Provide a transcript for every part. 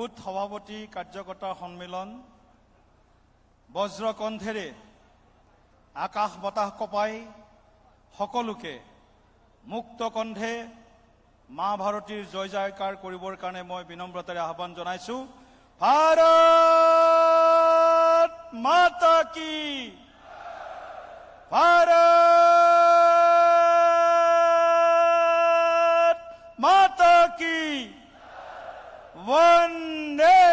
Booth সভাপতি কাৰ্যকৰ্তা সন্মিলন বজ্ৰকণ্ঠেৰে আকাশ বতাহ কপাই সকলোকে মুক্ত কণ্ঠে মা ভাৰতীৰ জয় জয়কাৰ কৰিবৰ কাৰণে মই বিনম্ৰতাৰে আহ্বান জনাইছো। ভাৰত মাতা কি, ভাৰত মাতা কি, वंदे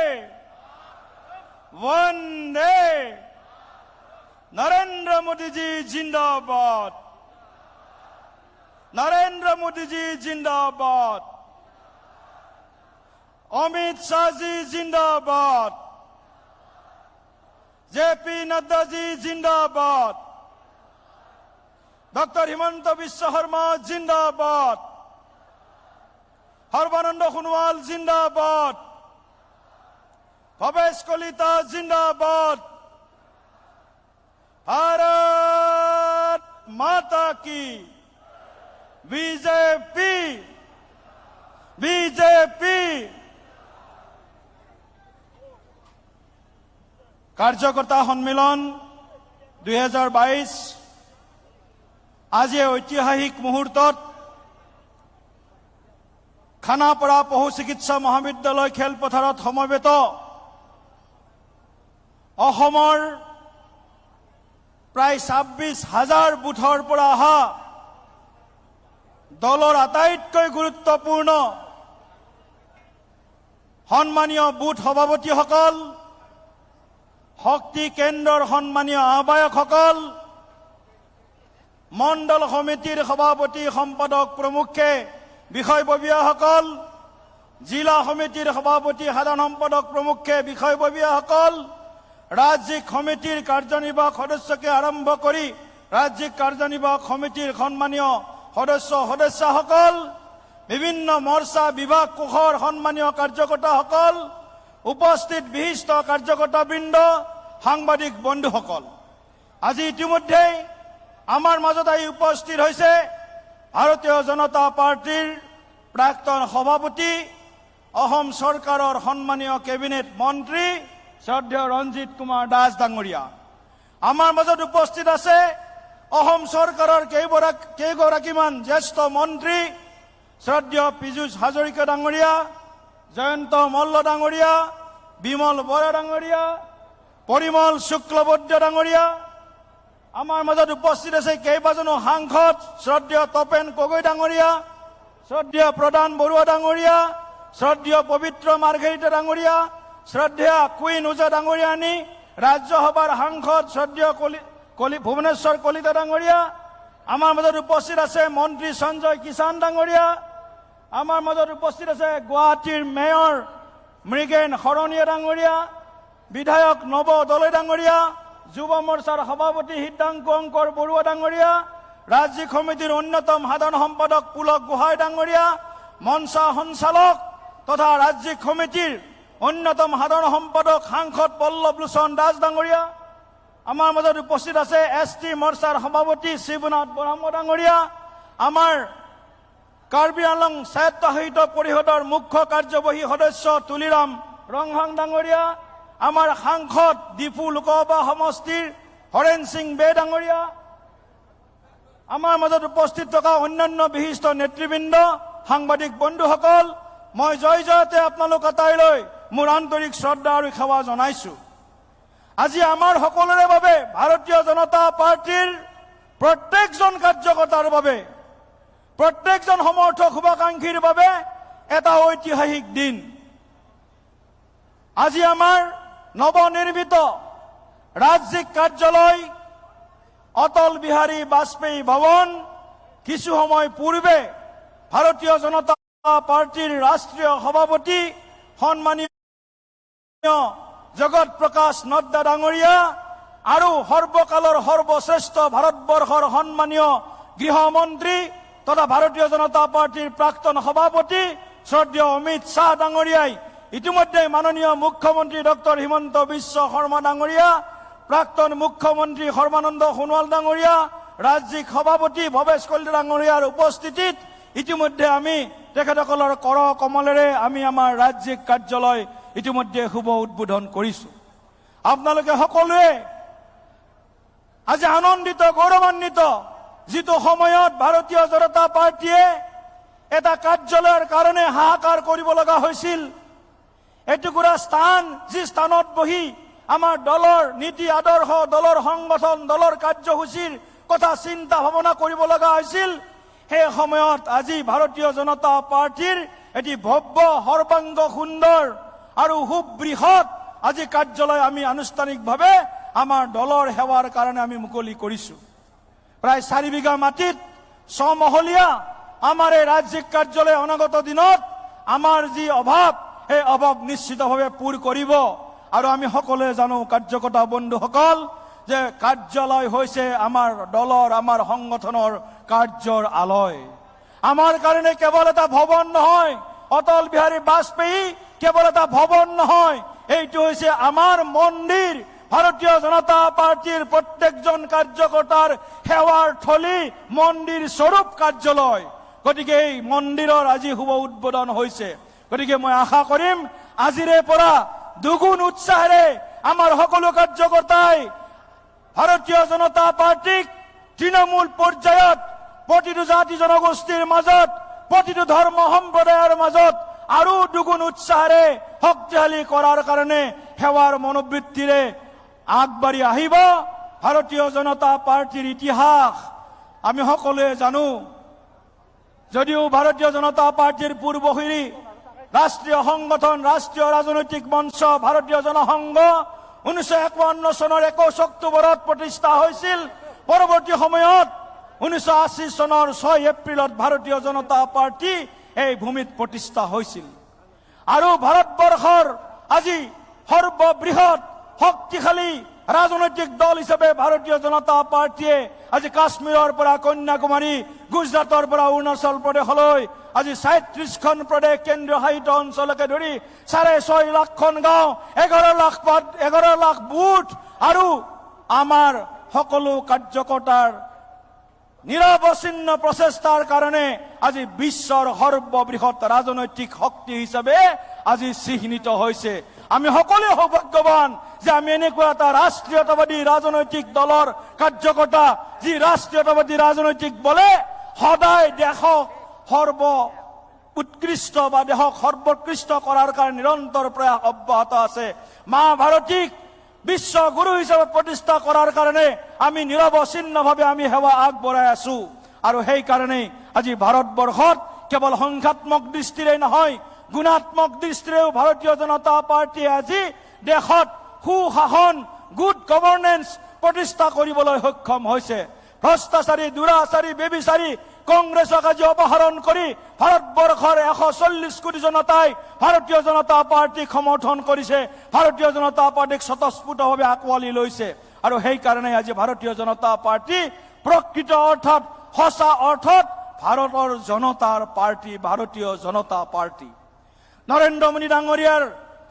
वंदे नरेंद्र मोदी जी जिंदाबाद, नरेंद्र मोदी जी जिंदाबाद, अमित शाह जी जिंदाबाद, जेपी नड्डा जी जिंदाबाद, डॉक्टर हिमंत बिश्व शर्मा जिंदाबाद, সৰ্বানন্দ সোণোৱাল জিন্দাবাদ, ভৱেশ কলিতা জিন্দাবাদ, ভাৰত মাতা কি, বিজেপি বিজেপি। কাৰ্যকৰ্তা সন্মিলন 2022 আজি ঐতিহাসিক মুহূৰ্তত খানাপাৰা পশু চিকিৎসা মহাবিদ্যালয় খেলপথাৰত সমবেত অসমৰ প্ৰায় 26,000 বুথৰ পৰা অহা দলৰ আটাইতকৈ গুৰুত্বপূৰ্ণ সন্মানীয় বুথ সভাপতিসকল, শক্তি কেন্দ্ৰৰ সন্মানীয় আহ্বায়কসকল, মণ্ডল সমিতিৰ সভাপতি সম্পাদক প্ৰমুখে বিষয়ববীয়াসকল, জিলা সমিতিৰ সভাপতি সাধাৰণ সম্পাদক প্ৰমুখে বিষয়ববীয়াসকল, ৰাজ্যিক সমিতিৰ কাৰ্যনিৰ্বাহক সদস্যকে আৰম্ভ কৰি ৰাজ্যিক কাৰ্যনিৰ্বাহক সমিতিৰ সন্মানীয় সদস্যসকল, বিভিন্ন মৰ্চা বিভাগ কোষৰ সন্মানীয় কাৰ্যকৰ্তাসকল, উপস্থিত বিশিষ্ট কাৰ্যকৰ্তাবৃন্দ, সাংবাদিক বন্ধুসকল, আজি ইতিমধ্যে আমাৰ মাজত আহি উপস্থিত হৈছে ভাৰতীয় জনতা পাৰ্টিৰ প্ৰাক্তন সভাপতি, অসম চৰকাৰৰ সন্মানীয় কেবিনেট মন্ত্ৰী শ্ৰদ্ধেয় ৰঞ্জিত কুমাৰ দাস ডাঙৰীয়া। আমাৰ মাজত উপস্থিত আছে অসম চৰকাৰৰ কেইগৰাকীমান জ্যেষ্ঠ মন্ত্ৰী শ্ৰদ্ধেয় পীযুষ হাজৰিকা ডাঙৰীয়া, জয়ন্ত মল্ল ডাঙৰীয়া, বিমল বৰা ডাঙৰীয়া, পৰিমল শুক্লবৈদ্য ডাঙৰীয়া। আমাৰ মাজত উপস্থিত আছে কেইবাজনো সাংসদ শ্ৰদ্ধেয় তপেন গগৈ ডাঙৰীয়া, শ্ৰদ্ধেয় প্ৰধান বৰুৱা ডাঙৰীয়া, শ্ৰদ্ধেয় পবিত্ৰ মাৰ্ঘেৰিটা ডাঙৰীয়া, শ্ৰদ্ধেয় কুইন ওজা ডাঙৰীয়ানী, ৰাজ্যসভাৰ সাংসদ শ্ৰদ্ধেয় ভুৱনেশ্বৰ কলিতা ডাঙৰীয়া। আমাৰ মাজত উপস্থিত আছে মন্ত্ৰী সঞ্জয় কিষাণ ডাঙৰীয়া। আমাৰ মাজত উপস্থিত আছে গুৱাহাটীৰ মেয়ৰ মৃগেন শৰণীয়া ডাঙৰীয়া, বিধায়ক নৱ দলৈ ডাঙৰীয়া, যুৱ মৰ্চাৰ সভাপতি সিদ্ধাংকু অংকৰ বৰুৱা ডাঙৰীয়া, ৰাজ্যিক সমিতিৰ অন্যতম সাধাৰণ সম্পাদক পুলক গোহাঁই ডাঙৰীয়া, মঞ্চা সঞ্চালক তথা ৰাজ্যিক সমিতিৰ অন্যতম সাধাৰণ সম্পাদক সাংসদ পল্লৱ লোচন দাস ডাঙৰীয়া। আমাৰ মাজত উপস্থিত আছে ST মৰ্চাৰ সভাপতি শিৱনাথ ব্ৰহ্ম ডাঙৰীয়া, আমাৰ কাৰ্বি আংলং স্বায়ত্তশাসিত পৰিষদৰ মুখ্য কাৰ্যবাহী সদস্য তুলিৰাম ৰংহাং ডাঙৰীয়া, আমাৰ সাংসদ ডিফু লোকসভা সমষ্টিৰ হৰেণ সিং বে ডাঙৰীয়া। আমাৰ মাজত উপস্থিত থকা অন্যান্য বিশিষ্ট নেতৃবৃন্দ, সাংবাদিক বন্ধুসকল, মই জয় জয়তে আপোনালোক আটাইলৈ মোৰ আন্তৰিক শ্ৰদ্ধা আৰু সেৱা জনাইছো। আজি আমাৰ সকলোৰে বাবে, ভাৰতীয় জনতা পাৰ্টিৰ প্ৰত্যেকজন কাৰ্যকৰ্তাৰ বাবে, প্ৰত্যেকজন সমৰ্থক শুভাকাংক্ষীৰ বাবে এটা ঐতিহাসিক দিন। আজি আমাৰ নৱনিৰ্মিত ৰাজ্যিক কাৰ্যালয় অটল বিহাৰী বাজপেয়ী ভৱন কিছু সময় পূৰ্বে ভাৰতীয় জনতা পাৰ্টিৰ ৰাষ্ট্ৰীয় সভাপতি সন্মানীয় জগত প্ৰকাশ নড্ডা ডাঙৰীয়া আৰু সৰ্বকালৰ সৰ্বশ্ৰেষ্ঠ ভাৰতবৰ্ষৰ সন্মানীয় গৃহমন্ত্ৰী তথা ভাৰতীয় জনতা পাৰ্টিৰ প্ৰাক্তন সভাপতি শ্ৰদ্ধেয় অমিত শ্বাহ ডাঙৰীয়াই ইতিমধ্যে মাননীয় মুখ্যমন্ত্ৰী ডক্টৰ হিমন্ত বিশ্ব শৰ্মা ডাঙৰীয়া, প্ৰাক্তন মুখ্যমন্ত্ৰী সৰ্বানন্দ সোণোৱাল ডাঙৰীয়া, ৰাজ্যিক সভাপতি ভৱেশ কলিতা ডাঙৰীয়াৰ উপস্থিতিত ইতিমধ্যে আমি তেখেতসকলৰ কৰ কমলেৰে আমি আমাৰ ৰাজ্যিক কাৰ্যালয় ইতিমধ্যে শুভ উদ্বোধন কৰিছো। আপোনালোকে সকলোৱে আজি আনন্দিত গৌৰৱান্বিত, যিটো সময়ত ভাৰতীয় জনতা পাৰ্টীয়ে এটা কাৰ্যালয়ৰ কাৰণে হাহাকাৰ কৰিব লগা হৈছিল, এটুকুৰা স্থান, যি স্থানত বহি আমাৰ দলৰ নীতি আদৰ্শ, দলৰ সংগঠন, দলৰ কাৰ্যসূচীৰ কথা চিন্তা ভাৱনা কৰিব লগা হৈছিল, সেই সময়ত আজি ভাৰতীয় জনতা পাৰ্টীৰ এটি ভব্য, সৰ্বাংগ সুন্দৰ আৰু সুবৃহৎ আজি কাৰ্যালয় আমি আনুষ্ঠানিকভাৱে আমাৰ দলৰ সেৱাৰ কাৰণে আমি মুকলি কৰিছো। প্ৰায় 4 বিঘা মাটিত 6 মহলীয়া আমাৰ এই ৰাজ্যিক কাৰ্যালয় অনাগত দিনত আমাৰ যি অভাৱ, সেই অভাৱ নিশ্চিতভাৱে পূৰ কৰিব। আৰু আমি সকলোৱে জানো কাৰ্যকৰ্তা বন্ধুসকল, যে কাৰ্যালয় হৈছে আমাৰ দলৰ, আমাৰ সংগঠনৰ কাৰ্যৰ আলয়। আমাৰ কাৰণে কেৱল এটা ভৱন নহয়, অটল বিহাৰী বাজপেয়ী কেৱল এটা ভৱন নহয়, এইটো হৈছে আমাৰ মন্দিৰ। ভাৰতীয় জনতা পাৰ্টীৰ প্ৰত্যেকজন কাৰ্যকৰ্তাৰ সেৱাৰ থলী, মন্দিৰ স্বৰূপ কাৰ্যালয়। গতিকে এই মন্দিৰৰ আজি শুভ উদ্বোধন হৈছে। গতিকে মই আশা কৰিম আজিৰে পৰা দুগুণ উৎসাহেৰে আমাৰ সকলো কাৰ্যকৰ্তাই ভাৰতীয় জনতা পাৰ্টীক তৃণমূল পৰ্যায়ত প্ৰতিটো জাতি জনগোষ্ঠীৰ মাজত, প্ৰতিটো ধৰ্ম সম্প্ৰদায়ৰ মাজত আৰু দুগুণ উৎসাহেৰে শক্তিশালী কৰাৰ কাৰণে সেৱাৰ মনোবৃত্তিৰে আগবাঢ়ি আহিব। ভাৰতীয় জনতা পাৰ্টীৰ ইতিহাস আমি সকলোৱে জানো। যদিও ভাৰতীয় জনতা পাৰ্টীৰ পূৰ্বসূৰী ৰাষ্ট্ৰীয় সংগঠন, ৰাষ্ট্ৰীয় ৰাজনৈতিক মঞ্চ ভাৰতীয় জনসংঘ 1951 চনৰ 21 অক্টোবৰত প্ৰতিষ্ঠা হৈছিল। পৰৱৰ্তী সময়ত 1980 চনৰ 6 এপ্ৰিলত ভাৰতীয় জনতা পাৰ্টী এই ভূমিত প্ৰতিষ্ঠা হৈছিল। আৰু ভাৰতবৰ্ষৰ আজি সৰ্ববৃহৎ শক্তিশালী ৰাজনৈতিক দল হিচাপে ভাৰতীয় জনতা পাৰ্টীয়ে আজি কাশ্মীৰৰ পৰা কন্যাকুমাৰী, গুজৰাটৰ পৰা অৰুণাচল প্ৰদেশলৈ আজি 37খন প্ৰদেশ, কেন্দ্ৰীয় শাসিত অঞ্চলকে ধৰি 6.5 লাখখন গাঁও, 11 লাখ বুথ আৰু আমাৰ সকলো কাৰ্যকৰ্তাৰ নিৰৱচ্ছিন্ন প্ৰচেষ্টাৰ কাৰণে আজি বিশ্বৰ সৰ্ববৃহৎ ৰাজনৈতিক শক্তি হিচাপে আজি চিহ্নিত হৈছে। আমি সকলোৱে সৌভাগ্যৱান যে আমি এনেকুৱা এটা ৰাষ্ট্ৰীয়তাবাদী ৰাজনৈতিক দলৰ কাৰ্যকৰ্তা, যি ৰাষ্ট্ৰীয়তাবাদী ৰাজনৈতিক বলে সদায় দেশক উৎকৃষ্ট বা দেশক সৰ্বোৎকৃষ্ট কৰাৰ কাৰণে নিৰন্তৰ প্ৰয়াস অব্যাহত আছে। মা ভাৰতীক বিশ্ব গুৰু হিচাপে প্ৰতিষ্ঠা কৰাৰ কাৰণে আমি নিৰৱচ্ছিন্নভাৱে আমি সেৱা আগবঢ়াই আছো। আৰু সেইকাৰণে আজি ভাৰতবৰ্ষত কেৱল সংখ্যাত্মক দৃষ্টিৰে নহয়, গুণাত্মক দৃষ্টিৰেও ভাৰতীয় জনতা পাৰ্টীয়ে আজি দেশত সুশাসন, গুড গভৰ্নেন্স প্ৰতিষ্ঠা কৰিবলৈ সক্ষম হৈছে। ভ্ৰষ্টাচাৰী, দুৰাচাৰী, বেবিচাৰী কংগ্ৰেছক আজি অপহৰণ কৰি ভাৰতবৰ্ষৰ 140 কোটি জনতাই ভাৰতীয় জনতা পাৰ্টীক সমৰ্থন কৰিছে, ভাৰতীয় জনতা পাৰ্টীক স্বতঃস্ফূৰ্তভাৱে আঁকোৱালি লৈছে। আৰু সেইকাৰণে আজি ভাৰতীয় জনতা পাৰ্টী প্ৰকৃত অৰ্থত, সঁচা অৰ্থত ভাৰতৰ জনতাৰ পাৰ্টী, ভাৰতীয় জনতা পাৰ্টী। নৰেন্দ্ৰ মোদী ডাঙৰীয়াৰ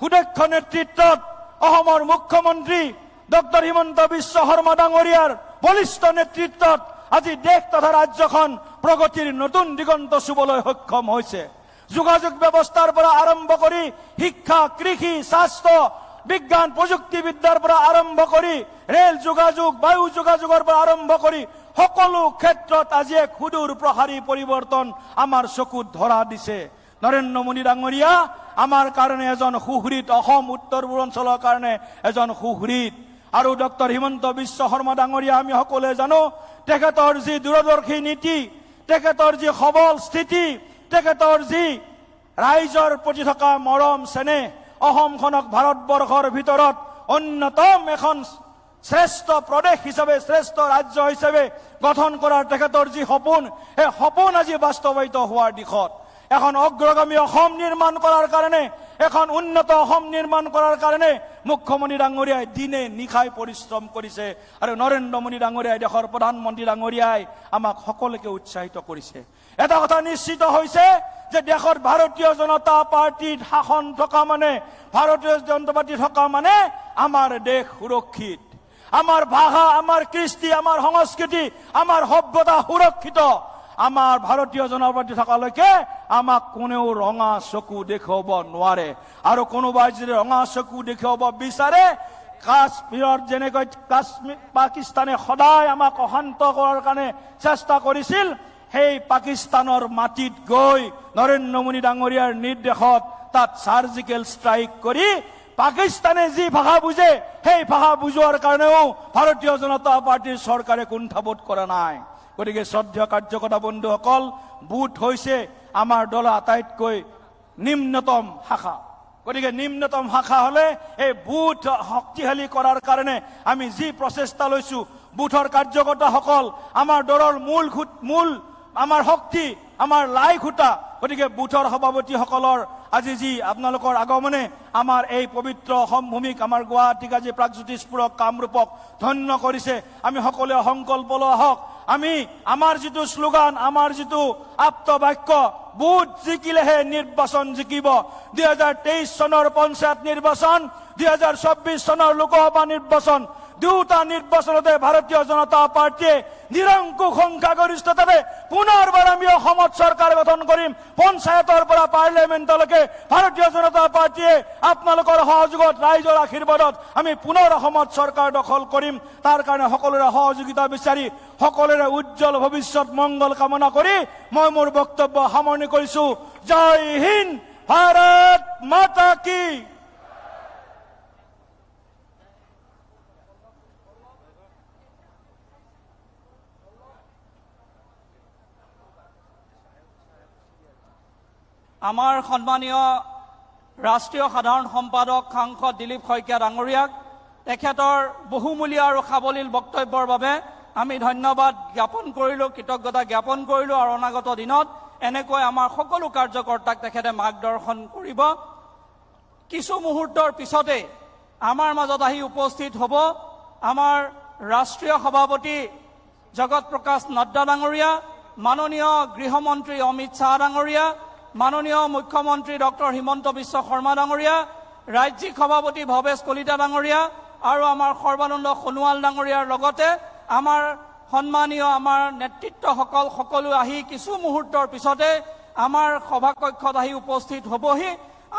সুদক্ষ নেতৃত্বত অসমৰ মুখ্যমন্ত্ৰী ডক্টৰ হিমন্ত বিশ্ব শৰ্মা ডাঙৰীয়াৰ বলিষ্ঠ নেতৃত্বত আজি দেশ তথা ৰাজ্যখন প্ৰগতিৰ নতুন দিগন্ত চুবলৈ সক্ষম হৈছে। যোগাযোগ ব্যৱস্থাৰ পৰা আৰম্ভ কৰি শিক্ষা, কৃষি, স্বাস্থ্য, বিজ্ঞান প্ৰযুক্তিবিদ্যাৰ পৰা আৰম্ভ কৰি ৰেল যোগাযোগ, বায়ু যোগাযোগৰ পৰা আৰম্ভ কৰি সকলো ক্ষেত্ৰত আজি এক সুদূৰ প্ৰসাৰী পৰিৱৰ্তন আমাৰ চকুত ধৰা দিছে। নৰেন্দ্ৰ মোদী ডাঙৰীয়া আমাৰ কাৰণে এজন সুহৃদ, অসম উত্তৰ পূৰ্বাঞ্চলৰ কাৰণে এজন সুহৃদ। আৰু ডক্টৰ হিমন্ত বিশ্ব শৰ্মা ডাঙৰীয়া আমি সকলোৱে জানো, তেখেতৰ যি দূৰদৰ্শী নীতি, তেখেতৰ যি সবল স্থিতি, তেখেতৰ যি ৰাইজৰ প্ৰতি থকা মৰম চেনেহ, অসমখনক ভাৰতবৰ্ষৰ ভিতৰত অন্যতম এখন শ্ৰেষ্ঠ প্ৰদেশ হিচাপে, শ্ৰেষ্ঠ ৰাজ্য হিচাপে গঠন কৰাৰ তেখেতৰ যি সপোন, সেই সপোন আজি বাস্তৱায়িত হোৱাৰ দিশত। এখন অগ্ৰগামী অসম নিৰ্মাণ কৰাৰ কাৰণে, এখন উন্নত অসম নিৰ্মাণ কৰাৰ কাৰণে মুখ্যমন্ত্ৰী ডাঙৰীয়াই দিনে নিশাই পৰিশ্ৰম কৰিছে। আৰু নৰেন্দ্ৰ মোদী ডাঙৰীয়াই, দেশৰ প্ৰধানমন্ত্ৰী ডাঙৰীয়াই আমাক সকলোকে উৎসাহিত কৰিছে। এটা কথা নিশ্চিত হৈছে যে দেশত ভাৰতীয় জনতা পাৰ্টীৰ শাসন থকা মানে, ভাৰতীয় জনতা পাৰ্টী থকা মানে আমাৰ দেশ সুৰক্ষিত, আমাৰ ভাষা, আমাৰ কৃষ্টি, আমাৰ সংস্কৃতি, আমাৰ সভ্যতা সুৰক্ষিত। আমাৰ ভাৰতীয় জনতা পাৰ্টি থকালৈকে আমাক কোনেও ৰঙা চকু দেখুৱাব নোৱাৰে। আৰু কোনোবাই যদি ৰঙা চকু দেখুৱাব বিচাৰে, কাশ্মীৰৰ যেনেকৈ পাকিস্তানে সদায় আমাক অশান্ত কৰাৰ কাৰণে চেষ্টা কৰিছিল, সেই পাকিস্তানৰ মাটিত গৈ নৰেন্দ্ৰ মোদী ডাঙৰীয়াৰ নিৰ্দেশত তাত সাৰ্জিকেল ষ্ট্ৰাইক কৰি পাকিস্তানে যি ভাষা বুজে সেই ভাষা বুজোৱাৰ কাৰণেও ভাৰতীয় জনতা পাৰ্টিৰ চৰকাৰে কুণ্ঠাবোধ কৰা নাই। গতিকে শ্ৰদ্ধেয় কাৰ্যকৰ্তা বন্ধুসকল, বুথ হৈছে আমাৰ দলৰ আটাইতকৈ নিম্নতম শাখা। গতিকে নিম্নতম শাখা হলে এই বুথ শক্তিশালী কৰাৰ কাৰণে আমি যি প্ৰচেষ্টা লৈছো, বুথৰ কাৰ্যকৰ্তাসকল আমাৰ দলৰ মূল আমাৰ শক্তি, আমাৰ লাই খুঁটা। গতিকে বুথৰ সভাপতিসকলৰ আজি যি আপোনালোকৰ আগমনে আমাৰ এই পবিত্ৰ অসমভূমিক, আমাৰ গুৱাহাটীক আজি প্ৰাগজ্যোতিষপুৰক, কামৰূপক ধন্য কৰিছে। আমি সকলোৱে সংকল্প লোৱা হওক, আমি আমাৰ যিটো শ্লোগান, আমাৰ যিটো আপ্ত বাক্য, বুথ জিকিলেহে নিৰ্বাচন জিকিব। 2023 চনৰ পঞ্চায়ত নিৰ্বাচন, 2024 চনৰ লোকসভা নিৰ্বাচন, দুটা নিৰ্বাচনতে ভাৰতীয় জনতা পাৰ্টিয়ে নিৰংকুশ সংখ্যাগৰিষ্ঠতাৰে পুনৰবাৰ আমি অসমত চৰকাৰ গঠন কৰিম। পঞ্চায়তৰ পৰা পাৰ্লিয়ামেণ্টলৈকে ভাৰতীয় জনতা পাৰ্টিয়ে আপোনালোকৰ সহযোগত, ৰাইজৰ আশীৰ্বাদত আমি পুনৰ অসমত চৰকাৰ দখল কৰিম। তাৰ কাৰণে সকলোৰে সহযোগিতা বিচাৰি সকলোৰে উজ্জ্বল ভৱিষ্যত মংগল কামনা কৰি মই মোৰ বক্তব্য সামৰণি কৰিছো। জয় হিন্দ, ভাৰত মাতা কি। আমাৰ সন্মানীয় ৰাষ্ট্ৰীয় সাধাৰণ সম্পাদক সাংসদ দিলীপ শইকীয়া ডাঙৰীয়াক তেখেতৰ বহুমূলীয়া আৰু সাৱলীল বক্তব্যৰ বাবে আমি ধন্যবাদ জ্ঞাপন কৰিলোঁ, কৃতজ্ঞতা জ্ঞাপন কৰিলোঁ। আৰু অনাগত দিনত এনেকৈ আমাৰ সকলো কাৰ্যকৰ্তাক তেখেতে মাৰ্গদৰ্শন কৰিব। কিছু মুহূৰ্তৰ পিছতে আমাৰ মাজত আহি উপস্থিত হ'ব আমাৰ ৰাষ্ট্ৰীয় সভাপতি জগত প্ৰকাশ নাড্ডা ডাঙৰীয়া, মাননীয় গৃহমন্ত্ৰী অমিত শ্বাহ ডাঙৰীয়া, মাননীয় মুখ্যমন্ত্ৰী ডক্টৰ হিমন্ত বিশ্ব শৰ্মা ডাঙৰীয়া, ৰাজ্যিক সভাপতি ভৱেশ কলিতা ডাঙৰীয়া আৰু আমাৰ সৰ্বানন্দ সোণোৱাল ডাঙৰীয়াৰ লগতে আমাৰ সন্মানীয় আমাৰ নেতৃত্বসকল সকলো আহি কিছু মুহূৰ্তৰ পিছতে আমাৰ সভাকক্ষত আহি উপস্থিত হ'বহি।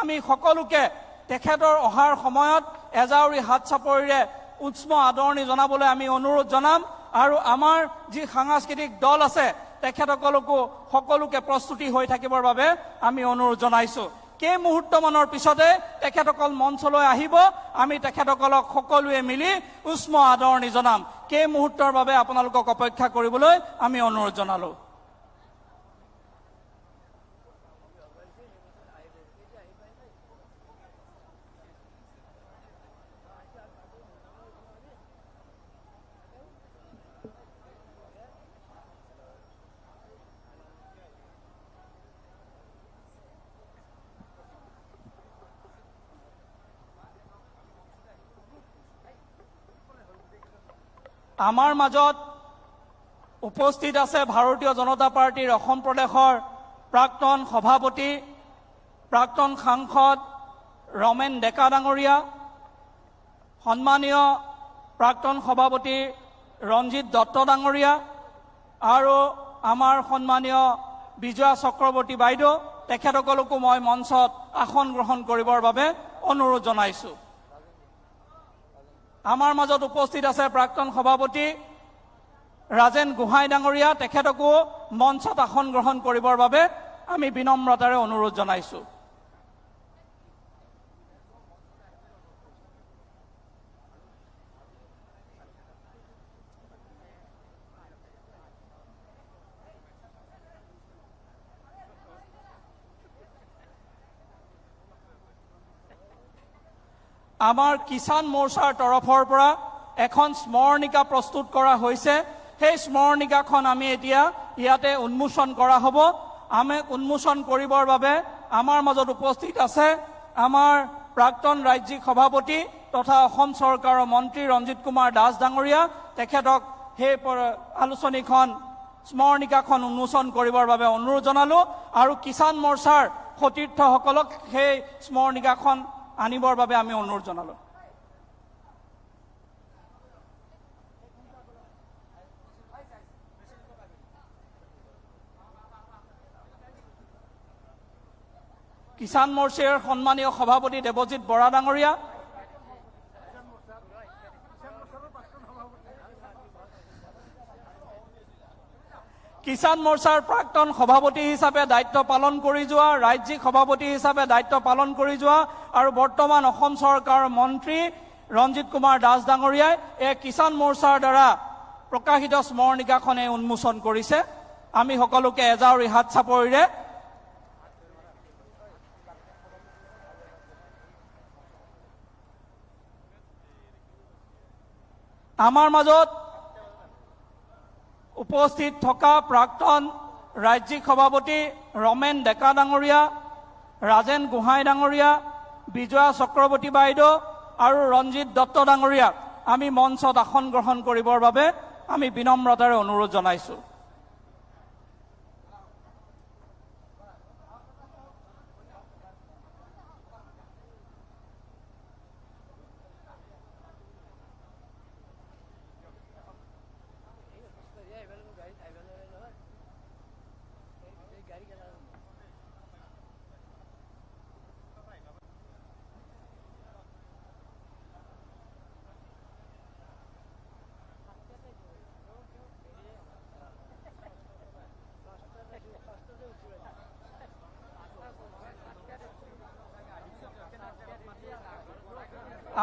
আমি সকলোকে তেখেতৰ অহাৰ সময়ত এজাউৰি হাত চাপৰিৰে উষ্ম আদৰণি জনাবলৈ আমি অনুৰোধ জনাম। আৰু আমাৰ যি সাংস্কৃতিক দল আছে তেখেতসকলকো সকলোকে প্ৰস্তুতি হৈ থাকিবৰ বাবে আমি অনুৰোধ জনাইছো। কেই মুহূৰ্তমানৰ পিছতে তেখেতসকল মঞ্চলৈ আহিব, আমি তেখেতসকলক সকলোৱে মিলি উষ্ম আদৰণি জনাম। কেই মুহূৰ্তৰ বাবে আপোনালোকক অপেক্ষা কৰিবলৈ আমি অনুৰোধ জনালো। আমাৰ মাজত উপস্থিত আছে ভাৰতীয় জনতা পাৰ্টিৰ অসম প্ৰদেশৰ প্ৰাক্তন সভাপতি, প্ৰাক্তন সাংসদ ৰমেন ডেকা ডাঙৰীয়া, সন্মানীয় প্ৰাক্তন সভাপতি ৰঞ্জিত দত্ত ডাঙৰীয়া আৰু আমাৰ সন্মানীয় বিজয়া চক্ৰৱৰ্তী বাইদেউ, তেখেতসকলকো মই মঞ্চত আসন গ্ৰহণ কৰিবৰ বাবে অনুৰোধ জনাইছো। আমাৰ মাজত উপস্থিত আছে প্ৰাক্তন সভাপতি ৰাজেন গোহাঁই ডাঙৰীয়া, তেখেতকো মঞ্চত আসন গ্ৰহণ কৰিবৰ বাবে আমি বিনম্ৰতাৰে অনুৰোধ জনাইছো। আমাৰ কিষাণ মৰ্চাৰ তৰফৰ পৰা এখন স্মৰণিকা প্ৰস্তুত কৰা হৈছে। সেই স্মৰণিকাখন আমি এতিয়া ইয়াতে উন্মোচন কৰা হ'ব। আমি উন্মোচন কৰিবৰ বাবে আমাৰ মাজত উপস্থিত আছে আমাৰ প্ৰাক্তন ৰাজ্যিক সভাপতি তথা অসম চৰকাৰৰ মন্ত্ৰী ৰঞ্জিত কুমাৰ দাস ডাঙৰীয়া। তেখেতক সেই আলোচনীখন স্মৰণিকাখন উন্মোচন কৰিবৰ বাবে অনুৰোধ জনালো আৰু কিষাণ মৰ্চাৰ সতীৰ্থসকলক সেই স্মৰণিকাখন আনিবৰ বাবে আমি অনুৰোধ জনালো। কিষাণ মৰ্চাৰ সন্মানীয় সভাপতি দেৱজিৎ বৰা ডাঙৰীয়া, কিষাণ মৰ্চাৰ প্ৰাক্তন সভাপতি হিচাপে দায়িত্ব পালন কৰি যোৱা, ৰাজ্যিক সভাপতি হিচাপে দায়িত্ব পালন কৰি যোৱা আৰু বৰ্তমান অসম চৰকাৰৰ মন্ত্ৰী ৰঞ্জিত কুমাৰ দাস ডাঙৰীয়াই এই কিষাণ মৰ্চাৰ দ্বাৰা প্ৰকাশিত স্মৰণিকাখনে উন্মোচন কৰিছে। আমি সকলোকে এজাউৰি হাত চাপৰিৰে আমাৰ মাজত উপস্থিত থকা প্ৰাক্তন ৰাজ্যিক সভাপতি ৰমেন ডেকা ডাঙৰীয়া, ৰাজেন গোহাঁই ডাঙৰীয়া, বিজয়া চক্ৰৱৰ্তী বাইদেউ আৰু ৰঞ্জিত দত্ত ডাঙৰীয়াক আমি মঞ্চত আসন গ্ৰহণ কৰিবৰ বাবে আমি বিনম্ৰতাৰে অনুৰোধ জনাইছো।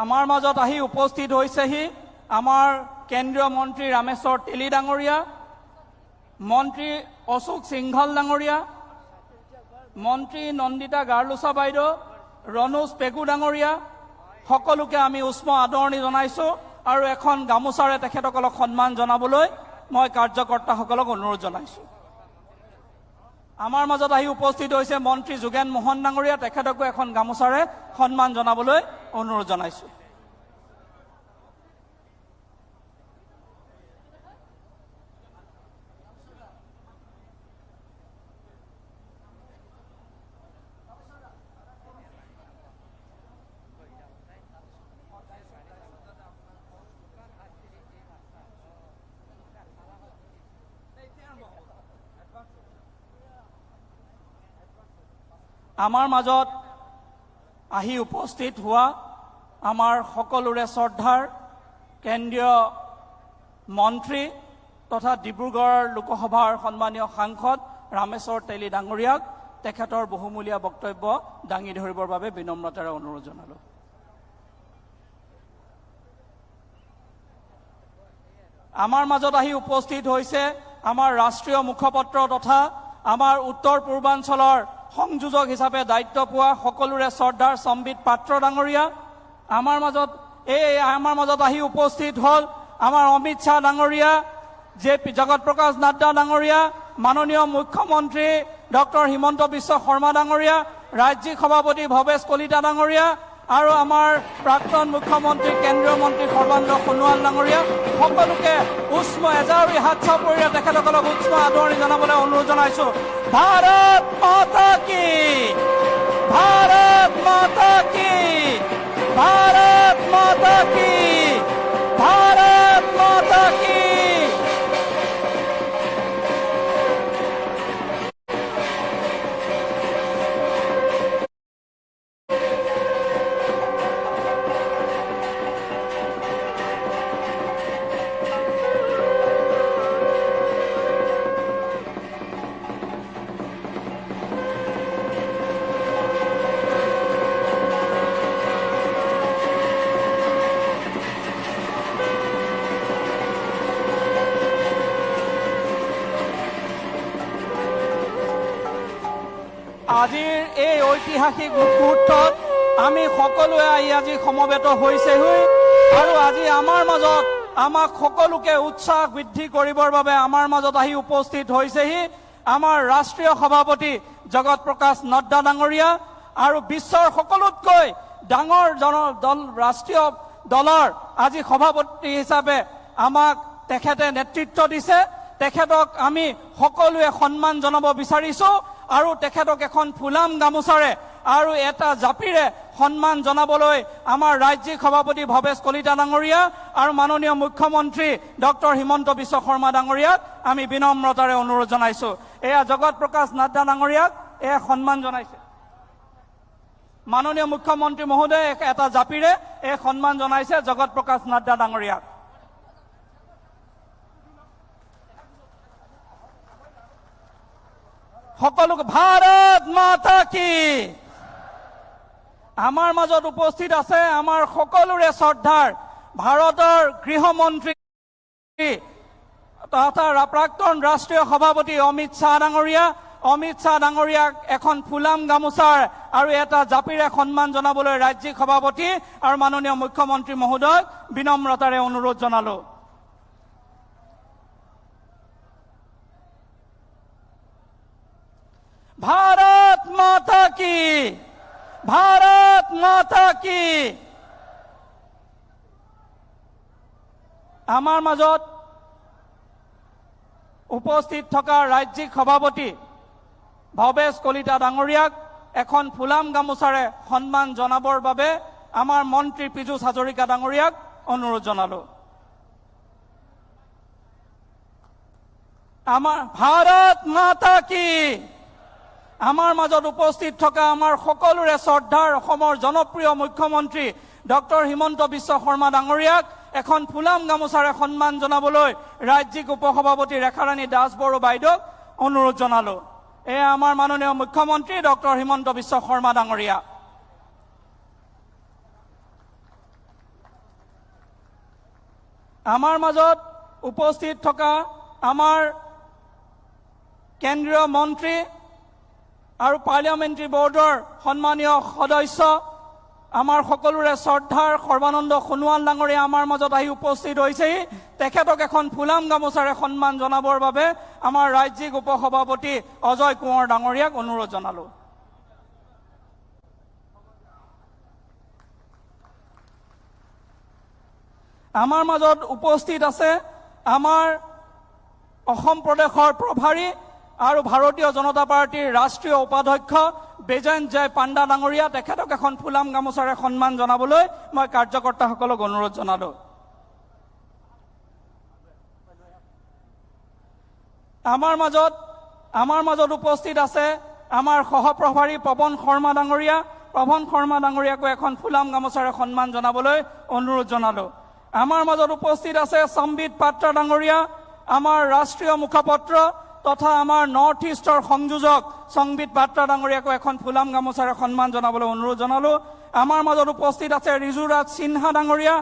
আমাৰ মাজত আহি উপস্থিত হৈছেহি আমাৰ কেন্দ্ৰীয় মন্ত্ৰী ৰামেশ্বৰ তেলী ডাঙৰীয়া, মন্ত্ৰী অশোক সিংঘল ডাঙৰীয়া, মন্ত্ৰী নন্দিতা গাৰ্লুচা বাইদেউ, ৰণোজ পেগু ডাঙৰীয়া, সকলোকে আমি উষ্ম আদৰণি জনাইছো আৰু এখন গামোচাৰে তেখেতসকলক সন্মান জনাবলৈ মই কাৰ্যকৰ্তাসকলক অনুৰোধ জনাইছো। আমাৰ মাজত আহি উপস্থিত হৈছে মন্ত্ৰী যোগেন মোহন ডাঙৰীয়া, তেখেতকো এখন গামোচাৰে সন্মান জনাবলৈ অনুৰোধ জনাইছো। আমাৰ মাজত আহি উপস্থিত হোৱা আমাৰ সকলোৰে শ্ৰদ্ধাৰ কেন্দ্ৰীয় মন্ত্ৰী তথা ডিব্ৰুগড় লোকসভাৰ সন্মানীয় সাংসদ ৰামেশ্বৰ তেলী ডাঙৰীয়াক তেখেতৰ বহুমূলীয়া বক্তব্য দাঙি ধৰিবৰ বাবে বিনম্ৰতাৰে অনুৰোধ জনালো। আমাৰ মাজত আহি উপস্থিত হৈছে আমাৰ ৰাষ্ট্ৰীয় মুখপত্ৰ তথা আমাৰ উত্তৰ পূৰ্বাঞ্চলৰ সংযোজক হিচাপে দায়িত্ব পোৱা সকলোৰে শ্ৰদ্ধাৰ সম্বিত পাত্ৰ ডাঙৰীয়া। আমাৰ মাজত আহি উপস্থিত হ'ল আমাৰ অমিত শ্বাহ ডাঙৰীয়া, জগত প্ৰকাশ নাড্ডা ডাঙৰীয়া, মাননীয় মুখ্যমন্ত্ৰী ডক্টৰ হিমন্ত বিশ্ব শৰ্মা ডাঙৰীয়া, ৰাজ্যিক সভাপতি ভৱেশ কলিতা ডাঙৰীয়া আৰু আমাৰ প্ৰাক্তন মুখ্যমন্ত্ৰী কেন্দ্ৰীয় মন্ত্ৰী সৰ্বানন্দ সোণোৱাল ডাঙৰীয়া, সকলোকে উষ্ম এজাউৰি হাত চাপৰিৰে তেখেতসকলক উষ্ম আদৰণি জনাবলৈ অনুৰোধ জনাইছো। ভাৰত মাতা কি, ভাৰত মাতা কি, ভাৰত মাতা কি, ভাৰত মাতা কি। আজিৰ এই ঐতিহাসিক মুহূৰ্তত আমি সকলোৱে আজি সমবেত হৈছেহি আৰু আজি আমাৰ মাজত আমাক সকলোকে উৎসাহ বৃদ্ধি কৰিবৰ বাবে আমাৰ মাজত আহি উপস্থিত হৈছেহি আমাৰ ৰাষ্ট্ৰীয় সভাপতি জগত প্ৰকাশ নাড্ডা ডাঙৰীয়া আৰু বিশ্বৰ সকলোতকৈ ডাঙৰ ৰাষ্ট্ৰীয় দলৰ আজি সভাপতি হিচাপে আমাক তেখেতে নেতৃত্ব দিছে। তেখেতক আমি সকলোৱে সন্মান জনাব বিচাৰিছো আৰু তেখেতক এখন ফুলাম গামোচাৰে আৰু এটা জাপিৰে সন্মান জনাবলৈ আমাৰ ৰাজ্যিক সভাপতি ভৱেশ কলিতা ডাঙৰীয়া আৰু মাননীয় মুখ্যমন্ত্ৰী ডক্টৰ হিমন্ত বিশ্ব শৰ্মা ডাঙৰীয়াক আমি বিনম্ৰতাৰে অনুৰোধ জনাইছো। এয়া জগত প্ৰকাশ নাড্ডা ডাঙৰীয়াক এয়া সন্মান জনাইছে। মাননীয় মুখ্যমন্ত্ৰী মহোদয়ে এটা জাপিৰে এই সন্মান জনাইছে জগত প্ৰকাশ নাড্ডা ডাঙৰীয়াক। সকলোকে ভাৰত মাতা কি। আমাৰ মাজত উপস্থিত আছে আমাৰ সকলোৰে শ্ৰদ্ধাৰ ভাৰতৰ গৃহমন্ত্ৰী তথা প্ৰাক্তন ৰাষ্ট্ৰীয় সভাপতি অমিত শ্বাহ ডাঙৰীয়া। অমিত শ্বাহ ডাঙৰীয়াক এখন ফুলাম গামোচাৰ আৰু এটা জাপিৰে সন্মান জনাবলৈ ৰাজ্যিক সভাপতি আৰু মাননীয় মুখ্যমন্ত্ৰী মহোদয়ক বিনম্ৰতাৰে অনুৰোধ জনালো। ভাৰত মাতা কি। ভাৰত মাতা কি। আমাৰ মাজত উপস্থিত থকা ৰাজ্যিক সভাপতি ভৱেশ কলিতা ডাঙৰীয়াক এখন ফুলাম গামোচাৰে সন্মান জনাবৰ বাবে আমাৰ মন্ত্ৰী পীযুষ হাজৰিকা ডাঙৰীয়াক অনুৰোধ জনালো। আমাৰ ভাৰত মাতা কি। আমাৰ মাজত উপস্থিত থকা আমাৰ সকলোৰে শ্ৰদ্ধাৰ অসমৰ জনপ্ৰিয় মুখ্যমন্ত্ৰী ডক্টৰ হিমন্ত বিশ্ব শৰ্মা ডাঙৰীয়াক এখন ফুলাম গামোচাৰে সন্মান জনাবলৈ ৰাজ্যিক উপসভাপতি ৰেখাৰাণী দাস বড়ো বাইদেউক অনুৰোধ জনালো। এয়া আমাৰ মাননীয় মুখ্যমন্ত্ৰী ডক্টৰ হিমন্ত বিশ্ব শৰ্মা ডাঙৰীয়া। আমাৰ মাজত উপস্থিত থকা আমাৰ কেন্দ্ৰীয় মন্ত্ৰী আৰু পাৰ্লিয়ামেণ্টাৰী বৰ্ডৰ সন্মানীয় সদস্য আমাৰ সকলোৰে শ্ৰদ্ধাৰ সৰ্বানন্দ সোণোৱাল ডাঙৰীয়া আমাৰ মাজত আহি উপস্থিত হৈছেহি। তেখেতক এখন ফুলাম গামোচাৰে সন্মান জনাবৰ বাবে আমাৰ ৰাজ্যিক উপসভাপতি অজয় কোঁৱৰ ডাঙৰীয়াক অনুৰোধ জনালো। আমাৰ মাজত উপস্থিত আছে আমাৰ অসম প্ৰদেশৰ প্ৰভাৰী আৰু ভাৰতীয় জনতা পাৰ্টিৰ ৰাষ্ট্ৰীয় উপাধ্যক্ষ বেজেন জয় পাণ্ডা ডাঙৰীয়া। তেখেতক এখন ফুলাম গামোচাৰে সন্মান জনাবলৈ মই কাৰ্যকৰ্তাসকলক অনুৰোধ জনালো। আমাৰ মাজত উপস্থিত আছে আমাৰ সহপ্ৰভাৰী পৱন শৰ্মা ডাঙৰীয়া। পৱন শৰ্মা ডাঙৰীয়াকো এখন ফুলাম গামোচাৰে সন্মান জনাবলৈ অনুৰোধ জনালো। আমাৰ মাজত উপস্থিত আছে সম্বিত পাত্ৰ ডাঙৰীয়া, আমাৰ ৰাষ্ট্ৰীয় মুখপাত্ৰ তথা আমাৰ নৰ্থ ইষ্টৰ সংযোজক সম্বিত পাত্ৰ ডাঙৰীয়াকো এখন ফুলাম গামোচাৰে সন্মান জনাবলৈ অনুৰোধ জনালো। আমাৰ মাজত উপস্থিত আছে ৰিজুৰাজ সিনহা ডাঙৰীয়া,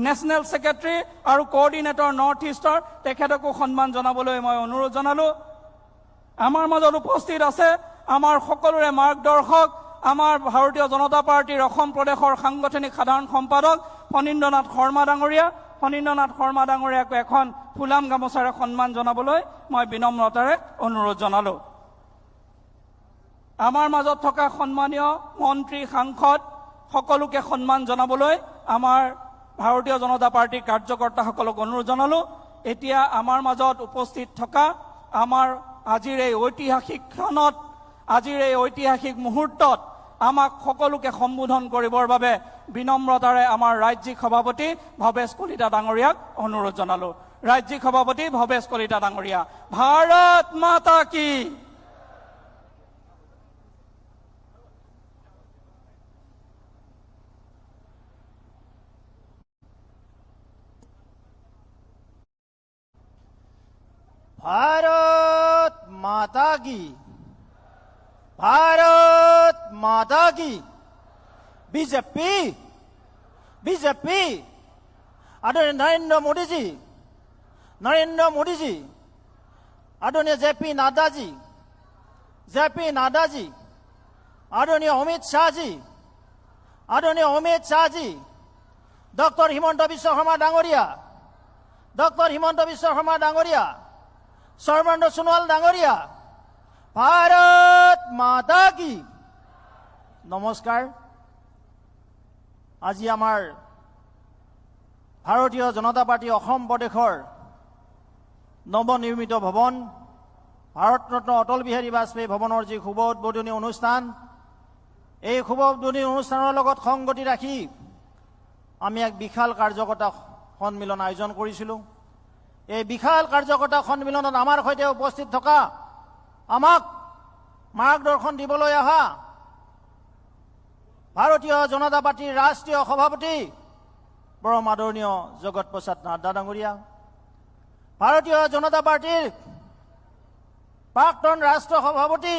নেশ্যনেল ছেক্ৰেটাৰী আৰু কোঅৰ্ডিনেটৰ নৰ্থ ইষ্টৰ, তেখেতকো সন্মান জনাবলৈ মই অনুৰোধ জনালো। আমাৰ মাজত উপস্থিত আছে আমাৰ সকলোৰে মাৰ্গদৰ্শক আমাৰ ভাৰতীয় জনতা পাৰ্টিৰ অসম প্ৰদেশৰ সাংগঠনিক সাধাৰণ সম্পাদক ফণীন্দ্ৰনাথ শৰ্মা ডাঙৰীয়া। ফণীন্দ্ৰনাথ শৰ্মা ডাঙৰীয়াকো এখন ফুলাম গামোচাৰে সন্মান জনাবলৈ মই বিনম্ৰতাৰে অনুৰোধ জনালো। আমাৰ মাজত থকা সন্মানীয় মন্ত্ৰী সাংসদ সকলোকে সন্মান জনাবলৈ আমাৰ ভাৰতীয় জনতা পাৰ্টিৰ কাৰ্যকৰ্তাসকলক অনুৰোধ জনালো। এতিয়া আমাৰ মাজত উপস্থিত থকা আমাৰ আজিৰ এই ঐতিহাসিক ক্ষণত, আজিৰ এই ঐতিহাসিক মুহূৰ্তত আমাক সকলোকে সম্বোধন কৰিবৰ বাবে বিনম্ৰতাৰে আমাৰ ৰাজ্যিক সভাপতি ভৱেশ কলিতা ডাঙৰীয়াক অনুৰোধ জনালো। ৰাজ্যিক সভাপতি ভৱেশ কলিতা ডাঙৰীয়া। ভাৰত মাতা কি। भारत माता की। भारत माता की। बीजेपी बीजेपी आदरणीय नरेंद्र मोदी जी, नरेंद्र मोदी जी, आदरणीय जेपी नड्डा जी, जेपी नड्डा जी, आदरणीय अमित शाह जी, आदरणीय अमित शाह जी, डॉक्टर हिमंत बिश्व शर्मा डांगरिया, डॉक्टर हिमंत बिश्व शर्मा डांगरिया, सर्बानंद सोनोवाल डांगरिया। भारत माता की। नमस्कार। আজি আমাৰ ভাৰতীয় জনতা পাৰ্টি অসম প্ৰদেশৰ নৱনিৰ্মিত ভৱন ভাৰতৰত্ন অটল বিহাৰী বাজপেয়ী ভৱনৰ যি শুভ উদ্বোধনী অনুষ্ঠান, এই শুভ উদ্বোধনী অনুষ্ঠানৰ লগত সংগতি ৰাখি আমি এক বিশাল কাৰ্যকৰ্তা সন্মিলন আয়োজন কৰিছিলোঁ। এই বিশাল কাৰ্যকৰ্তা সন্মিলনত আমাৰ সৈতে উপস্থিত থকা, আমাক মাৰ্গদৰ্শন দিবলৈ অহা ভাৰতীয় জনতা পাৰ্টীৰ ৰাষ্ট্ৰীয় সভাপতি পৰম আদৰণীয় জগত প্ৰসাদ নাড্ডা ডাঙৰীয়া, ভাৰতীয় জনতা পাৰ্টীৰ প্ৰাক্তন ৰাষ্ট্ৰীয় সভাপতি,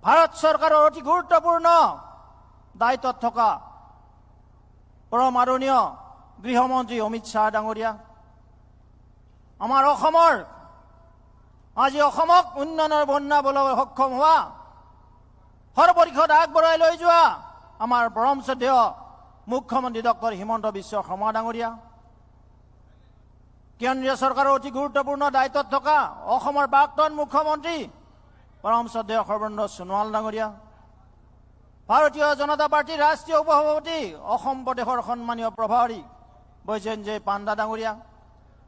ভাৰত চৰকাৰৰ অতি গুৰুত্বপূৰ্ণ দায়িত্বত থকা পৰম আদৰণীয় গৃহমন্ত্ৰী অমিত শ্বাহ ডাঙৰীয়া, আমাৰ অসমৰ আজি অসমক উন্নয়নৰ বন্যা বলাবলৈ সক্ষম হোৱা, সৰ্বদিশত আগবঢ়াই লৈ যোৱা আমাৰ পৰম শ্ৰদ্ধেয় মুখ্যমন্ত্ৰী ডক্টৰ হিমন্ত বিশ্ব শৰ্মা ডাঙৰীয়া, কেন্দ্ৰীয় চৰকাৰৰ অতি গুৰুত্বপূৰ্ণ দায়িত্বত থকা অসমৰ প্ৰাক্তন মুখ্যমন্ত্ৰী পৰম শ্ৰদ্ধেয় সৰ্বানন্দ সোণোৱাল ডাঙৰীয়া, ভাৰতীয় জনতা পাৰ্টীৰ ৰাষ্ট্ৰীয় উপসভাপতি অসম প্ৰদেশৰ সন্মানীয় প্ৰভাৰী বৈজয়ন্তজয় পাণ্ডা ডাঙৰীয়া,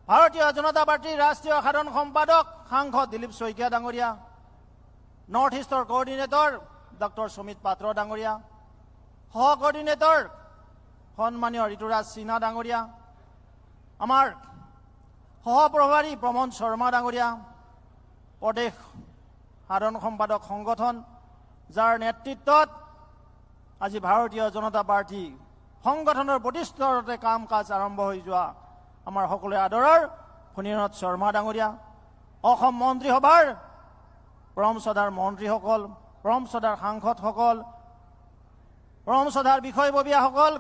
ভাৰতীয় জনতা পাৰ্টীৰ ৰাষ্ট্ৰীয় সাধাৰণ সম্পাদক সাংসদ দিলীপ শইকীয়া ডাঙৰীয়া, নৰ্থ ইষ্টৰ কোঅৰ্ডিনেটৰ ডক্টৰ সুমিত পাত্ৰ ডাঙৰীয়া, সহ কোঅৰ্ডিনেটৰ সন্মানীয় ঋতুৰাজ সিনহা ডাঙৰীয়া, আমাৰ সহপ্ৰভাৰী প্ৰমোদ শৰ্মা ডাঙৰীয়া, প্ৰদেশ সাধাৰণ সম্পাদক সংগঠন যাৰ নেতৃত্বত আজি ভাৰতীয় জনতা পাৰ্টী সংগঠনৰ প্ৰতিষ্ঠাৰতে কাম কাজ আৰম্ভ হৈ যোৱা আমাৰ সকলোৰে আদৰৰ ফণীৰনাথ শৰ্মা ডাঙৰীয়া, অসম মন্ত্ৰীসভাৰ পৰম শ্ৰদ্ধাৰ মন্ত্ৰীসকল, পৰম শ্ৰদ্ধাৰ সাংসদসকল, পৰম শ্ৰদ্ধাৰ বিষয়ববীয়াসকল,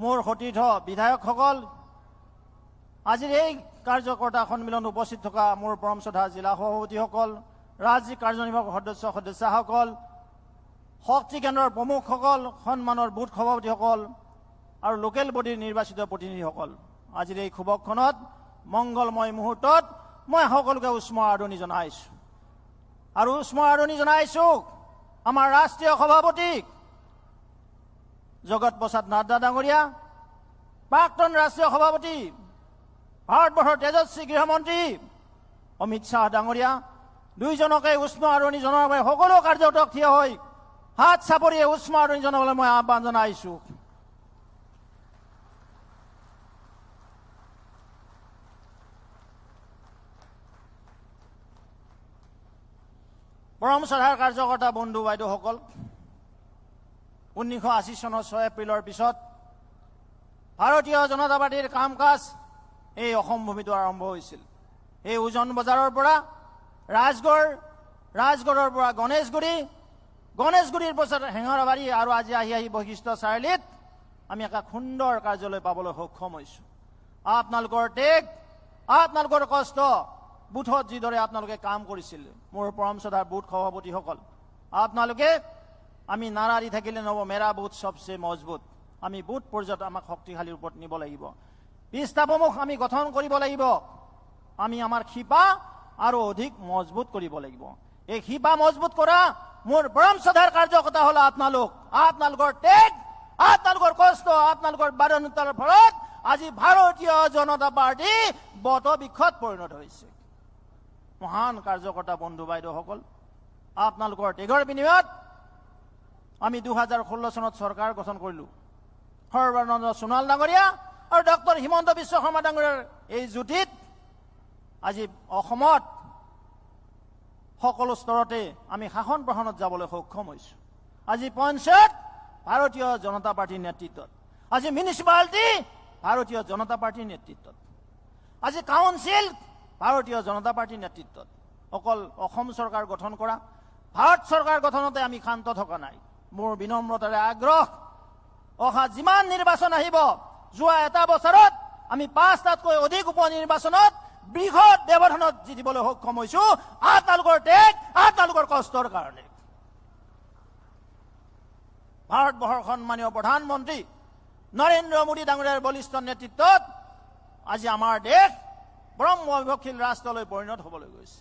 মোৰ সতীৰ্থ বিধায়কসকল, আজিৰ এই কাৰ্যকৰ্তা সন্মিলনত উপস্থিত থকা মোৰ পৰম শ্ৰদ্ধা জিলা সভাপতিসকল, ৰাজ্যিক কাৰ্যনিৰ্বাহক সদস্যসকল, শক্তি কেন্দ্ৰৰ প্ৰমুখসকল, সন্মানৰ বুথ সভাপতিসকল আৰু লোকেল বডিৰ নিৰ্বাচিত প্ৰতিনিধিসকল, আজিৰ এই শুভক্ষণত মংগলময় মুহূৰ্তত মই সকলোকে উষ্ম আদৰণি জনাইছো। আৰু উষ্ম আদৰণি জনাইছো আমাৰ ৰাষ্ট্ৰীয় সভাপতি জগত প্ৰসাদ নাড্ডা ডাঙৰীয়া, প্ৰাক্তন ৰাষ্ট্ৰীয় সভাপতি ভাৰতবৰ্ষৰ তেজস্বী গৃহমন্ত্ৰী অমিত শ্বাহ ডাঙৰীয়া, দুইজনকে উষ্ম আদৰণি জনোৱাৰ বাবে সকলো কাৰ্যত থিয় হৈ হাত চাপৰিয়ে উষ্ম আদৰণি জনাবলৈ মই আহ্বান জনাইছো। পৰম শ্ৰদ্ধাৰ কাৰ্যকৰ্তা বন্ধু বাইদেউসকল, 1980 চনৰ 6 এপ্ৰিলৰ পিছত ভাৰতীয় জনতা পাৰ্টীৰ কাম কাজ এই অসম ভূমিতো আৰম্ভ হৈছিল। এই উজন বজাৰৰ পৰা ৰাজগড়ৰ পৰা গণেশগুৰিৰ পিছত হেঙৰাবাৰী আৰু আজি আহি বৈশিষ্ট্য চাৰিআলিত আমি এটা সুন্দৰ কাৰ্যালয় পাবলৈ সক্ষম হৈছো। আপোনালোকৰ ত্যাগ, আপোনালোকৰ কষ্ট, বুথত যিদৰে আপোনালোকে কাম কৰিছিল, মোৰ পৰম শ্ৰদ্ধাৰ বুথ সভাপতিসকল, আপোনালোকে আমি নাৰা দি থাকিলে নহ'ব, মেৰা বুথ সবচে মজবুত, আমি বুথ পৰ্যায়ত আমাক শক্তিশালীৰ ওপৰত নিব লাগিব, পৃষ্ঠাসমূহ আমি গঠন কৰিব লাগিব, আমি আমাৰ শিপা আৰু অধিক মজবুত কৰিব লাগিব। এই শিপা মজবুত কৰা মোৰ পৰম শ্ৰদ্ধাৰ কাৰ্যকৰ্তা হ'ল আপোনালোকৰ ত্যাগ, আপোনালোকৰ কষ্ট, আপোনালোকৰ বাদনতাৰ ফলত আজি ভাৰতীয় জনতা পাৰ্টী বটবৃক্ষত পৰিণত হৈছে। মহান কাৰ্যকৰ্তা বন্ধু বাইদেউসকল, আপোনালোকৰ ত্যাগৰ বিনিময়ত আমি 2016 চনত চৰকাৰ গঠন কৰিলো। সৰ্বানন্দ সোণোৱাল ডাঙৰীয়া আৰু ডক্টৰ হিমন্ত বিশ্ব শৰ্মা ডাঙৰীয়াৰ এই যুটিত আজি অসমত সকলো স্তৰতে আমি শাসন প্ৰশাসনত যাবলৈ সক্ষম হৈছো। আজি পঞ্চায়ত ভাৰতীয় জনতা পাৰ্টীৰ নেতৃত্বত, আজি মিউনিচিপালিটি ভাৰতীয় জনতা পাৰ্টীৰ নেতৃত্বত, আজি কাউন্সিল ভাৰতীয় জনতা পাৰ্টীৰ নেতৃত্বত। অকল অসম চৰকাৰ গঠন কৰা, ভাৰত চৰকাৰ গঠনতে আমি ক্ষান্ত থকা নাই। মোৰ বিনম্ৰতাৰে আগ্ৰহ, অহা যিমান নিৰ্বাচন আহিব, যোৱা এটা বছৰত আমি 5টাতকৈ অধিক উপ নিৰ্বাচনত বৃহৎ ব্যৱধানত জিতিবলৈ সক্ষম হৈছো আপোনালোকৰ ত্যাগ, আপোনালোকৰ কষ্টৰ কাৰণে। ভাৰতবৰ্ষৰ সন্মানীয় প্ৰধানমন্ত্ৰী নৰেন্দ্ৰ মোদী ডাঙৰীয়াৰ বলিষ্ঠ নেতৃত্বত আজি আমাৰ দেশ ব্ৰহ্মবিভক্ষীল ৰাষ্ট্ৰলৈ পৰিণত হ'বলৈ গৈছে।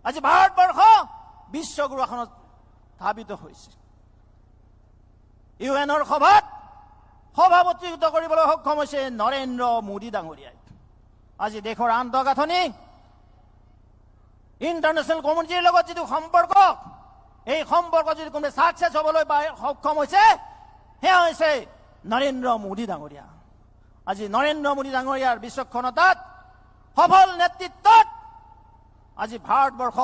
আজি ভাৰতবৰ্ষ বিশ্বগুৰু আসনত স্থাপিত হৈছে। ইউএনৰ সভাত সভাপতিত্ব কৰিবলৈ সক্ষম হৈছে নৰেন্দ্ৰ মোদী ডাঙৰীয়াই। আজি দেশৰ আন্তঃগাঁথনি, ইণ্টাৰনেশ্যনেল কমিউনিটিৰ লগত যিটো সম্পৰ্ক, এই সম্পৰ্ক যদি কোনোবাই ছাকচেছ হ'বলৈ সক্ষম হৈছে, সেয়া হৈছে নৰেন্দ্ৰ মোদী ডাঙৰীয়া। আজি নৰেন্দ্ৰ মোদী ডাঙৰীয়াৰ বিচক্ষণতাত, সফল নেতৃত্বত আজি ভাৰতবৰ্ষ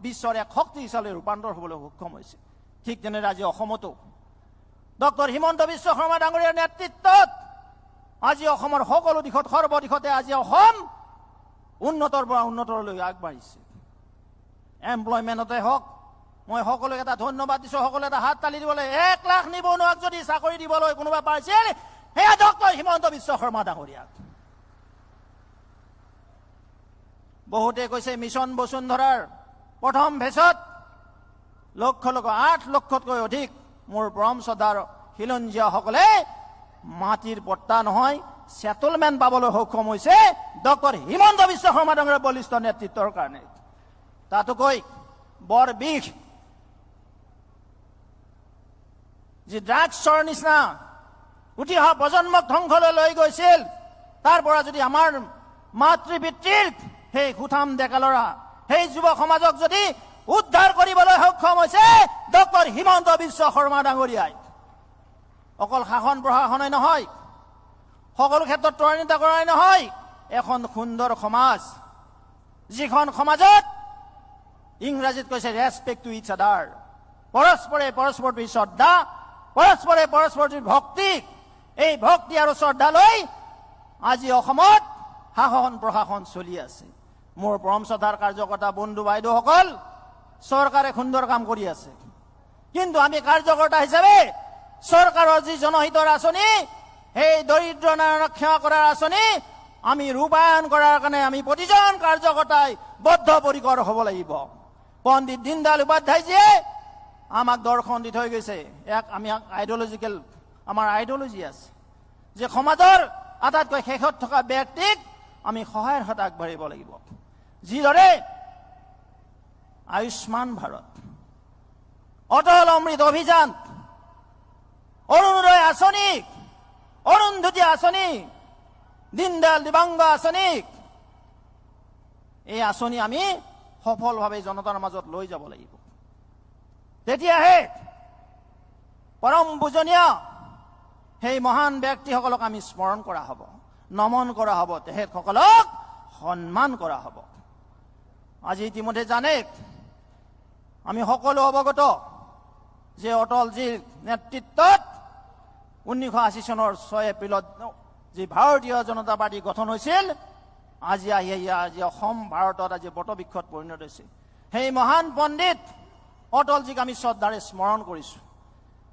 বিশ্বৰ এক শক্তিশালী ৰূপান্তৰ হ'বলৈ সক্ষম হৈছে। ঠিক তেনেদৰে আজি অসমতো ডক্টৰ হিমন্ত বিশ্ব শৰ্মা ডাঙৰীয়াৰ নেতৃত্বত আজি অসমৰ সকলো দিশত সৰ্বদিশতে আজি অসম উন্নতৰ পৰা উন্নতৰলৈ আগবাঢ়িছে। এমপ্লয়মেণ্টতে হওক, মই সকলোকে এটা ধন্যবাদ দিছোঁ, সকলোৱে এটা হাত তালি দিবলৈ। 1 লাখ নিবনুৱাক যদি চাকৰি দিবলৈ কোনোবা পাৰিছিল, সেয়া ডক্টৰ হিমন্ত বিশ্ব শৰ্মা ডাঙৰীয়াক। বহুতে কৈছে মিছন বসুন্ধৰাৰ প্ৰথম ফেজত 8 লক্ষতকৈ অধিক মোৰ পৰম শ্ৰদ্ধাৰ খিলঞ্জীয়াসকলে মাটিৰ পট্টা নহয় সেটেলমেণ্ট পাবলৈ সক্ষম হৈছে ডক্টৰ হিমন্ত বিশ্ব শৰ্মা ডাঙৰীয়াৰ বলিষ্ঠ নেতৃত্বৰ কাৰণে। তাতোকৈ বৰ বিষ যি ড্ৰাগছৰ নিচিনা উঠি অহা প্ৰজন্মক ধ্বংসলৈ লৈ গৈছিল, তাৰ পৰা যদি আমাৰ মাতৃ পিতৃৰ সেই সুঠাম ডেকা ল'ৰা, সেই যুৱ সমাজক যদি উদ্ধাৰ কৰিবলৈ সক্ষম হৈছে ডক্টৰ হিমন্ত বিশ্ব শৰ্মা ডাঙৰীয়াই। অকল শাসন প্ৰশাসনে নহয়, সকলো ক্ষেত্ৰত ত্বৰান্বিত কৰাই নহয়, এখন সুন্দৰ সমাজ, যিখন সমাজত ইংৰাজীত কৈছে ৰেছপেক্ট টু ইচ আদাৰ, পৰস্পৰে পৰস্পৰৰ প্ৰতি শ্ৰদ্ধা, পৰস্পৰে পৰস্পৰৰ প্ৰতি ভক্তি, এই ভক্তি আৰু শ্ৰদ্ধা লৈ আজি অসমত শাসন প্ৰশাসন চলি আছে। মোৰ পৰম শ্ৰদ্ধাৰ কাৰ্যকৰ্তা বন্ধু বাইদেউসকল, চৰকাৰে সুন্দৰ কাম কৰি আছে, কিন্তু আমি কাৰ্যকৰ্তা হিচাপে চৰকাৰৰ যি জনহিতৰ আঁচনি, সেই দৰিদ্ৰ নাৰায়ণক সেৱা কৰাৰ আঁচনি আমি ৰূপায়ণ কৰাৰ কাৰণে আমি প্ৰতিজন কাৰ্যকৰ্তাই বদ্ধপৰিকৰ হ'ব লাগিব। পণ্ডিত দীনদয়াল উপাধ্যায়জীয়ে আমাক দৰ্শন দি থৈ গৈছে, আমি আইডিঅলজিকেল আমাৰ আইডিঅলজি আছে যে সমাজৰ আটাইতকৈ শেষত থকা ব্যক্তিক আমি সহায়ৰ হাত আগবাঢ়িব লাগিব। যিদৰে আয়ুষ্মান ভাৰত, অটল অমৃত অভিযান, অৰুণোদয় আঁচনি, অৰুন্ধতী আঁচনি, দীনদয়াল দিব্যাংগ আঁচনি, এই আঁচনি আমি সফলভাৱে জনতাৰ মাজত লৈ যাব লাগিব। তেতিয়াহে পৰম পূজনীয় সেই মহান ব্যক্তিসকলক আমি স্মৰণ কৰা হ'ব, নমন কৰা হ'ব, তেখেতসকলক সন্মান কৰা হ'ব। আজি ইতিমধ্যে জানে, আমি সকলো অৱগত যে অটলজীৰ নেতৃত্বত 1980 চনৰ 6 এপ্ৰিলত যি ভাৰতীয় জনতা পাৰ্টি গঠন হৈছিল, আজি অসম ভাৰতত আজি বটবৃক্ষত পৰিণত হৈছে। সেই মহান পণ্ডিত অটলজীক আমি শ্ৰদ্ধাৰে স্মৰণ কৰিছোঁ।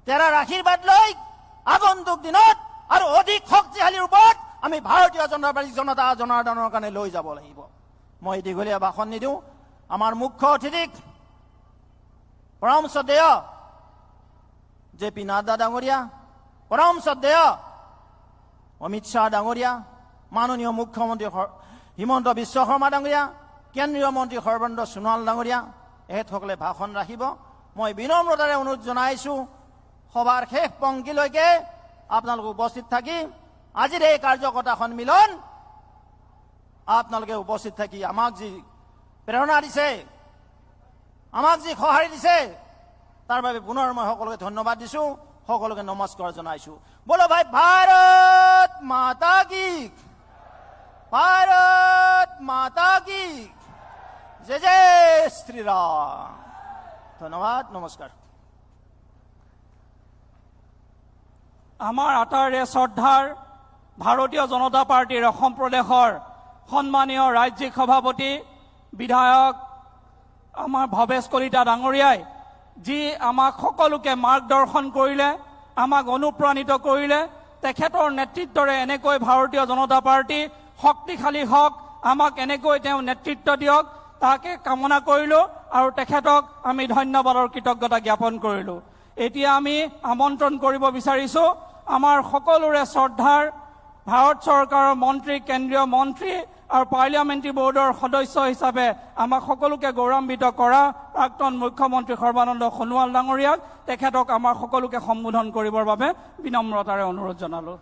তেৰাৰ আশীৰ্বাদ লৈ আগন্তুক দিনত আৰু অধিক শক্তিশালী ৰূপত আমি ভাৰতীয় জনতা পাৰ্টি জনতা জনাৰ্দনৰ কাৰণে লৈ যাব লাগিব। মই দীঘলীয়া ভাষণ নিদিওঁ, আমাৰ মুখ্য অতিথিক পৰম শ্ৰদ্ধেয় JP নাড্ডা ডাঙৰীয়া, পৰম শ্ৰদ্ধেয় অমিত শ্বাহ ডাঙৰীয়া, মাননীয় মুখ্যমন্ত্ৰী হিমন্ত বিশ্ব শৰ্মা ডাঙৰীয়া, কেন্দ্ৰীয় মন্ত্ৰী সৰ্বানন্দ সোণোৱাল ডাঙৰীয়া, এখেতসকলে ভাষণ ৰাখিব। মই বিনম্ৰতাৰে অনুৰোধ জনাইছোঁ, সভাৰ শেষ পংক্তিলৈকে আপোনালোক উপস্থিত থাকি আজিৰ এই কাৰ্যকৰ্তা সন্মিলন আপোনালোকে উপস্থিত থাকি আমাক যি প্ৰেৰণা দিছে, আমাক যি সঁহাৰি দিছে, তাৰ বাবে পুনৰ মই সকলোকে ধন্যবাদ দিছোঁ, সকলোকে নমস্কাৰ জনাইছোঁ। বলো ভাই ভাৰত মাতা কি, ভাৰত মাতা কি, জয় জয় শ্ৰীৰাম। ধন্যবাদ, নমস্কাৰ। আমাৰ আটাইৰে শ্ৰদ্ধাৰ ভাৰতীয় জনতা পাৰ্টীৰ অসম প্ৰদেশৰ সন্মানীয় ৰাজ্যিক সভাপতি বিধায়ক আমাৰ ভৱেশ কলিতা ডাঙৰীয়াই যি আমাক সকলোকে মাৰ্গদৰ্শন কৰিলে, আমাক অনুপ্ৰাণিত কৰিলে, তেখেতৰ নেতৃত্বৰে এনেকৈ ভাৰতীয় জনতা পাৰ্টি শক্তিশালী হওক, আমাক এনেকৈ তেওঁ নেতৃত্ব দিয়ক, তাকে কামনা কৰিলোঁ আৰু তেখেতক আমি ধন্যবাদৰ কৃতজ্ঞতা জ্ঞাপন কৰিলোঁ। এতিয়া আমি আমন্ত্ৰণ কৰিব বিচাৰিছোঁ আমাৰ সকলোৰে শ্ৰদ্ধাৰ ভাৰত চৰকাৰৰ মন্ত্ৰী, কেন্দ্ৰীয় মন্ত্ৰী আৰু পাৰ্লিয়ামেণ্টাৰী বোৰ্ডৰ সদস্য হিচাপে আমাক সকলোকে গৌৰৱান্বিত কৰা প্ৰাক্তন মুখ্যমন্ত্ৰী সৰ্বানন্দ সোণোৱাল ডাঙৰীয়াক, তেখেতক আমাৰ সকলোকে সম্বোধন কৰিবৰ বাবে বিনম্ৰতাৰে অনুৰোধ জনালোঁ।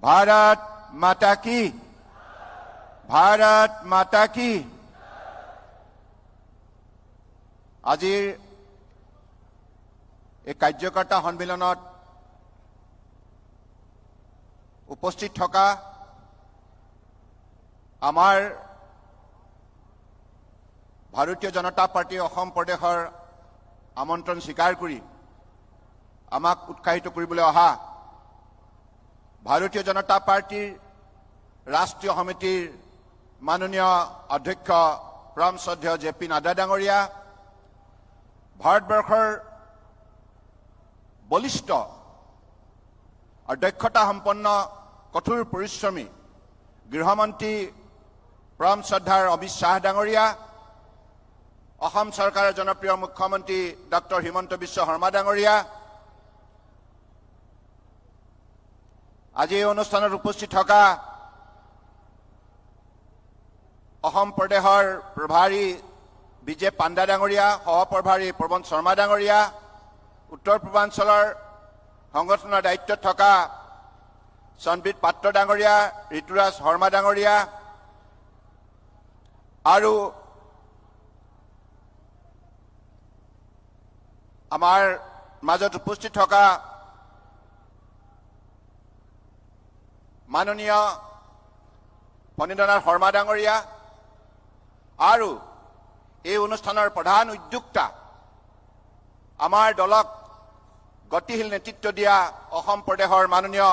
भारत माता की, भारत माता की। আজিৰ এই কাৰ্যকৰ্তা সন্মিলনত উপস্থিত থকা আমাৰ ভাৰতীয় জনতা পাৰ্টি অসম প্ৰদেশৰ আমন্ত্ৰণ স্বীকাৰ কৰি আমাক উৎসাহিত কৰিবলৈ অহা ভাৰতীয় জনতা পাৰ্টিৰ ৰাষ্ট্ৰীয় সমিতিৰ মাননীয় অধ্যক্ষ পৰম শ্ৰদ্ধেয় জে.পি. নাড্ডা ডাঙৰীয়া, ভাৰতবৰ্ষৰ বলিষ্ঠ আৰু দক্ষতা সম্পন্ন কঠোৰ পৰিশ্ৰমী গৃহমন্ত্ৰী পৰম শ্ৰদ্ধাৰ অমিত শ্বাহ ডাঙৰীয়া, অসম চৰকাৰৰ জনপ্ৰিয় মুখ্যমন্ত্ৰী ডক্টৰ হিমন্ত বিশ্ব শৰ্মা ডাঙৰীয়া, আজি এই অনুষ্ঠানত উপস্থিত থকা অসম প্ৰদেশৰ প্ৰভাৰী বিজে পাণ্ডা ডাঙৰীয়া, সহপ্ৰভাৰী প্ৰবন শৰ্মা ডাঙৰীয়া, উত্তৰ পূৰ্বাঞ্চলৰ সংগঠনৰ দায়িত্বত থকা সঞ্বিত পাত্ৰ ডাঙৰীয়া, ঋতুৰাজ শৰ্মা ডাঙৰীয়া আৰু আমাৰ মাজত উপস্থিত থকা মাননীয় ফণীন্দ্ৰনাথ শৰ্মা ডাঙৰীয়া আৰু এই অনুষ্ঠানৰ প্ৰধান উদ্যোক্তা আমাৰ দলক গতিশীল নেতৃত্ব দিয়া অসম প্ৰদেশৰ মাননীয়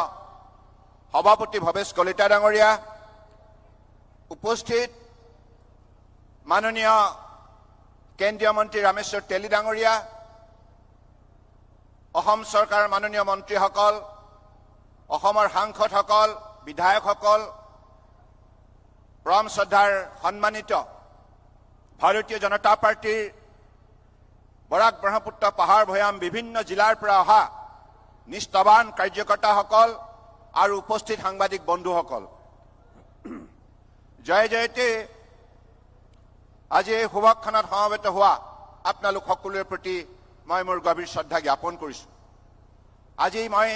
সভাপতি ভৱেশ কলিতা ডাঙৰীয়া, উপস্থিত মাননীয় কেন্দ্ৰীয় মন্ত্ৰী ৰামেশ্বৰ তেলী ডাঙৰীয়া, অসম চৰকাৰৰ মাননীয় মন্ত্ৰীসকল, অসমৰ সাংসদসকল, বিধায়কসকল, পৰম শ্ৰদ্ধাৰ সন্মানিত ভাৰতীয় জনতা পাৰ্টীৰ বৰাক ব্ৰহ্মপুত্ৰ পাহাৰ ভৈয়াম বিভিন্ন জিলাৰ পৰা অহা নিষ্ঠাৱান কাৰ্যকৰ্তাসকল আৰু উপস্থিত সাংবাদিক বন্ধুসকল, জয় জয়তে। আজি এই শুভক্ষণত সমবেত হোৱা আপোনালোক সকলোৰে প্ৰতি মই মোৰ গভীৰ শ্ৰদ্ধা জ্ঞাপন কৰিছোঁ। আজি মই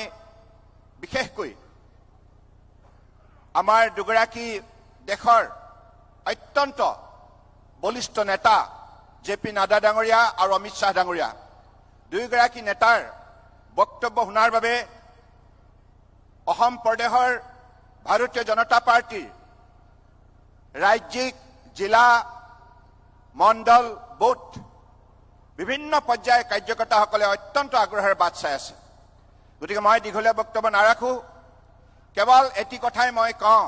বিশেষকৈ আমাৰ দুগৰাকী দেশৰ অত্যন্ত বলিষ্ঠ নেতা জে.পি. নাড্ডা ডাঙৰীয়া আৰু অমিত শ্বাহ ডাঙৰীয়া, দুয়োগৰাকী নেতাৰ বক্তব্য শুনাৰ বাবে অসম প্ৰদেশৰ ভাৰতীয় জনতা পাৰ্টীৰ ৰাজ্যিক, জিলা, মণ্ডল, বুথ বিভিন্ন পৰ্যায়ৰ কাৰ্যকৰ্তাসকলে অত্যন্ত আগ্ৰহেৰে বাট চাই আছে। গতিকে মই দীঘলীয়া বক্তব্য নাৰাখোঁ, কেৱল এটি কথাই মই কওঁ,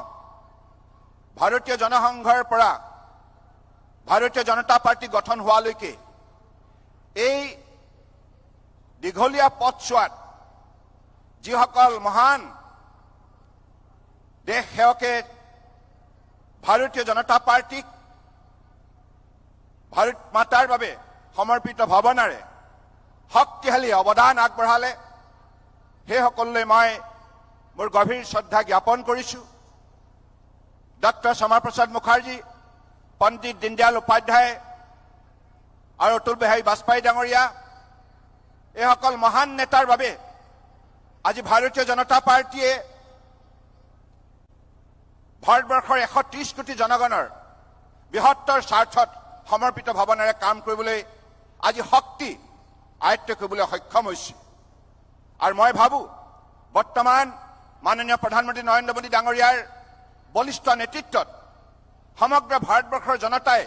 ভাৰতীয় জনসংঘৰ পৰা ভাৰতীয় জনতা পাৰ্টি গঠন হোৱালৈকে এই দীঘলীয়া পথছোৱাত যিসকল মহান দেশ সেৱকে ভাৰতীয় জনতা পাৰ্টিক ভাৰত মাতাৰ বাবে সমৰ্পিত ভাৱনাৰে শক্তিশালী অৱদান আগবঢ়ালে, সেইসকললৈ মই মোৰ গভীৰ শ্ৰদ্ধা জ্ঞাপন কৰিছোঁ। ডক্টৰ শ্যামা প্ৰসাদ মুখাৰ্জী, পণ্ডিত দীনদয়াল উপাধ্যায় আৰু অটল বিহাৰী বাজপেয়ী ডাঙৰীয়া, এইসকল মহান নেতাৰ বাবে আজি ভাৰতীয় জনতা পাৰ্টীয়ে ভাৰতবৰ্ষৰ 130 কোটি জনগণৰ বৃহত্তৰ স্বাৰ্থত সমৰ্পিত ভাৱনাৰে কাম কৰিবলৈ আজি শক্তি আয়ত্ব কৰিবলৈ সক্ষম হৈছে। আৰু মই ভাবোঁ বৰ্তমান মাননীয় প্ৰধানমন্ত্ৰী নৰেন্দ্ৰ মোদী ডাঙৰীয়াৰ বলিষ্ঠ নেতৃত্বত সমগ্ৰ ভাৰতবৰ্ষৰ জনতাই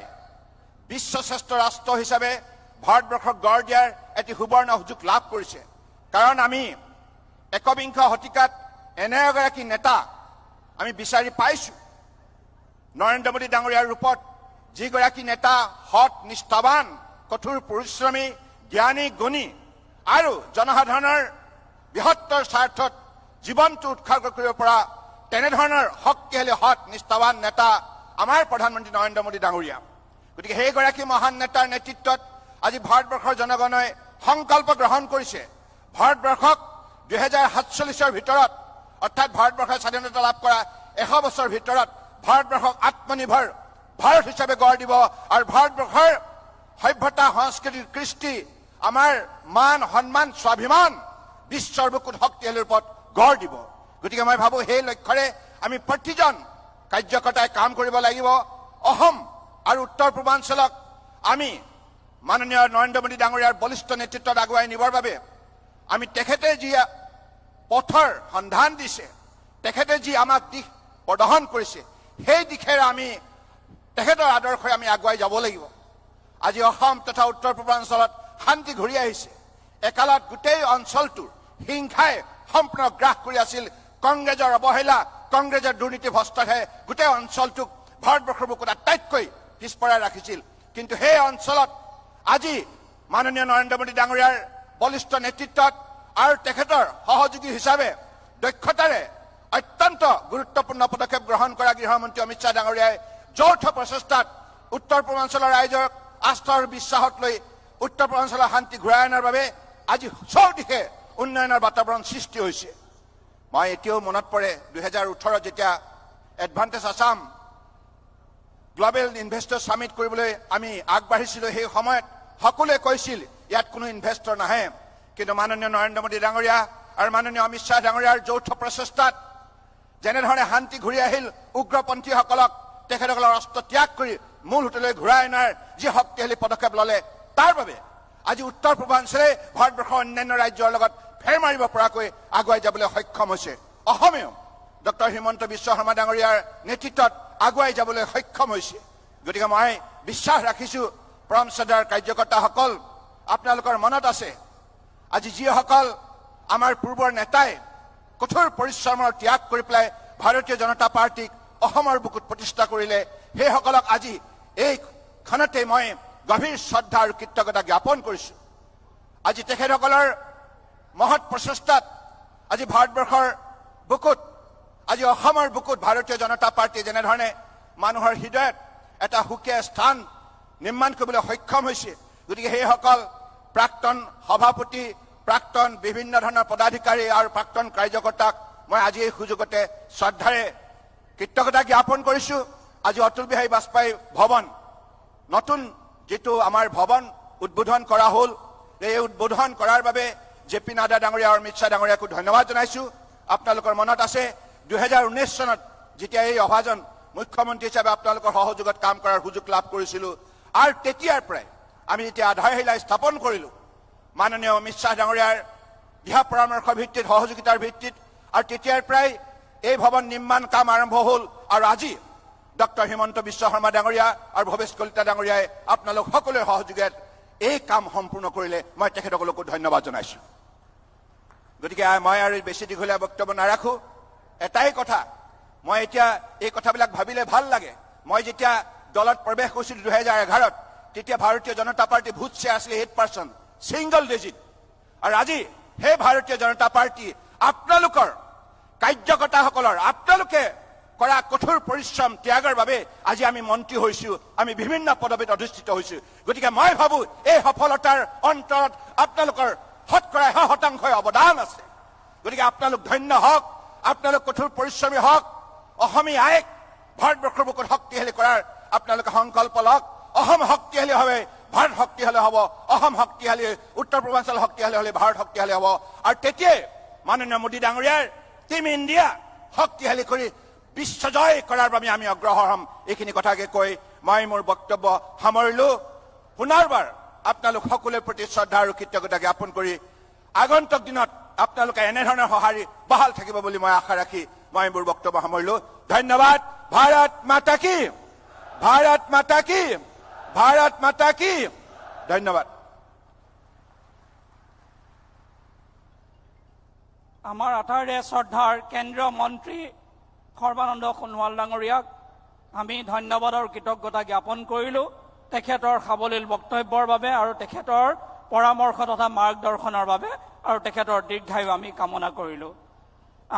বিশ্বশ্ৰেষ্ঠ ৰাষ্ট্ৰ হিচাপে ভাৰতবৰ্ষক গঢ় দিয়াৰ এটি সুবৰ্ণ সুযোগ লাভ কৰিছে। কাৰণ আমি একবিংশ শতিকাত এনে এগৰাকী নেতা আমি বিচাৰি পাইছোঁ, নৰেন্দ্ৰ মোদী ডাঙৰীয়াৰ ৰূপত যিগৰাকী নেতা সৎ, নিষ্ঠাৱান, কঠোৰ পৰিশ্ৰমী, জ্ঞানী, গুণী আৰু জনসাধাৰণৰ বৃহত্তৰ স্বাৰ্থত জীৱনটো উৎসৰ্গ কৰিব পৰা তেনেধৰণৰ শক্তিশালী সৎ, নিষ্ঠাৱান নেতা আমাৰ প্ৰধানমন্ত্ৰী নৰেন্দ্ৰ মোদী ডাঙৰীয়া। গতিকে সেইগৰাকী মহান নেতাৰ নেতৃত্বত আজি ভাৰতবৰ্ষৰ জনগণে সংকল্প গ্ৰহণ কৰিছে, ভাৰতবৰ্ষক 2047 ভিতৰত, অৰ্থাৎ ভাৰতবৰ্ষৰ স্বাধীনতা লাভ কৰা 100 বছৰ ভিতৰত ভাৰতবৰ্ষক আত্মনিৰ্ভৰ ভাৰত হিচাপে গঢ় দিব আৰু ভাৰতবৰ্ষৰ সভ্যতা, সংস্কৃতি, কৃষ্টি, আমাৰ মান, সন্মান, স্বাভিমান বিশ্বৰ বুকুত শক্তিশালী ৰূপত গঢ় দিব। গতিকে মই ভাবো সেই লক্ষ্যৰে আমি প্ৰতিজন কাৰ্যকৰ্তাই কাম কৰিব লাগিব। অসম আৰু উত্তৰ পূৰ্বাঞ্চলক আমি মাননীয় নৰেন্দ্ৰ মোদী ডাঙৰীয়াৰ বলিষ্ঠ নেতৃত্বত আগুৱাই নিবৰ বাবে আমি তেখেতে যি পথৰ সন্ধান দিছে, তেখেতে যি আমাক দিশ প্ৰদৰ্শন কৰিছে, সেই দিশেৰে আমি তেখেতৰ আদৰ্শৰে আমি আগুৱাই যাব লাগিব। আজি অসম তথা উত্তৰ পূৰ্বাঞ্চলত শান্তি ঘূৰি আহিছে। একালত গোটেই অঞ্চলটোৰ হিংসাই সম্পূৰ্ণ গ্ৰাস কৰি আছিল। কংগ্ৰেছৰ অৱহেলা, কংগ্ৰেছৰ দুৰ্নীতি ভ্ৰষ্টহে গোটেই অঞ্চলটোক ভাৰতবৰ্ষৰ বুকুত আটাইতকৈ পিছপৰাই ৰাখিছিল। কিন্তু সেই অঞ্চলত আজি মাননীয় নৰেন্দ্ৰ মোদী ডাঙৰীয়াৰ বলিষ্ঠ নেতৃত্বত আৰু তেখেতৰ সহযোগী হিচাপে দক্ষতাৰে অত্যন্ত গুৰুত্বপূৰ্ণ পদক্ষেপ গ্ৰহণ কৰা গৃহমন্ত্ৰী অমিত শ্বাহ ডাঙৰীয়াই যৌথ প্ৰচেষ্টাত উত্তৰ পূৰ্বাঞ্চলৰ ৰাইজক আস্থা আৰু বিশ্বাসত লৈ উত্তৰ পূৰ্বাঞ্চলৰ শান্তি ঘূৰাই অনাৰ বাবে আজি চৌদিশে উন্নয়নৰ বাতাবৰণ সৃষ্টি হৈছে। মই এতিয়াও মনত পৰে 2018 যেতিয়া advantage Assam global investor summit কৰিবলৈ আমি আগবাঢ়িছিলো, সেই সময়ত সকলোৱে কৈছিল ইয়াত কোনো ইনভেষ্টৰ নাহে। কিন্তু মাননীয় নৰেন্দ্ৰ মোদী ডাঙৰীয়া আৰু মাননীয় অমিত শ্বাহ ডাঙৰীয়াৰ যৌথ প্ৰচেষ্টাত যেনেধৰণে শান্তি ঘূৰি আহিল, উগ্ৰপন্থীসকলক তেখেতসকলৰ অস্ত্ৰ ত্যাগ কৰি মূল হোটেললৈ ঘূৰাই অনাৰ যি শক্তিশালী পদক্ষেপ ল'লে, তাৰ বাবে আজি উত্তৰ পূৰ্বাঞ্চলে ভাৰতবৰ্ষৰ অন্যান্য ৰাজ্যৰ লগত ফেৰ মাৰিব পৰাকৈ আগুৱাই যাবলৈ সক্ষম হৈছে। অসমেও ডক্টৰ হিমন্ত বিশ্ব শৰ্মা ডাঙৰীয়াৰ নেতৃত্বত আগুৱাই যাবলৈ সক্ষম হৈছে। গতিকে মই বিশ্বাস ৰাখিছো পৰম শ্ৰদ্ধাৰ কাৰ্যকৰ্তাসকল, আপোনালোকৰ মনত আছে আজি যিসকল আমাৰ পূৰ্বৰ নেতাই কঠোৰ পৰিশ্ৰমৰ ত্যাগ কৰি পেলাই ভাৰতীয় জনতা পাৰ্টীক অসমৰ বুকুত প্ৰতিষ্ঠা কৰিলে, সেইসকলক আজি এই ক্ষণতে মই গভীৰ শ্ৰদ্ধা আৰু কৃতজ্ঞতা জ্ঞাপন কৰিছো। আজি তেখেতসকলৰ মহৎ প্ৰচেষ্টাত আজি ভাৰতবৰ্ষৰ বুকুত, আজি অসমৰ বুকুত ভাৰতীয় জনতা পাৰ্টীয়ে যেনেধৰণে মানুহৰ হৃদয়ত এটা সুকীয়া স্থান নিৰ্মাণ কৰিবলৈ সক্ষম হৈছে। গতিকে সেইসকল প্ৰাক্তন সভাপতি, প্ৰাক্তন বিভিন্ন ধৰণৰ পদাধিকাৰী আৰু প্ৰাক্তন কাৰ্যকৰ্তাক মই আজি এই সুযোগতে শ্ৰদ্ধাৰে কৃতজ্ঞতা জ্ঞাপন কৰিছো। আজি অতুল বিহাৰী বাজপেয়ী ভৱন, নতুন যিটো আমাৰ ভৱন উদ্বোধন কৰা হ'ল, এই উদ্বোধন কৰাৰ বাবে জে.পি. নাড্ডা ডাঙৰীয়া আৰু অমিত শ্বাহ ডাঙৰীয়াকো ধন্যবাদ জনাইছো। আপোনালোকৰ মনত আছে 2019 চনত যেতিয়া এই অভাজন মুখ্যমন্ত্ৰী হিচাপে আপোনালোকৰ সহযোগত কাম কৰাৰ সুযোগ লাভ কৰিছিলো, আৰু তেতিয়াৰ পৰাই আমি যেতিয়া আধাৰশিলা স্থাপন কৰিলো মাননীয় অমিত শ্বাহ ডাঙৰীয়াৰ দিহা পৰামৰ্শৰ ভিত্তিত, সহযোগিতাৰ ভিত্তিত, আৰু তেতিয়াৰ পৰাই এই ভৱন নিৰ্মাণ কাম আৰম্ভ হ'ল। আৰু আজি ডক্টৰ হিমন্ত বিশ্ব শৰ্মা ডাঙৰীয়া আৰু ভৱেশ কলিতা ডাঙৰীয়াই আপোনালোক সকলোৰে সহযোগত এই কাম সম্পূৰ্ণ কৰিলে। মই তেখেতসকলকো ধন্যবাদ জনাইছো। গতিকে মই আৰু বেছি দীঘলীয়া বক্তব্য নাৰাখো। এটাই কথা, মই এতিয়া এই কথাবিলাক ভাবিলে ভাল লাগে। মই যেতিয়া দলত প্ৰৱেশ কৰিছিলো 2011ত, তেতিয়া ভাৰতীয় জনতা পাৰ্টি ভোট শ্বেয়াৰ আছিলে 8%, ছিংগল ডিজিট। আৰু আজি সেই ভাৰতীয় জনতা পাৰ্টি আপোনালোকৰ কাৰ্যকৰ্তাসকলৰ, আপোনালোকে কৰা কঠোৰ পৰিশ্ৰম ত্যাগৰ বাবে আজি আমি মন্ত্ৰী হৈছো, আমি বিভিন্ন পদবীত অধিষ্ঠিত হৈছো। গতিকে মই ভাবো এই সফলতাৰ অন্তৰত আপোনালোকৰ শতকৰা 100% অৱদান আছে। গতিকে আপোনালোক ধন্য হওক, আপোনালোক কঠোৰ পৰিশ্ৰমী হওক, অসমীয়া আইক ভাৰতবৰ্ষৰ বুকুত শক্তিশালী কৰাৰ আপোনালোকে সংকল্প লওক। অসম শক্তিশালী হবে, ভাৰত শক্তিশালী হ'ব। অসম শক্তিশালী, উত্তৰ পূৰ্বাঞ্চল শক্তিশালী হলে ভাৰত শক্তিশালী হ'ব। আৰু তেতিয়াই মাননীয় মোদী ডাঙৰীয়াৰ টিম ইণ্ডিয়া শক্তিশালী কৰি বিশ্বজয় কৰাৰ বাবে আমি অগ্ৰসৰ হ'ম। এইখিনি কথাকে কৈ মই মোৰ বক্তব্য সামৰিলো। পুনৰবাৰ আপোনালোক সকলোৰে প্ৰতি শ্ৰদ্ধা আৰু কৃতজ্ঞতা জ্ঞাপন কৰি আগন্তুক দিনত আপোনালোকে এনেধৰণৰ সঁহাৰি বহাল থাকিব বুলি মই আশা ৰাখি মই মোৰ বক্তব্য সামৰিলো। ধন্যবাদ। ভাৰত মাতা কি, ভাৰত মাতা কি, ভাৰত মাতা কি। ধন্যবাদ। আমাৰ আটাইৰে শ্ৰদ্ধাৰ কেন্দ্ৰীয় মন্ত্ৰী সৰ্বানন্দ সোণোৱাল ডাঙৰীয়াক আমি ধন্যবাদ আৰু কৃতজ্ঞতা জ্ঞাপন কৰিলোঁ তেখেতৰ সাৱলীল বক্তব্যৰ বাবে আৰু তেখেতৰ পৰামৰ্শ তথা মাৰ্গদৰ্শনৰ বাবে, আৰু তেখেতৰ দীৰ্ঘায়ু আমি কামনা কৰিলোঁ।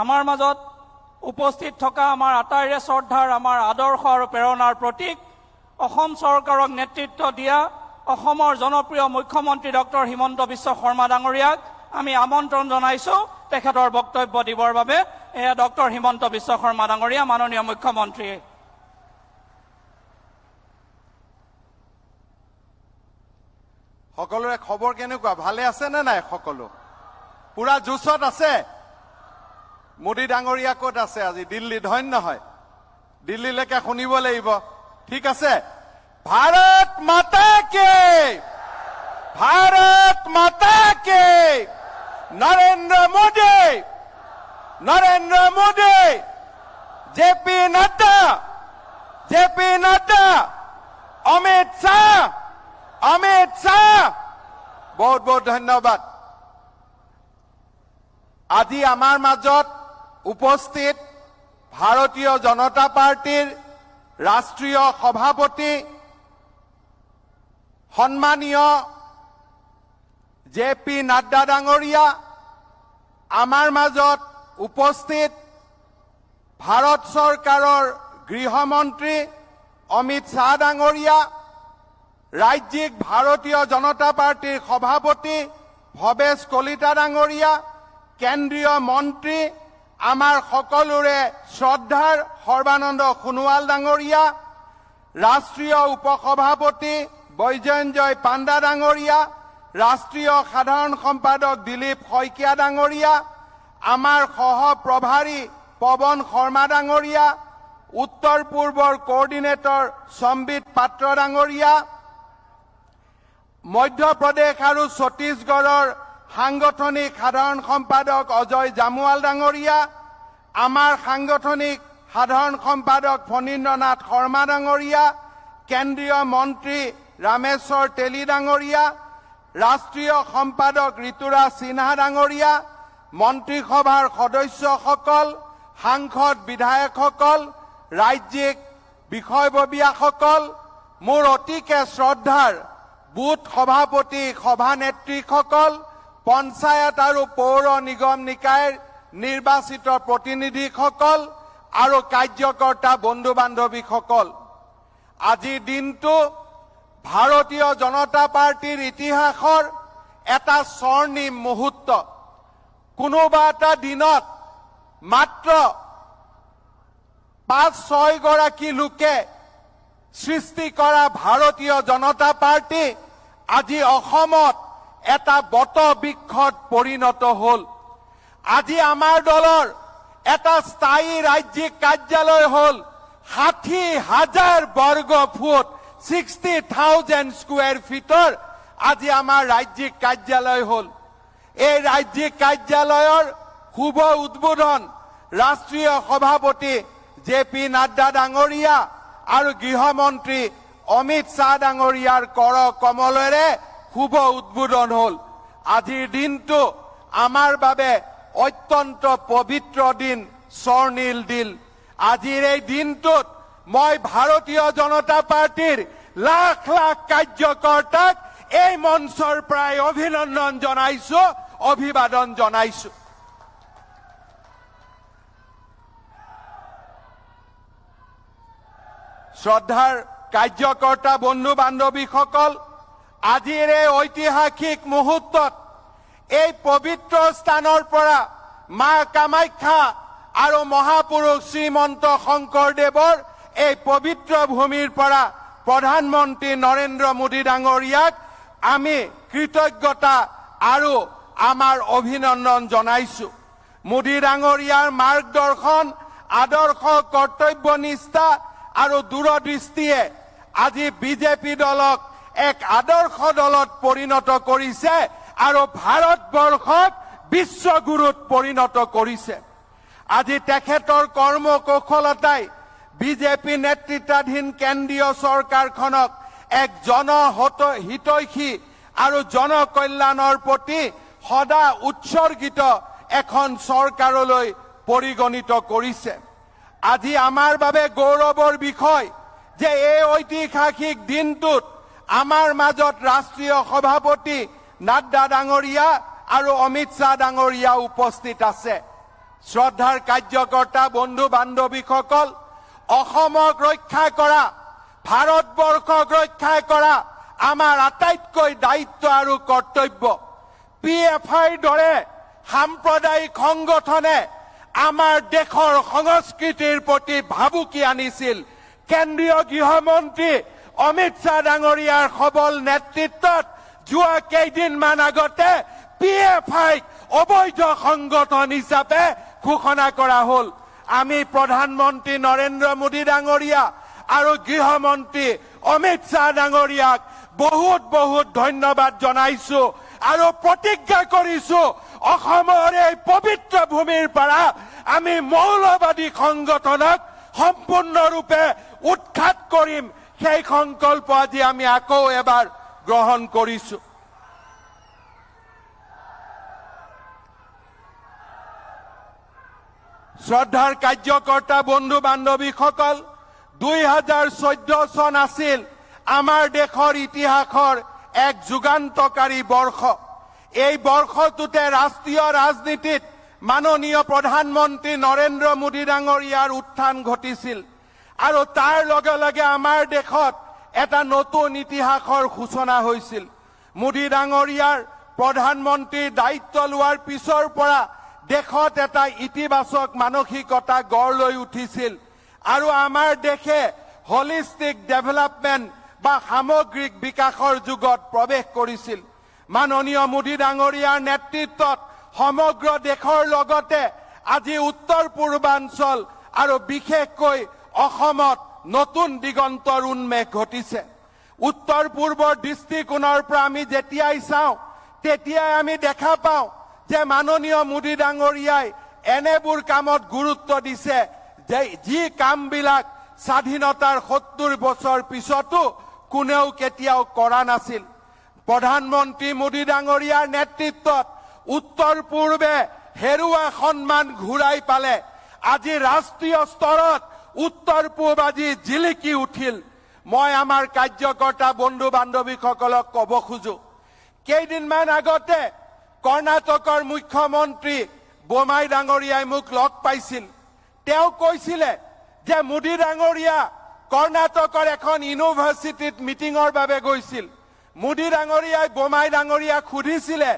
আমাৰ মাজত উপস্থিত থকা আমাৰ আটাইৰে শ্ৰদ্ধাৰ, আমাৰ আদৰ্শ আৰু প্ৰেৰণাৰ প্ৰতীক অসম চৰকাৰক নেতৃত্ব দিয়া অসমৰ জনপ্ৰিয় মুখ্যমন্ত্ৰী ডক্টৰ হিমন্ত বিশ্ব শৰ্মা ডাঙৰীয়াক আমি আমন্ত্ৰণ জনাইছোঁ তেখেতৰ বক্তব্য দিবৰ বাবে। এয়া ডক্টৰ হিমন্ত বিশ্ব শৰ্মা ডাঙৰীয়া, মাননীয় মুখ্যমন্ত্ৰী। সকলোৰে খবৰ কেনেকুৱা? ভালে আছে নে নাই? সকলো পুৰা জোচত আছে? মোদী ডাঙৰীয়া ক'ত আছে আজি? দিল্লীত, হয় নহয়? দিল্লীলৈকে শুনিব লাগিব। ঠিক আছে, ভাৰত মাতা কে, ভাৰত মাতা কে, নৰেন্দ্ৰ মোদী, নৰেন্দ্ৰ মোদী, জেপি নাড্ডা, জেপি নাড্ডা, অমিত শ্বাহ, অমিত শ্বাহ। বহুত বহুত ধন্যবাদ। আজি আমাৰ মাজত উপস্থিত ভাৰতীয় জনতা পাৰ্টিৰ ৰাষ্ট্ৰীয় সভাপতি সন্মানীয় জেপি নাড্ডা ডাঙৰীয়া, আমাৰ মাজত উপস্থিত ভাৰত চৰকাৰৰ গৃহমন্ত্ৰী অমিত শ্বাহ ডাঙৰীয়া, ৰাজ্যিক ভাৰতীয় জনতা পাৰ্টিৰ সভাপতি ভৱেশ কলিতা ডাঙৰীয়া, কেন্দ্ৰীয় মন্ত্ৰী আমাৰ সকলোৰে শ্ৰদ্ধাৰ সৰ্বানন্দ সোণোৱাল ডাঙৰীয়া, ৰাষ্ট্ৰীয় উপসভাপতি বৈজয়ন্তজয় পাণ্ডা ডাঙৰীয়া, ৰাষ্ট্ৰীয় সাধাৰণ সম্পাদক দিলীপ শইকীয়া ডাঙৰীয়া, আমাৰ সহ প্ৰভাৰী পৱন শৰ্মা ডাঙৰীয়া, উত্তৰ পূৰ্বৰ কোঅৰ্ডিনেটৰ সম্বিত পাত্ৰ ডাঙৰীয়া, মধ্যপ্ৰদেশ আৰু ছত্তীশগড়ৰ সাংগঠনিক সাধাৰণ সম্পাদক অজয় জামুৱাল ডাঙৰীয়া, আমাৰ সাংগঠনিক সাধাৰণ সম্পাদক ফণীন্দ্ৰনাথ শৰ্মা ডাঙৰীয়া, কেন্দ্ৰীয় মন্ত্ৰী ৰামেশ্বৰ তেলী ডাঙৰীয়া, ৰাষ্ট্ৰীয় সম্পাদক ঋতুৰাজ সিনহা ডাঙৰীয়া, মন্ত্ৰীসভাৰ সদস্যসকল, সাংসদ বিধায়কসকল, ৰাজ্যিক বিষয়ববীয়াসকল, মোৰ অতিকে শ্ৰদ্ধাৰ বুথ সভাপতি সভানেত্ৰীসকল, পঞ্চায়ত আৰু পৌৰ নিগম নিকায়ৰ নিৰ্বাচিত প্ৰতিনিধিসকল আৰু কাৰ্যকৰ্তা বন্ধু বান্ধৱীসকল, আজিৰ দিনটো ভাৰতীয় জনতা পাৰ্টিৰ ইতিহাসৰ এটা স্বৰ্ণিম মুহূৰ্ত। কোনোবা এটা দিনত মাত্ৰ ৫-৬ গৰাকী লোকে সৃষ্টি কৰা ভাৰতীয় জনতা পাৰ্টি আজি অসমত এটা বটবৃক্ষত পৰিণত হ'ল। আজি আমাৰ দলৰ এটা স্থায়ী ৰাজ্যিক কাৰ্যালয় হ'ল ৬০,০০০ বৰ্গ ফুট 60,000 স্কুৱেৰ ফিটৰ আজি আমাৰ ৰাজ্যিক কাৰ্যালয় হ'ল। এই ৰাজ্যিক কাৰ্যালয়ৰ শুভ উদ্বোধন ৰাষ্ট্ৰীয় সভাপতি জেপি নাড্ডা ডাঙৰীয়া আৰু গৃহমন্ত্ৰী অমিত শ্বাহ ডাঙৰীয়াৰ কৰ কমলেৰে শুভ উদ্বোধন হ'ল। আজিৰ দিনটো আমাৰ বাবে অত্যন্ত পবিত্ৰ দিন, স্বৰ্ণীল দিন। আজিৰ এই দিনটোত মই ভাৰতীয় জনতা পাৰ্টিৰ লাখ লাখ কাৰ্যকৰ্তাক এই মঞ্চৰ পৰাই অভিনন্দন জনাইছো, অভিবাদন জনাইছো। শ্ৰদ্ধাৰ কাৰ্যকৰ্তা বন্ধু বান্ধৱীসকল, আজিৰ এই ঐতিহাসিক মুহূৰ্তত এই পবিত্ৰ স্থানৰ পৰা মা কামাখ্যা আৰু মহাপুৰুষ শ্ৰীমন্ত শংকৰদেৱৰ এই পবিত্ৰ ভূমিৰ পৰা প্ৰধানমন্ত্ৰী নৰেন্দ্ৰ মোদী ডাঙৰীয়াক আমি কৃতজ্ঞতা আৰু আমাৰ অভিনন্দন জনাইছো। মোদী ডাঙৰীয়াৰ মাৰ্গদৰ্শন, আদৰ্শ, কৰ্তব্যনিষ্ঠা আৰু দূৰদৃষ্টিয়ে আজি বিজেপি দলক এক আদৰ্শ দলত পৰিণত কৰিছে আৰু ভাৰতবৰ্ষক বিশ্বগুৰুত পৰিণত কৰিছে। আজি তেখেতৰ কৰ্ম কৌশলতাই বিজেপি নেতৃত্বাধীন কেন্দ্ৰীয় চৰকাৰখনক এক জনহিতৈষী আৰু জনকল্যাণৰ প্ৰতি সদা উৎসৰ্গিত এখন চৰকাৰলৈ পৰিগণিত কৰিছে। আজি আমাৰ বাবে গৌৰৱৰ বিষয় যে এই ঐতিহাসিক দিনটোত আমাৰ মাজত ৰাষ্ট্ৰীয় সভাপতি নাড্ডা ডাঙৰীয়া আৰু অমিত শ্বাহ ডাঙৰীয়া উপস্থিত আছে। শ্ৰদ্ধাৰ কাৰ্যকৰ্তা বন্ধু বান্ধৱীসকল, অসমক ৰক্ষা কৰা, ভাৰতবৰ্ষক ৰক্ষা কৰা আমাৰ আটাইতকৈ দায়িত্ব আৰু কৰ্তব্য। PFIৰ দৰে সাম্প্ৰদায়িক সংগঠনে আমাৰ দেশৰ সংস্কৃতিৰ প্ৰতি ভাবুকি আনিছিল। কেন্দ্ৰীয় গৃহমন্ত্ৰী অমিত শ্বাহ ডাঙৰীয়াৰ সবল নেতৃত্বত যোৱা কেইদিনমান আগতে PFIক অবৈধ সংগঠন হিচাপে ঘোষণা কৰা হ'ল। আমি প্ৰধানমন্ত্ৰী নৰেন্দ্ৰ মোদী ডাঙৰীয়া আৰু গৃহমন্ত্ৰী অমিত শ্বাহ ডাঙৰীয়াক বহুত বহুত ধন্যবাদ জনাইছো আৰু প্ৰতিজ্ঞা কৰিছো অসমৰ এই পবিত্ৰ ভূমিৰ পৰা আমি মৌলবাদী সংগঠনক সম্পূৰ্ণৰূপে উৎখাত কৰিম। সেই সংকল্প আজি আমি আকৌ এবাৰ গ্ৰহণ কৰিছো। শ্ৰদ্ধাৰ কাৰ্যকৰ্তা বন্ধু বান্ধৱীসকল, 2014 চন আছিল আমাৰ দেশৰ ইতিহাসৰ এক যুগান্তকাৰী বৰ্ষ। এই বৰ্ষটোতে ৰাষ্ট্ৰীয় ৰাজনীতিত মাননীয় প্ৰধানমন্ত্ৰী নৰেন্দ্ৰ মোদী ডাঙৰীয়াৰ উত্থান ঘটিছিল আৰু তাৰ লগে লগে আমাৰ দেশত এটা নতুন ইতিহাসৰ সূচনা হৈছিল। মোদী ডাঙৰীয়াৰ প্ৰধানমন্ত্ৰীৰ দায়িত্ব লোৱাৰ পিছৰ পৰা দেশত এটা ইতিবাচক মানসিকতা গঢ় লৈ উঠিছিল আৰু আমাৰ দেশে হলিষ্টিক ডেভেলপমেণ্ট বা সামগ্ৰিক বিকাশৰ যুগত প্ৰৱেশ কৰিছিল। মাননীয় মোদী ডাঙৰীয়াৰ নেতৃত্বত সমগ্ৰ দেশৰ লগতে আজি উত্তৰ পূৰ্বাঞ্চল আৰু বিশেষকৈ অসমত নতুন দিগন্তৰ উন্মেষ ঘটিছে। উত্তৰ পূৰ্বৰ দৃষ্টিকোণৰ পৰা আমি যেতিয়াই চাওঁ তেতিয়াই আমি দেখা পাওঁ যে মাননীয় মোদী ডাঙৰীয়াই এনেবোৰ কামত গুৰুত্ব দিছে যে যি কামবিলাক স্বাধীনতাৰ 70 বছৰ পিছতো কোনেও কেতিয়াও কৰা নাছিল। প্ৰধানমন্ত্ৰী মোদী ডাঙৰীয়াৰ নেতৃত্বত উত্তৰ পূৰ্বে হেৰুৱা সন্মান ঘূৰাই পালে। আজি ৰাষ্ট্ৰীয় স্তৰত উত্তৰ পূব আজি জিলিকি উঠিল। মই আমাৰ কাৰ্যকৰ্তা বন্ধু বান্ধৱীসকলক ক'ব খোজো, কেইদিনমান আগতে কৰ্ণাটকৰ মুখ্যমন্ত্ৰী বোমাই ডাঙৰীয়াই মোক লগ পাইছিল। তেওঁ কৈছিলে যে মোদী ডাঙৰীয়া কৰ্ণাটকৰ এখন ইউনিভাৰ্চিটিত মিটিঙৰ বাবে গৈছিল। মোদী ডাঙৰীয়াই বোমাই ডাঙৰীয়াক সুধিছিলে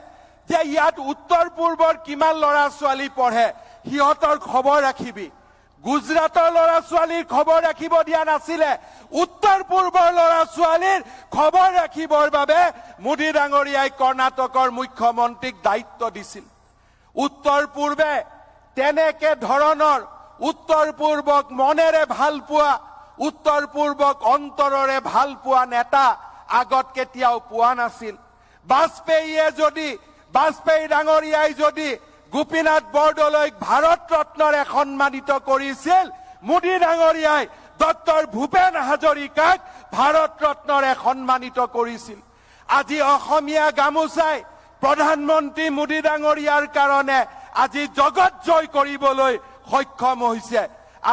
যে ইয়াত উত্তৰ পূৰ্বৰ কিমান ল'ৰা ছোৱালী পঢ়ে, সিহঁতৰ খবৰ ৰাখিবি। গুজৰাটৰ ল'ৰা ছোৱালীৰ খবৰ ৰাখিব দিয়া নাছিলে, উত্তৰ পূৰ্বৰ ল'ৰা ছোৱালীৰ খবৰ ৰাখিবৰ বাবে মোদী ডাঙৰীয়াই কৰ্ণাটকৰ মুখ্যমন্ত্ৰীক দায়িত্ব দিছিল। উত্তৰ পূৰ্বে তেনেকে ধৰণৰ উত্তৰ পূৰ্বক মনেৰে ভাল পোৱা, উত্তৰ পূৰ্বক অন্তৰেৰে ভাল পোৱা নেতা আগত কেতিয়াও পোৱা নাছিল। বাজপেয়ী ডাঙৰীয়াই যদি গোপীনাথ বৰদলৈক ভাৰত ৰত্নৰে সন্মানিত কৰিছিল, মোদী ডাঙৰীয়াই ডক্টৰ ভূপেন হাজৰিকাক ভাৰত ৰত্নৰে সন্মানিত কৰিছিল। আজি অসমীয়া গামোচাই প্ৰধানমন্ত্ৰী মোদী ডাঙৰীয়াৰ কাৰণে আজি জগত জয় কৰিবলৈ সক্ষম হৈছে।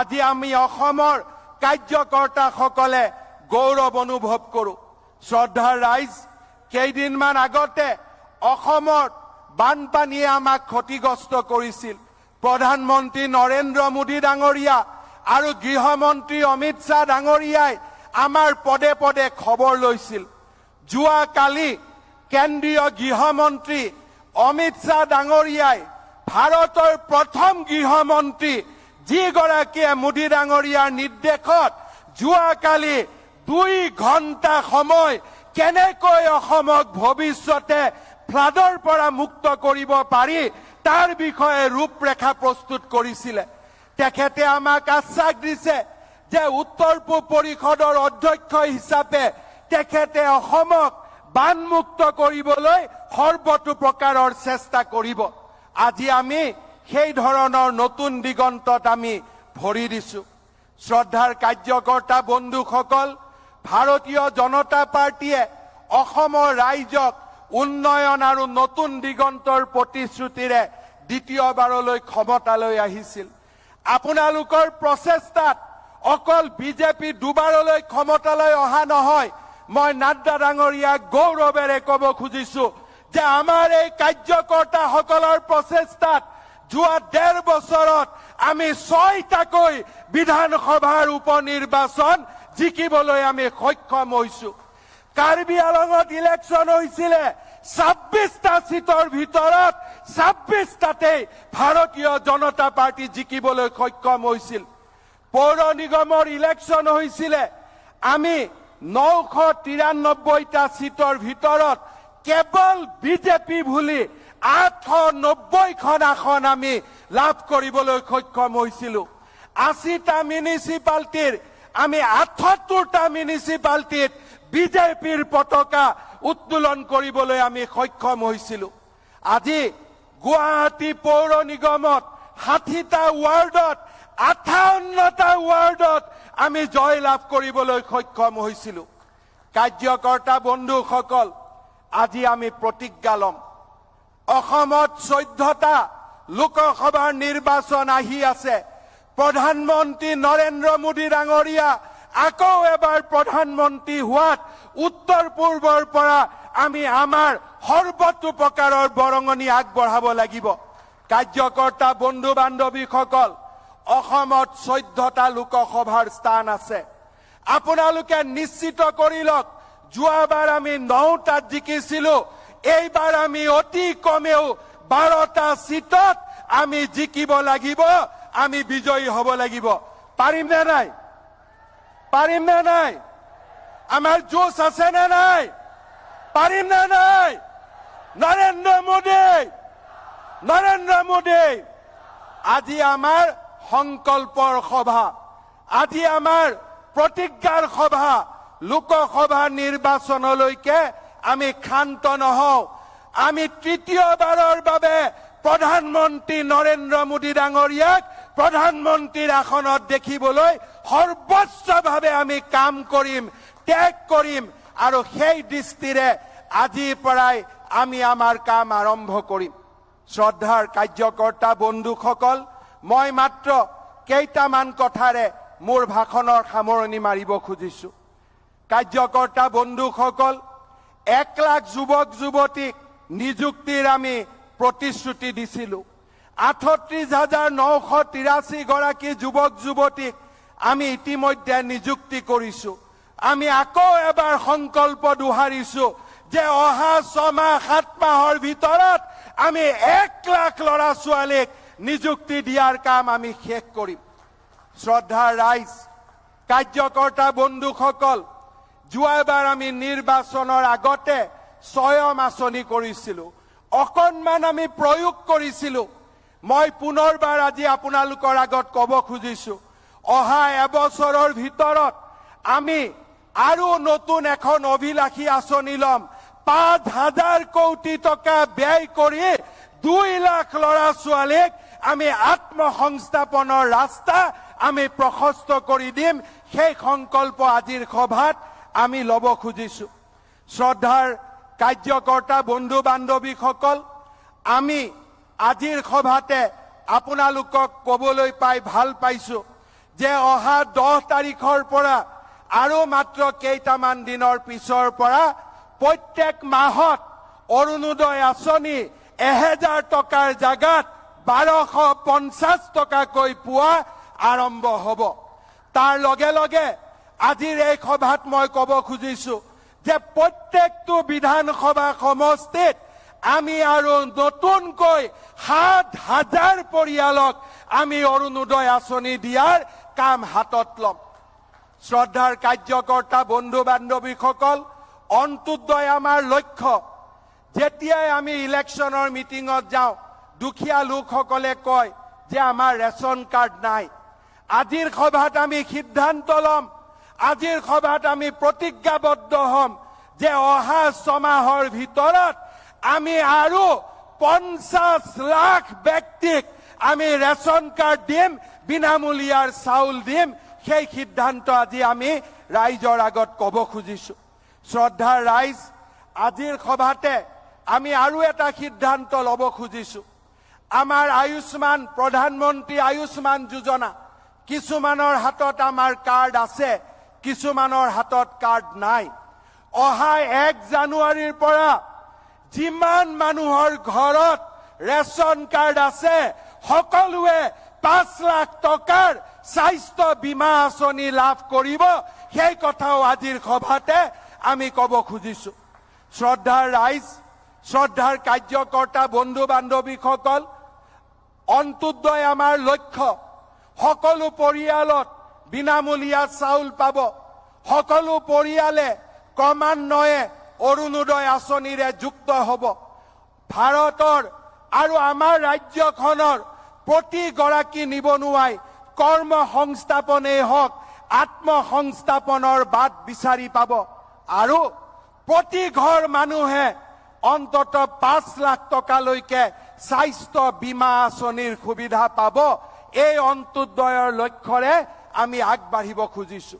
আজি আমি অসমৰ কাৰ্যকৰ্তাসকলে গৌৰৱ অনুভৱ কৰো। শ্ৰদ্ধাৰ ৰাইজ, কেইদিনমান আগতে অসমৰ বানপানীয়ে আমাক ক্ষতিগ্ৰস্ত কৰিছিল। প্ৰধানমন্ত্ৰী নৰেন্দ্ৰ মোদী ডাঙৰীয়া আৰু গৃহমন্ত্ৰী অমিত শ্বাহ ডাঙৰীয়াই আমাৰ পদে পদে খবৰ লৈছিল। যোৱাকালি কেন্দ্ৰীয় গৃহমন্ত্ৰী অমিত শ্বাহ ডাঙৰীয়াই ভাৰতৰ প্ৰথম গৃহমন্ত্ৰী যিগৰাকীয়ে মোদী ডাঙৰীয়াৰ নিৰ্দেশত যোৱাকালি 2 ঘণ্টা সময় কেনেকৈ অসমক ভৱিষ্যতে ফ্লাডৰ পৰা মুক্ত কৰিব পাৰি তাৰ বিষয়ে ৰূপৰেখা প্ৰস্তুত কৰিছিলে। তেখেতে আমাক আশ্বাস দিছে যে উত্তৰ পূব পৰিষদৰ অধ্যক্ষ হিচাপে তেখেতে অসমক বানমুক্ত কৰিবলৈ সৰ্বতো প্ৰকাৰৰ চেষ্টা কৰিব। আজি আমি সেই ধৰণৰ নতুন দিগন্তত আমি ভৰি দিছো। শ্ৰদ্ধাৰ কাৰ্যকৰ্তা বন্ধুসকল, ভাৰতীয় জনতা পাৰ্টীয়ে অসমৰ ৰাইজক উন্নয়ন আৰু নতুন দিগন্তৰ প্ৰতিশ্ৰুতিৰে দ্বিতীয়বাৰলৈ ক্ষমতালৈ আহিছিল। আপোনালোকৰ প্ৰচেষ্টাত অকল বিজেপি দুবাৰলৈ ক্ষমতালৈ অহা নহয়, মই নাড্ডা ডাঙৰীয়াক গৌৰৱেৰে ক'ব খুজিছো যে আমাৰ এই কাৰ্যকৰ্তাসকলৰ প্ৰচেষ্টাত যোৱা 1.5 বছৰত আমি 6টাকৈ বিধানসভাৰ উপনিৰ্বাচন জিকিবলৈ আমি সক্ষম হৈছো। কাৰ্বি আলঙত ইলেকশ্যন হৈছিলে, 26টা সিটৰ ভিতৰত 26টাতেই ভাৰতীয় জনতা পাৰ্টি জিকিবলৈ সক্ষম হৈছিল। পৌৰ নিগমৰ ইলেকশ্যন হৈছিলে, আমি 993টা সিটৰ ভিতৰত কেৱল বিজেপি বুলি 890খন আসন আমি লাভ কৰিবলৈ সক্ষম হৈছিলো। 80টা মিউনিচিপালিটিৰ আমি 78টা মিউনিচিপালিটিত বিজেপিৰ পতাকা উত্তোলন কৰিবলৈ আমি সক্ষম হৈছিলো। আজি গুৱাহাটী পৌৰ নিগমত 60টা ৱাৰ্ডত 58টা ৱাৰ্ডত আমি জয় লাভ কৰিবলৈ সক্ষম হৈছিলো। কাৰ্যকৰ্তা বন্ধুসকল, আজি আমি প্ৰতিজ্ঞা ল'ম। অসমত 14টা লোকসভাৰ নিৰ্বাচন আহি আছে। প্ৰধানমন্ত্ৰী নৰেন্দ্ৰ মোদী ডাঙৰীয়া আকৌ এবাৰ প্ৰধানমন্ত্ৰী হোৱাত উত্তৰ পূৰ্বৰ পৰা আমি আমাৰ সৰ্বতো প্ৰকাৰৰ বৰঙণি আগবঢ়াব লাগিব। কাৰ্যকৰ্তা বন্ধু বান্ধৱীসকল, অসমত 14টা লোকসভাৰ স্থান আছে। আপোনালোকে নিশ্চিত কৰি লওক, যোৱাবাৰ আমি 9টাত জিকিছিলো, এইবাৰ আমি অতি কমেও 12টা সিটত আমি জিকিব লাগিব, আমি বিজয়ী হ'ব লাগিব। পাৰিম নে নাই? পাৰিম নে নাই? আমাৰ জোচ আছে নে নাই? পাৰিম নে নাই? নৰেন্দ্ৰ মোদী আজি আমাৰ সংকল্পৰ সভা, আজি আমাৰ প্ৰতিজ্ঞাৰ সভা। লোকসভা নিৰ্বাচনলৈকে আমি ক্ষান্ত নহওঁ। আমি তৃতীয়বাৰৰ বাবে প্ৰধানমন্ত্ৰী নৰেন্দ্ৰ মোদী ডাঙৰীয়াক প্ৰধানমন্ত্ৰীৰ আসনত দেখিবলৈ সৰ্বোচ্চভাৱে আমি কাম কৰিম, ত্যাগ কৰিম, আৰু সেই দৃষ্টিৰে আজিৰ পৰাই আমি আমাৰ কাম আৰম্ভ কৰিম। শ্ৰদ্ধাৰ কাৰ্যকৰ্তা বন্ধুসকল, মই মাত্ৰ কেইটামান কথাৰে মোৰ ভাষণৰ সামৰণি মাৰিব খুজিছো। কাৰ্যকৰ্তা বন্ধুসকল, 1 লাখ যুৱক যুৱতীক নিযুক্তিৰ আমি প্ৰতিশ্ৰুতি দিছিলো। 38,983 গৰাকী যুৱক যুৱতীক আমি ইতিমধ্যে নিযুক্তি কৰিছো। আমি আকৌ এবাৰ সংকল্প দোহাৰিছো যে অহা 6 মাহ 7 মাহৰ ভিতৰত আমি 1 লাখ ল'ৰা ছোৱালীক নিযুক্তি দিয়াৰ কাম আমি শেষ কৰিম। শ্ৰদ্ধাৰ ৰাইজ, কাৰ্যকৰ্তা বন্ধুসকল, যোৱাবাৰ আমি নিৰ্বাচনৰ আগতে স্বয়ম আঁচনি কৰিছিলো, অকণমান আমি প্ৰয়োগ কৰিছিলো। মই পুনৰবাৰ আজি আপোনালোকৰ আগত ক'ব খুজিছো, অহা এবছৰৰ ভিতৰত আমি আৰু নতুন এখন অভিলাষী আঁচনি ল'ম। 5,000 কোটি টকা ব্যয় কৰি 2 লাখ ল'ৰা ছোৱালীক আমি আত্মসংস্থাপনৰ ৰাস্তা আমি প্ৰশস্ত কৰি দিম। সেই সংকল্প আজিৰ সভাত আমি ল'ব খুজিছো। শ্ৰদ্ধাৰ কাৰ্যকৰ্তা বন্ধু বান্ধৱীসকল, আমি আজিৰ সভাতে আপোনালোকক ক'বলৈ পাই ভাল পাইছো যে অহা 10 তাৰিখৰ পৰা আৰু মাত্ৰ কেইটামান দিনৰ পিছৰ পৰা প্ৰত্যেক মাহত অৰুণোদয় আঁচনি 1000 টকাৰ জাগাত 1250 টকাকৈ পোৱা আৰম্ভ হ'ব। তাৰ লগে লগে আজিৰ এই সভাত মই ক'ব খুজিছো যে প্ৰত্যেকটো বিধানসভা সমষ্টিত আমি আৰু নতুনকৈ 7,000 পৰিয়ালক আমি অৰুণোদয় আঁচনি দিয়াৰ কাম হাতত ল'ম। শ্ৰদ্ধাৰ কাৰ্যকৰ্তা বন্ধু বান্ধৱীসকল, অন্ত্যোদয় আমাৰ লক্ষ্য। যেতিয়াই আমি ইলেকশ্যনৰ মিটিঙত যাওঁ, দুখীয়া লোকসকলে কয় যে আমাৰ ৰেচন কাৰ্ড নাই। আজিৰ সভাত আমি সিদ্ধান্ত ল'ম, আজিৰ সভাত আমি প্ৰতিজ্ঞাবদ্ধ হ'ম যে অহা 6 মাহৰ ভিতৰত আমি আৰু 50 লাখ ব্যক্তিক আমি ৰেচন কাৰ্ড দিম, বিনামূলীয়াৰ চাউল দিম। সেই সিদ্ধান্ত আজি আমি ৰাইজৰ আগত ক'ব খুজিছো। শ্ৰদ্ধাৰ ৰাইজ, আজিৰ সভাতে আমি আৰু এটা সিদ্ধান্ত ল'ব খুজিছো। আমাৰ আয়ুষ্মান, প্ৰধানমন্ত্ৰী আয়ুষ্মান যোজনা, কিছুমানৰ হাতত আমাৰ কাৰ্ড আছে, কিছুমানৰ হাতত কাৰ্ড নাই। অহা 1 জানুৱাৰীৰ পৰা যিমান মানুহৰ ঘৰত ৰেচন কাৰ্ড আছে সকলোৱে 5 লাখ টকাৰ স্বাস্থ্য বীমা আঁচনি লাভ কৰিব। সেই কথাও আজিৰ সভাতে আমি ক'ব খুজিছো। শ্ৰদ্ধাৰ ৰাইজ, শ্ৰদ্ধাৰ কাৰ্যকৰ্তা বন্ধু বান্ধৱীসকল, অন্ত্যোদয় আমাৰ লক্ষ্য। সকলো পৰিয়ালত বিনামূলীয়া চাউল পাব। সকলো পৰিয়ালে ক্ৰমান্বয়ে অৰুণোদয় আঁচনিৰে যুক্ত হ'ব। ভাৰতৰ আৰু আমাৰ ৰাজ্যখনৰ প্ৰতিগৰাকী নিবনুৱাই কৰ্ম সংস্থাপনেই হওক আত্মসংস্থাপনৰ বাট বিচাৰি পাব আৰু প্ৰতি ঘৰ মানুহে অন্তত 5 লাখ টকালৈকে স্বাস্থ্য বীমা আঁচনিৰ সুবিধা পাব। এই অন্তোদয়ৰ লক্ষ্যৰে আমি আগবাঢ়িব খুজিছো।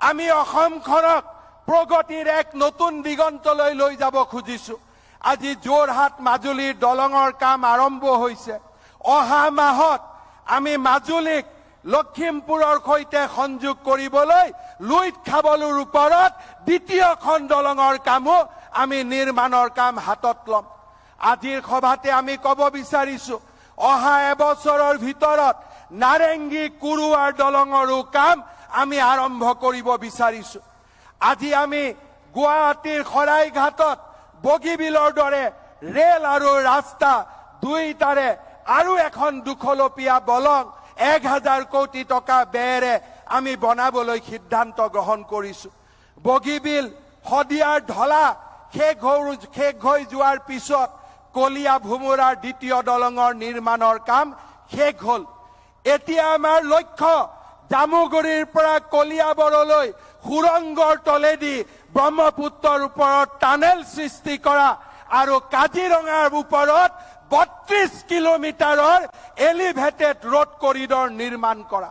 আমি অসমখনক প্ৰগতিৰ এক নতুন দিগন্তলৈ লৈ যাব খুজিছো। আজি যোৰহাট মাজুলীৰ দলঙৰ কাম আৰম্ভ হৈছে। অহা মাহত আমি মাজুলীক লখিমপুৰৰ সৈতে সংযোগ কৰিবলৈ লুইত খাবলুৰ ওপৰত দ্বিতীয়খন দলঙৰ কামো আমি নিৰ্মাণৰ কাম হাতত ল'ম। আজিৰ সভাতে আমি ক'ব বিচাৰিছো অহা এবছৰৰ ভিতৰত নাৰেংগী কুৰুৱাৰ দলঙৰো কাম আমি আৰম্ভ কৰিব বিচাৰিছো। আজি আমি গুৱাহাটীৰ শৰাইঘাটত বগীবিলৰ দৰে ৰেল আৰু ৰাস্তা দুইটাৰে আৰু এখন দুখলপীয়া দলং 1000 কোটি টকা ব্যয়েৰে আমি বনাবলৈ সিদ্ধান্ত গ্ৰহণ কৰিছো। বগীবিল শদিয়াৰ ঢলা শেষ হৈ যোৱাৰ পিছত কলিয়া ভুমুৰাৰ দ্বিতীয় দলঙৰ নিৰ্মাণৰ কাম শেষ হ'ল। এতিয়া আমাৰ লক্ষ্য জামুগুৰিৰ পৰা কলিয়াবৰলৈ সুৰংগৰ তলেদি ব্ৰহ্মপুত্ৰৰ ওপৰত টানেল সৃষ্টি কৰা আৰু কাজিৰঙাৰ ওপৰত 32 কিলোমিটাৰৰ এলিভেটেড ৰোড কৰিডৰ নিৰ্মাণ কৰা।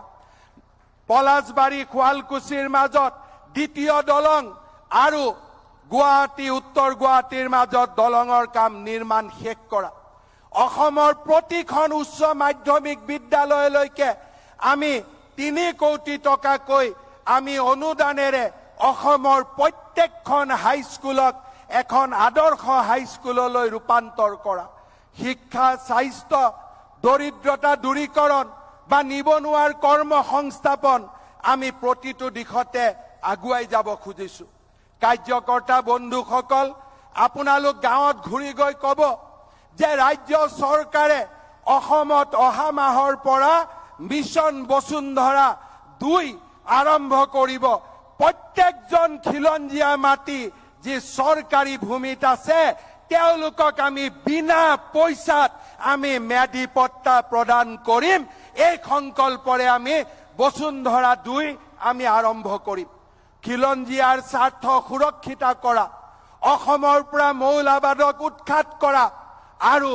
পলাশবাৰী শুৱালকুছিৰ মাজত দ্বিতীয় দলং আৰু গুৱাহাটী উত্তৰ গুৱাহাটীৰ মাজত দলঙৰ কাম নিৰ্মাণ শেষ কৰা। অসমৰ প্ৰতিখন উচ্চ মাধ্যমিক বিদ্যালয়লৈকে আমি 3 কোটি টকাকৈ আমি অনুদানেৰে অসমৰ প্ৰত্যেকখন হাইস্কুলক এখন আদৰ্শ হাইস্কুললৈ ৰূপান্তৰ কৰা। শিক্ষা স্বাস্থ্য দৰিদ্ৰতা দূৰীকৰণ বা নিবনুৱাৰ কৰ্ম সংস্থাপন আমি প্ৰতিটো দিশতে আগুৱাই যাব খুজিছো। কাৰ্যকৰ্তা বন্ধুসকল, আপোনালোক গাঁৱত ঘূৰি গৈ ক'ব যে ৰাজ্য চৰকাৰে অসমত অহা মাহৰ পৰা মিছন বসুন্ধৰা 2 আৰম্ভ কৰিব। প্ৰত্যেকজন খিলঞ্জীয়া মাটি যি চৰকাৰী ভূমিত আছে তেওঁলোকক আমি বিনা পইচাত আমি ম্যাদী পট্টা প্ৰদান কৰিম। এই সংকল্পৰে আমি বসুন্ধৰা 2 আমি আৰম্ভ কৰিম। খিলঞ্জীয়াৰ স্বাৰ্থ সুৰক্ষিত কৰা, অসমৰ পৰা মৌলবাদক উৎখাত কৰা আৰু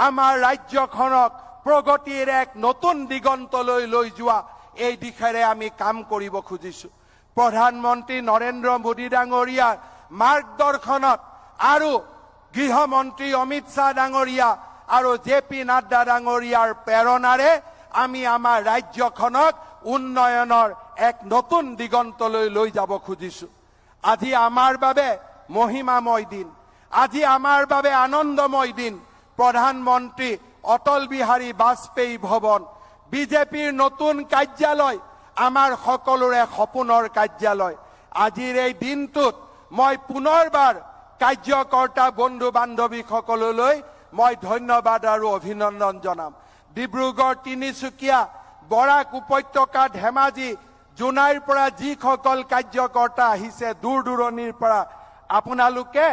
আমাৰ ৰাজ্যখনক প্ৰগতিৰ এক নতুন দিগন্তলৈ লৈ যোৱা এই দিশেৰে আমি কাম কৰিব খুজিছো। প্ৰধানমন্ত্ৰী নৰেন্দ্ৰ মোদী ডাঙৰীয়াৰ মাৰ্গদৰ্শনত আৰু গৃহমন্ত্ৰী অমিত শ্বাহ ডাঙৰীয়া আৰু JP নাড্ডা ডাঙৰীয়াৰ প্ৰেৰণাৰে আমি আমাৰ ৰাজ্যখনক উন্নয়নৰ এক নতুন দিগন্তলৈ লৈ যাব খুজিছো। আজি আমাৰ বাবে মহিমাময় দিন, আজি আমাৰ বাবে আনন্দময় দিন। প্ৰধানমন্ত্ৰী অটল বিহাৰী বাজপেয়ী ভৱন, বিজেপিৰ নতুন কাৰ্যালয়, আমাৰ সকলোৰে সপোনৰ কাৰ্যালয়। আজিৰ এই দিনটোত মই পুনৰবাৰ কাৰ্যকৰ্তা বন্ধু বান্ধৱীসকললৈ মই ধন্যবাদ আৰু অভিনন্দন জনাম। ডিব্ৰুগড়, তিনিচুকীয়া, বৰাক উপত্যকা, ধেমাজি, জোনাইৰ পৰা যিসকল কাৰ্যকৰ্তা আহিছে দূৰ দূৰণিৰ পৰা, আপোনালোকে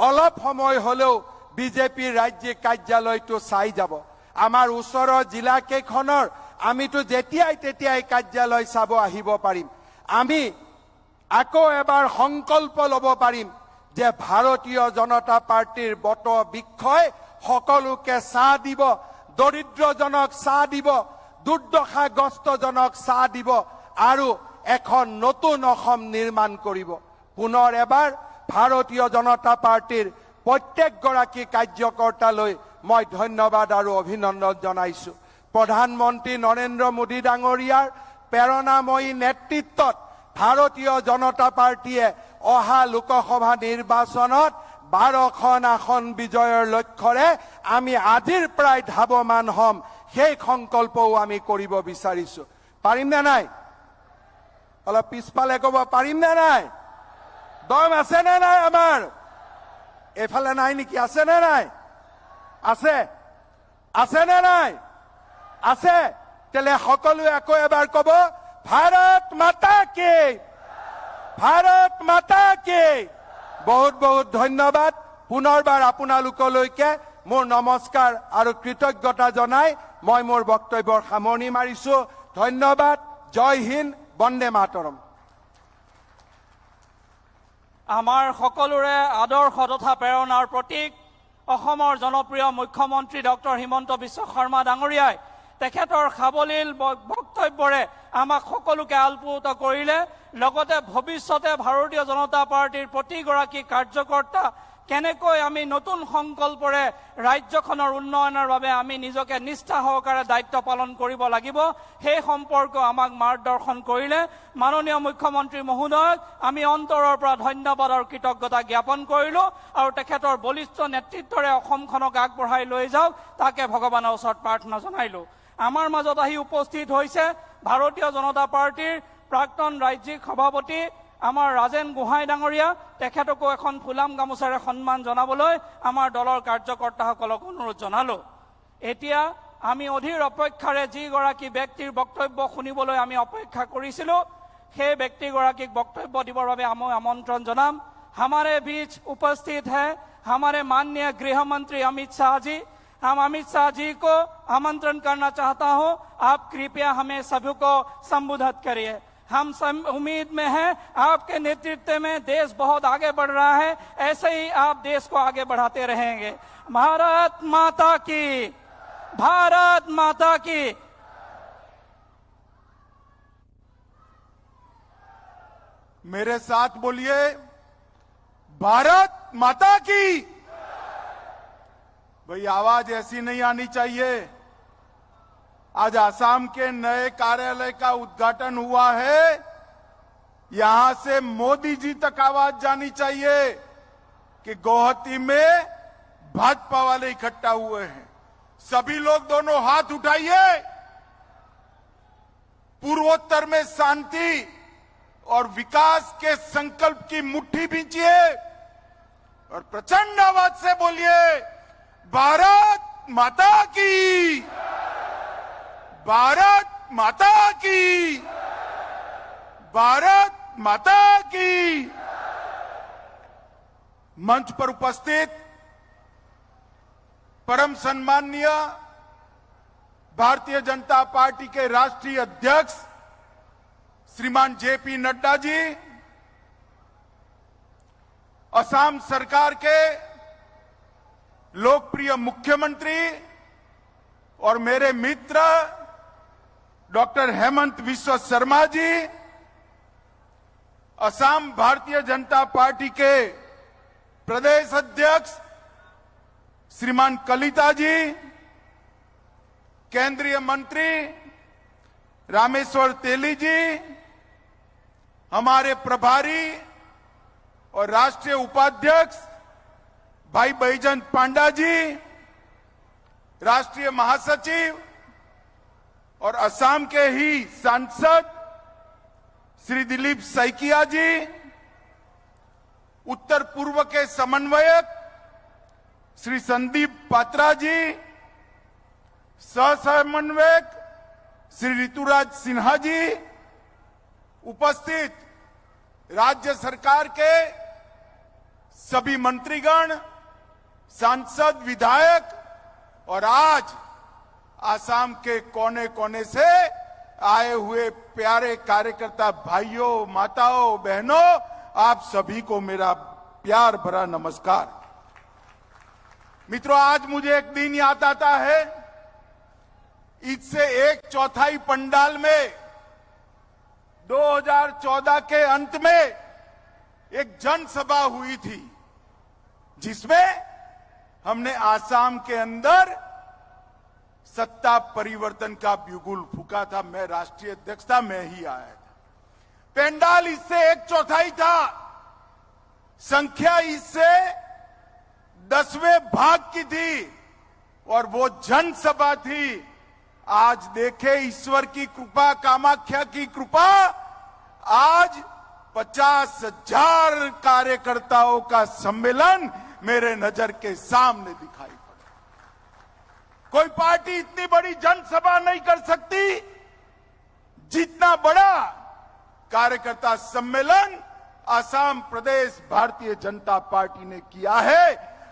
অলপ সময় হলেও বিজেপিৰ ৰাজ্যিক কাৰ্যালয়টো চাই যাব। আমাৰ ওচৰৰ জিলা কেইখনৰ আমিতো যেতিয়াই তেতিয়াই কাৰ্যালয় চাব আহিব পাৰিম। আমি আকৌ এবাৰ সংকল্প ল'ব পাৰিম যে ভাৰতীয় জনতা পাৰ্টিৰ বট বৃক্ষই সকলোকে ছাঁ দিব, দৰিদ্ৰজনক ছাঁ দিব, দুৰ্দশাগ্ৰস্তজনক ছাঁ দিব আৰু এখন নতুন অসম নিৰ্মাণ কৰিব। পুনৰ এবাৰ ভাৰতীয় জনতা পাৰ্টিৰ প্ৰত্যেকগৰাকী কাৰ্যকৰ্তালৈ মই ধন্যবাদ আৰু অভিনন্দন জনাইছো। প্ৰধানমন্ত্ৰী নৰেন্দ্ৰ মোদী ডাঙৰীয়াৰ প্ৰেৰণাময়ী নেতৃত্বত ভাৰতীয় জনতা পাৰ্টিয়ে অহা লোকসভা নিৰ্বাচনত 12খন আসন বিজয়ৰ লক্ষ্যৰে আমি আজিৰ প্ৰায় ধাৱমান হ'ম। সেই সংকল্পও আমি কৰিব বিচাৰিছো। পাৰিম নে নাই? অলপ পিছফালে ক'ব, পাৰিম নে নাই? দম আছে নে নাই? আমাৰ এইফালে নাই নেকি? আছে নে নাই? আছে, আছে নে নাই? আছে। তেলে সকলোৱে আকৌ এবাৰ ক'ব, ভাৰত মাতা কি, ভাৰত মাতা কি। বহুত বহুত ধন্যবাদ। পুনৰবাৰ আপোনালোকলৈকে মোৰ নমস্কাৰ আৰু কৃতজ্ঞতা জনাই মই মোৰ বক্তব্যৰ সামৰণি মাৰিছো। ধন্যবাদ। জয় হিন্দ। বন্দে মাতৰম। আমাৰ সকলোৰে আদৰ্শ তথা প্ৰেৰণাৰ প্ৰতীক অসমৰ জনপ্ৰিয় মুখ্যমন্ত্ৰী ডক্টৰ হিমন্ত বিশ্ব শৰ্মা ডাঙৰীয়াই তেখেতৰ সাৱলীল বক্তব্যৰে আমাক সকলোকে আলপুত কৰিলে। লগতে ভৱিষ্যতে ভাৰতীয় জনতা পাৰ্টিৰ প্ৰতিগৰাকী কাৰ্যকৰ্তা কেনেকৈ আমি নতুন সংকল্পৰে ৰাজ্যখনৰ উন্নয়নৰ বাবে আমি নিজকে নিষ্ঠা সহকাৰে দায়িত্ব পালন কৰিব লাগিব সেই সম্পৰ্ক আমাক মাৰ্গদৰ্শন কৰিলে। মাননীয় মুখ্যমন্ত্ৰী মহোদয়ক আমি অন্তৰৰ পৰা ধন্যবাদ আৰু কৃতজ্ঞতা জ্ঞাপন কৰিলো আৰু তেখেতৰ বলিষ্ঠ নেতৃত্বৰে অসমখনক আগবঢ়াই লৈ যাওক তাকে ভগৱানৰ ওচৰত প্ৰাৰ্থনা জনাইলো। আমাৰ মাজত আহি উপস্থিত হৈছে ভাৰতীয় জনতা পাৰ্টিৰ প্ৰাক্তন ৰাজ্যিক সভাপতি আমাৰ ৰাজেন গোহাঁই ডাঙৰীয়া। তেখেতকো এখন ফুলাম গামোচাৰে সন্মান জনাবলৈ আমাৰ দলৰ কাৰ্যকৰ্তাসকলক অনুৰোধ জনালো। এতিয়া আমি অধীৰ অপেক্ষাৰে যিগৰাকী ব্যক্তিৰ বক্তব্য শুনিবলৈ আমি অপেক্ষা কৰিছিলো সেই ব্যক্তিগৰাকীক বক্তব্য দিবৰ বাবে আমি আমন্ত্ৰণ জনাম। हमारे बीच उपस्थित है हमारे माननीय गृह मंत्री अमित शाह जी। हम अमित शाह जी को आमंत्रण करना चाहता हूं। आप कृपया हमें सभी को संबोधित करिए। हम उम्मीद में हैं आपके नेतृत्व में देश बहुत आगे बढ़ रहा है, ऐसे ही आप देश को आगे बढ़ाते रहेंगे। भारत माता की, भारत माता की। मेरे साथ बोलिए, भारत माता की। भाई आवाज ऐसी नहीं आनी चाहिए। आज आसाम के नए कार्यालय का उद्घाटन हुआ है, यहां से मोदी जी तक आवाज जानी चाहिए कि गुवाहाटी में भाजपा वाले इकट्ठा हुए हैं। सभी लोग दोनों हाथ उठाइए, पूर्वोत्तर में शांति और विकास के संकल्प की मुट्ठी बींचिए और प्रचंड आवाज से बोलिए, भारत माता की, भारत माता की, भारत माता की। मंच पर उपस्थित परम सम्माननीय भारतीय जनता पार्टी के राष्ट्रीय अध्यक्ष श्रीमान जेपी नड्डा जी, असम सरकार के लोकप्रिय मुख्यमंत्री और मेरे मित्र डॉक्टर हेमंत बिस्वा शर्मा जी, असम भारतीय जनता पार्टी के प्रदेश अध्यक्ष श्रीमान कलिता जी, केंद्रीय मंत्री रामेश्वर तेली जी, हमारे प्रभारी और राष्ट्रीय उपाध्यक्ष भाई बैजंत पांडा जी, राष्ट्रीय महासचिव और असम के ही सांसद श्री दिलीप सैकिया जी, उत्तर पूर्व के समन्वयक श्री संदीप पात्रा जी, सह समन्वयक श्री ऋतुराज सिन्हा जी, उपस्थित राज्य सरकार के सभी मंत्रीगण, सांसद, विधायक और आज आसाम के कोने कोने से आए हुए प्यारे कार्यकर्ता भाइयों, माताओं, बहनों, आप सभी को मेरा प्यार भरा नमस्कार। मित्रों, आज मुझे एक दिन याद आता है, इससे 1/4 पंडाल में 2014 के अंत में एक जनसभा हुई थी जिसमें हमने आसाम के अंदर सत्ता परिवर्तन का बिगुल फूका था। मैं राष्ट्रीय अध्यक्ष था, मैं ही आया था। पंडाल इससे 1/4 था, संख्या इससे 10वें भाग की थी और वो जनसभा थी। आज देखे ईश्वर की कृपा, कामाख्या की कृपा, आज 50,000 कार्यकर्ताओं का सम्मेलन मेरे नजर के सामने दिखाई पड़ा। कोई पार्टी इतनी बड़ी जनसभा नहीं कर सकती जितना बड़ा कार्यकर्ता सम्मेलन असम प्रदेश भारतीय जनता पार्टी ने किया है।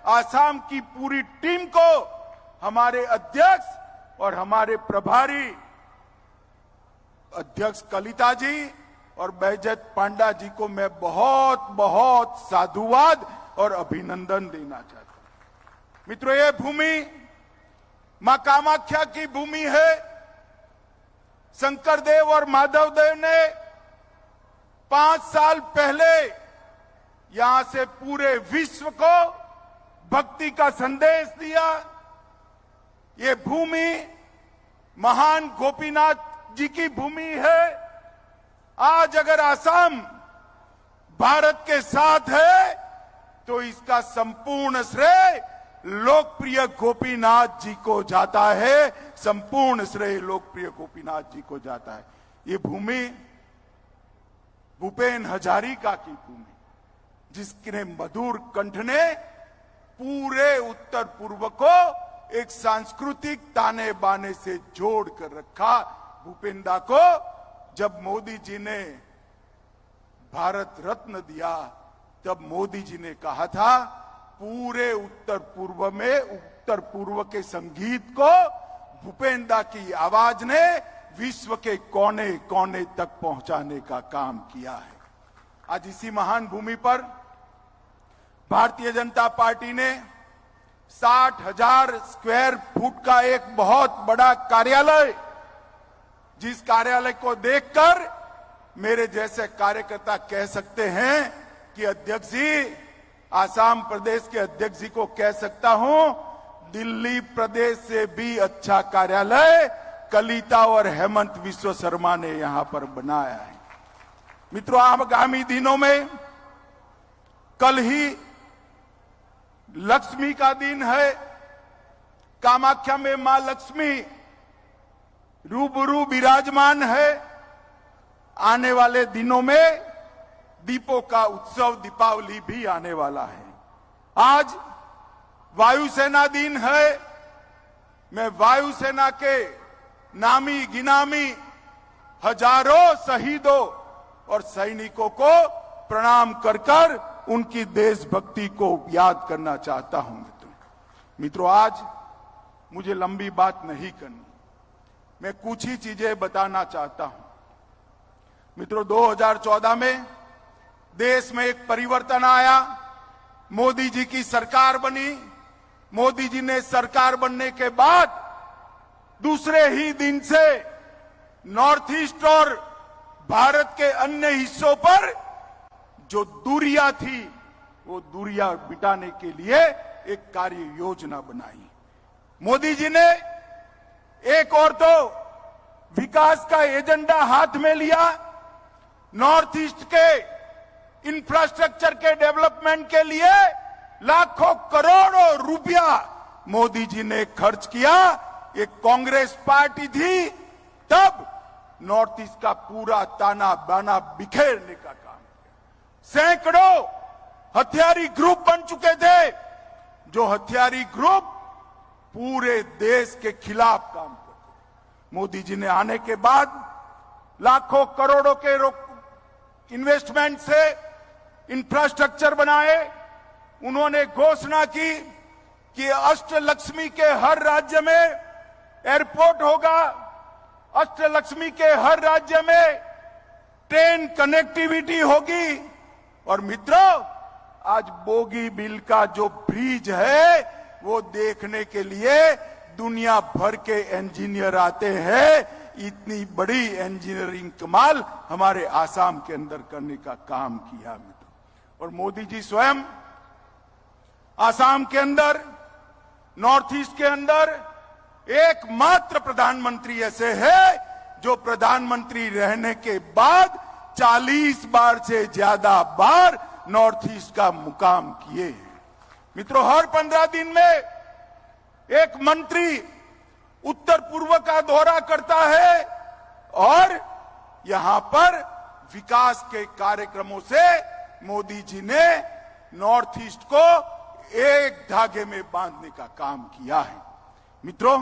आसाम की पूरी टीम को, हमारे अध्यक्ष और हमारे प्रभारी अध्यक्ष कलिता जी और बैजत पांडा जी को मैं बहुत बहुत साधुवाद और अभिनंदन देना चाहता हूं। मित्रों, ये भूमि मां कामाख्या की भूमि है। शंकर देव और माधव देव ने 5 साल पहले यहां से पूरे विश्व को भक्ति का संदेश दिया। ये भूमि महान गोपीनाथ जी की भूमि है। आज अगर आसाम भारत के साथ है तो इसका संपूर्ण श्रेय लोकप्रिय गोपीनाथ जी को जाता है। संपूर्ण श्रेय लोकप्रिय गोपीनाथ जी को जाता है। ये भूमि भूपेन हजारिका की भूमि, जिसके मधुर कंठ ने पूरे उत्तर पूर्व को एक सांस्कृतिक ताने बाने से जोड़ कर रखा। भूपेंदा को जब मोदी जी ने भारत रत्न दिया, तब मोदी जी ने कहा था पूरे उत्तर पूर्व में, उत्तर पूर्व के संगीत को भूपेंदा की आवाज ने विश्व के कोने कोने तक पहुंचाने का काम किया है। आज इसी महान भूमि पर भारतीय जनता पार्टी ने 60,000 स्क्वायर फुट का एक बहुत बड़ा कार्यालय, जिस कार्यालय को देखकर मेरे जैसे कार्यकर्ता कह सकते हैं कि अध्यक्ष जी, आसाम प्रदेश के अध्यक्ष जी को कह सकता हूं, दिल्ली प्रदेश से भी अच्छा कार्यालय कलिता और हेमंत विश्व शर्मा ने यहां पर बनाया है। मित्रों, आगामी दिनों में, कल ही लक्ष्मी का दिन है। कामाख्या में मां लक्ष्मी रूबरू विराजमान है। आने वाले दिनों में दीपों का उत्सव दीपावली भी आने वाला है। आज वायुसेना दिन है। मैं वायुसेना के नामी गिनामी हजारों शहीदों और सैनिकों को प्रणाम कर कर उनकी देशभक्ति को याद करना चाहता हूं। मित्रों, आज मुझे लंबी बात नहीं करनी, मैं कुछ ही चीजें बताना चाहता हूं। मित्रों, 2014 में देश में एक परिवर्तन आया। मोदी जी की सरकार बनी। मोदी जी ने सरकार बनने के बाद दूसरे ही दिन से नॉर्थ ईस्ट और भारत के अन्य हिस्सों पर जो दूरियां थी, वो दूरियां मिटाने के लिए एक कार्य योजना बनाई। मोदी जी ने एक और तो विकास का एजेंडा हाथ में लिया। नॉर्थ ईस्ट के इंफ्रास्ट्रक्चर के डेवलपमेंट के लिए लाखों करोड़ों रुपया मोदी जी ने खर्च किया। एक कांग्रेस पार्टी थी तब नॉर्थ ईस्ट का पूरा ताना बाना बिखेरने का काम किया। सैकड़ों हथियारी ग्रुप बन चुके थे, जो हथियारी ग्रुप पूरे देश के खिलाफ काम करते। मोदी जी ने आने के बाद लाखों करोड़ों के इन्वेस्टमेंट से इंफ्रास्ट्रक्चर बनाए। उन्होंने घोषणा की कि अष्टलक्ष्मी के हर राज्य में एयरपोर्ट होगा, अष्टलक्ष्मी के हर राज्य में ट्रेन कनेक्टिविटी होगी। और मित्रों, आज बोगीबील का जो ब्रिज है, वो देखने के लिए दुनिया भर के इंजीनियर आते हैं। इतनी बड़ी इंजीनियरिंग कमाल हमारे आसाम के अंदर करने का काम किया मित्रों। और मोदी जी स्वयं आसाम के अंदर, नॉर्थ ईस्ट के अंदर एकमात्र प्रधानमंत्री ऐसे है जो प्रधानमंत्री रहने के बाद 40 बार से ज्यादा बार नॉर्थ ईस्ट का मुकाम किए हैं। मित्रों, हर 15 दिन में एक मंत्री उत्तर पूर्व का दौरा करता है और यहां पर विकास के कार्यक्रमों से मोदी जी ने नॉर्थ ईस्ट को एक धागे में बांधने का काम किया है। मित्रों,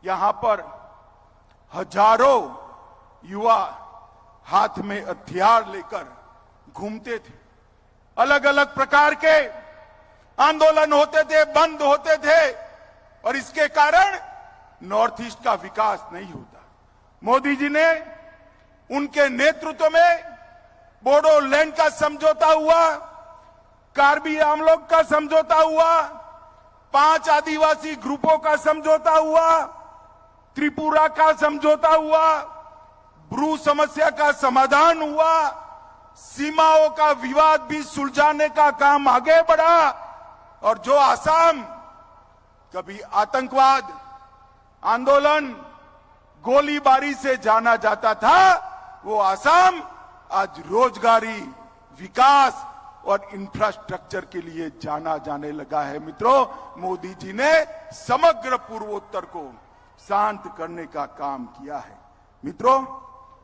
यहां पर हजारों युवा हाथ में हथियार लेकर घूमते थे। अलग अलग प्रकार के आंदोलन होते थे, बंद होते थे, और इसके कारण नॉर्थ ईस्ट का विकास नहीं होता। मोदी जी ने उनके नेतृत्व में बोडोलैंड का समझौता हुआ, कार्बी आंगलॉन्ग का समझौता हुआ, 5 आदिवासी ग्रुपों का समझौता हुआ, त्रिपुरा का समझौता हुआ, ब्रू समस्या का समाधान हुआ, सीमाओं का विवाद भी सुलझाने का काम आगे बढ़ा। और जो आसाम कभी आतंकवाद, आंदोलन, गोलीबारी से जाना जाता था, वो आसाम आज रोजगारी, विकास और इंफ्रास्ट्रक्चर के लिए जाना जाने लगा है। मित्रों, मोदी जी ने समग्र पूर्वोत्तर को शांत करने का काम किया है। मित्रों,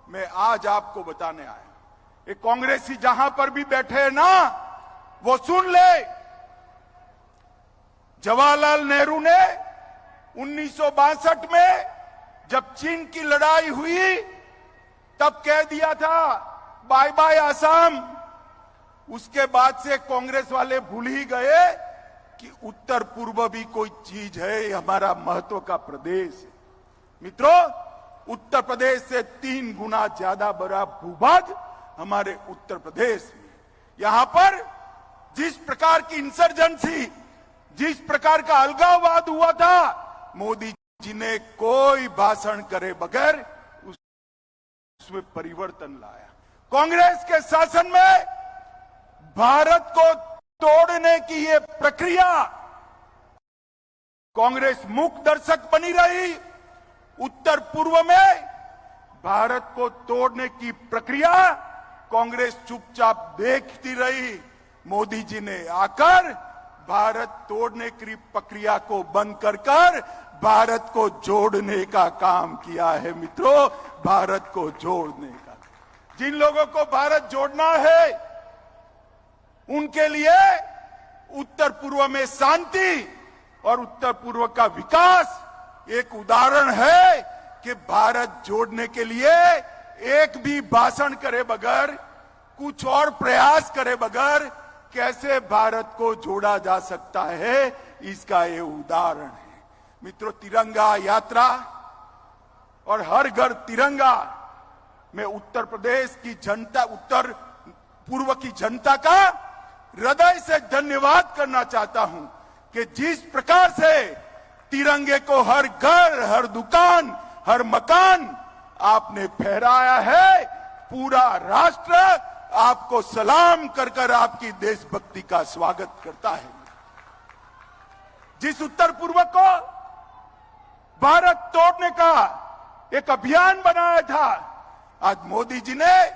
मैं आज आपको बताने आया, ये कांग्रेसी जहां पर भी बैठे हैं ना, वो सुन ले। जवाहरलाल नेहरू ने 1962 में जब चीन की लड़ाई हुई, तब कह दिया था बाय बाय आसाम। उसके बाद से कांग्रेस वाले भूल ही गए कि उत्तर पूर्व भी कोई चीज है, हमारा महत्व का प्रदेश है। मित्रों, उत्तर प्रदेश से 3 गुना ज्यादा बड़ा भूभाग हमारे उत्तर प्रदेश में। यहां पर जिस प्रकार की इंसर्जेंसी, जिस प्रकार का अलगाववाद हुआ था, मोदी जी ने कोई भाषण करे बगैर उसमें परिवर्तन लाया। कांग्रेस के शासन में भारत को तोड़ने की ये प्रक्रिया कांग्रेस मूक दर्शक बनी रही। उत्तर पूर्व में भारत को तोड़ने की प्रक्रिया कांग्रेस चुपचाप देखती रही। मोदी जी ने आकर भारत तोड़ने की प्रक्रिया को बंद कर भारत को जोड़ने का काम किया है। मित्रों, भारत को जोड़ने का, जिन लोगों को भारत जोड़ना है, उनके लिए उत्तर पूर्व में शांति और उत्तर पूर्व का विकास एक उदाहरण है कि भारत जोड़ने के लिए एक भी भाषण करे बगैर, कुछ और प्रयास करे बगैर कैसे भारत को जोड़ा जा सकता है, इसका ये उदाहरण है। मित्रों, तिरंगा यात्रा और हर घर तिरंगा में उत्तर प्रदेश की जनता, उत्तर पूर्व की जनता का हृदय से धन्यवाद करना चाहता हूं कि जिस प्रकार से तिरंगे को हर घर, हर दुकान, हर मकान आपने फहराया है, पूरा राष्ट्र आपको सलाम कर आपकी देशभक्ति का स्वागत करता है। जिस उत्तर पूर्व को भारत तोड़ने का एक अभियान बनाया था, आज मोदी जी ने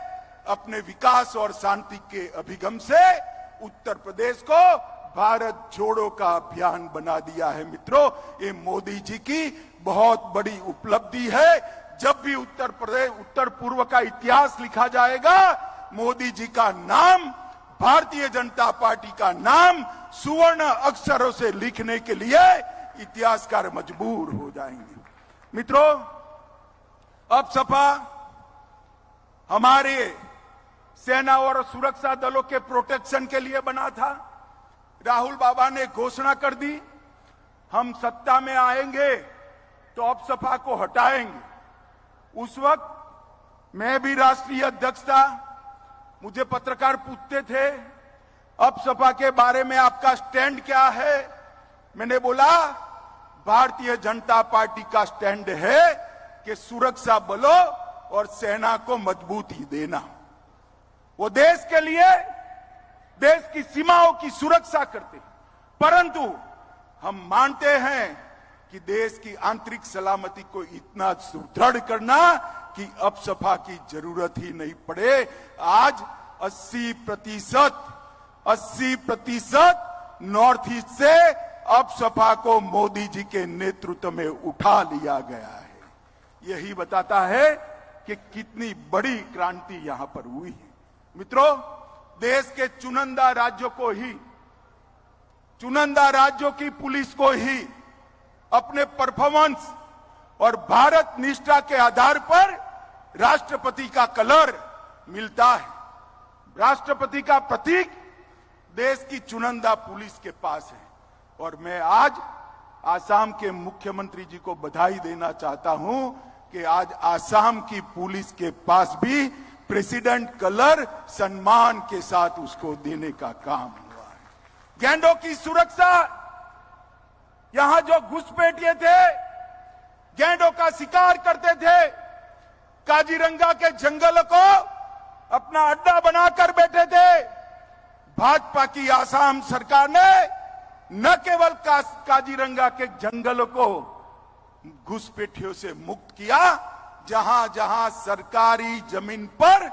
अपने विकास और शांति के अभिगम से उत्तर प्रदेश को भारत जोड़ो का अभियान बना दिया है। मित्रों, ये मोदी जी की बहुत बड़ी उपलब्धि है। जब भी उत्तर प्रदेश, उत्तर पूर्व का इतिहास लिखा जाएगा, मोदी जी का नाम, भारतीय जनता पार्टी का नाम सुवर्ण अक्षरों से लिखने के लिए इतिहासकार मजबूर हो जाएंगे। मित्रों, अब सपा हमारे सेना और सुरक्षा दलों के प्रोटेक्शन के लिए बना था। राहुल बाबा ने घोषणा कर दी, हम सत्ता में आएंगे तो अब सपा को हटाएंगे। उस वक्त मैं भी राष्ट्रीय अध्यक्ष था। मुझे पत्रकार पूछते थे, अब सपा के बारे में आपका स्टैंड क्या है? मैंने बोला, भारतीय जनता पार्टी का स्टैंड है कि सुरक्षा बलों और सेना को मजबूती देना। वो देश के लिए, देश की सीमाओं की सुरक्षा करते हैं, परंतु हम मानते हैं कि देश की आंतरिक सलामती को इतना सुदृढ़ करना कि अब सपा की जरूरत ही नहीं पड़े। आज 80% नॉर्थ ईस्ट से अब सपा को मोदी जी के नेतृत्व में उठा लिया गया है। यही बताता है कि कितनी बड़ी क्रांति यहां पर हुई है। मित्रों, देश के चुनिंदा राज्यों की पुलिस को ही अपने परफॉर्मेंस और भारत निष्ठा के आधार पर राष्ट्रपति का कलर मिलता है। राष्ट्रपति का प्रतीक देश की चुनिंदा पुलिस के पास है। और मैं आज आसाम के मुख्यमंत्री जी को बधाई देना चाहता हूं कि आज आसाम की पुलिस के पास भी प्रेसिडेंट कलर सम्मान के साथ उसको देने का काम हुआ है। गैंडों की सुरक्षा, यहां जो घुसपैठिए थे, गैंडों का शिकार करते थे, काजीरंगा के जंगल को अपना अड्डा बनाकर बैठे थे, भाजपा की आसाम सरकार ने न केवल काजीरंगा के जंगलों को घुसपैठियों से मुक्त किया, जहां जहां सरकारी जमीन पर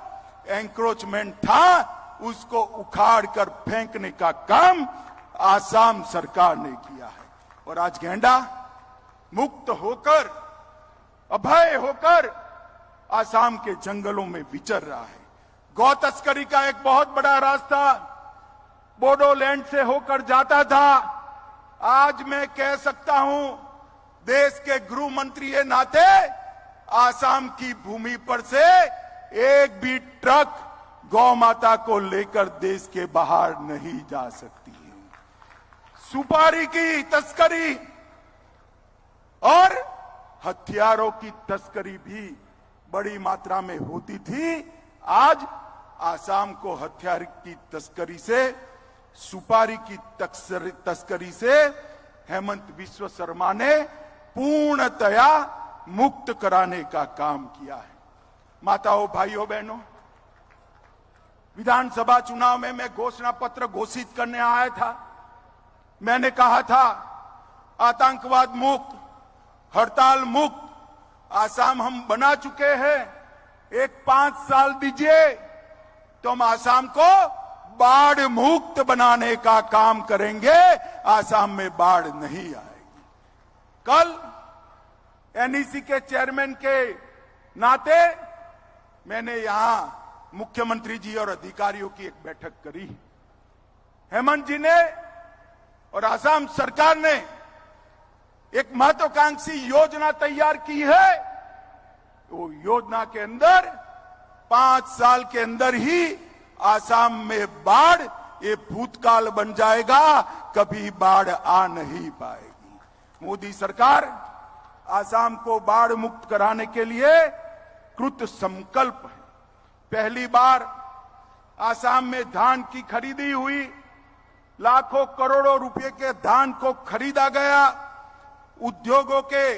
एंक्रोचमेंट था उसको उखाड़ कर फेंकने का काम आसाम सरकार ने किया है। और आज गैंडा मुक्त होकर, अभय होकर आसाम के जंगलों में विचर रहा है। गौ तस्करी का एक बहुत बड़ा रास्ता बोडोलैंड से होकर जाता था। आज मैं कह सकता हूं, देश के गृह मंत्री के नाते आसाम की भूमि पर से एक भी ट्रक गौ माता को लेकर देश के बाहर नहीं जा सकती है। सुपारी की तस्करी और हथियारों की तस्करी भी बड़ी मात्रा में होती थी। आज आसाम को हथियार की तस्करी से, सुपारी की तस्करी से हेमंत बिस्वा शर्मा ने पूर्णतया मुक्त कराने का काम किया है। माताओं, भाइयों, बहनों, विधानसभा चुनाव में मैं घोषणा पत्र घोषित करने आया था। मैंने कहा था आतंकवाद मुक्त, हड़ताल मुक्त आसाम हम बना चुके हैं। एक 5 साल दीजिए तो हम आसाम को बाढ़ मुक्त बनाने का काम करेंगे। आसाम में बाढ़ नहीं आएगी। कल एनईसी के चेयरमैन के नाते मैंने यहां मुख्यमंत्री जी और अधिकारियों की एक बैठक करी। हेमंत जी ने और आसाम सरकार ने एक महत्वाकांक्षी योजना तैयार की है। वो योजना के अंदर 5 साल के अंदर ही आसाम में बाढ़ ये भूतकाल बन जाएगा, कभी बाढ़ आ नहीं पाएगी। मोदी सरकार आसाम को बाढ़ मुक्त कराने के लिए कृत संकल्प है। पहली बार आसाम में धान की खरीदी हुई, लाखों करोड़ों रुपए के धान को खरीदा गया। उद्योगों के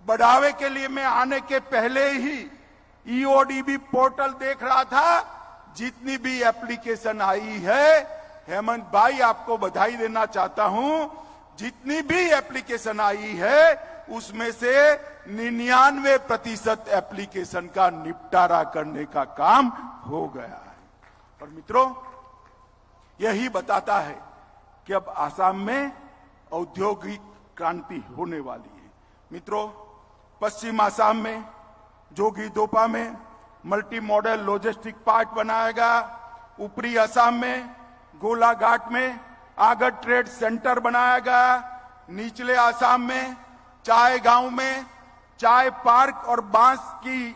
बढ़ावे के लिए मैं आने के पहले ही ईओडीबी पोर्टल देख रहा था। जितनी भी एप्लीकेशन आई है, हेमंत भाई आपको बधाई देना चाहता हूं, जितनी भी एप्लीकेशन आई है उसमें से 99% एप्लीकेशन का निपटारा करने का काम हो गया है। और मित्रों, यही बताता है कि अब आसाम में औद्योगिक क्रांति होने वाली है। मित्रों, पश्चिम आसाम में जोगीदोपा में मल्टी मॉडल लॉजिस्टिक पार्क बनाएगा। ऊपरी असम में गोलाघाट में आगरा ट्रेड सेंटर बनाएगा। निचले असम में चाय गांव में चाय पार्क और बांस की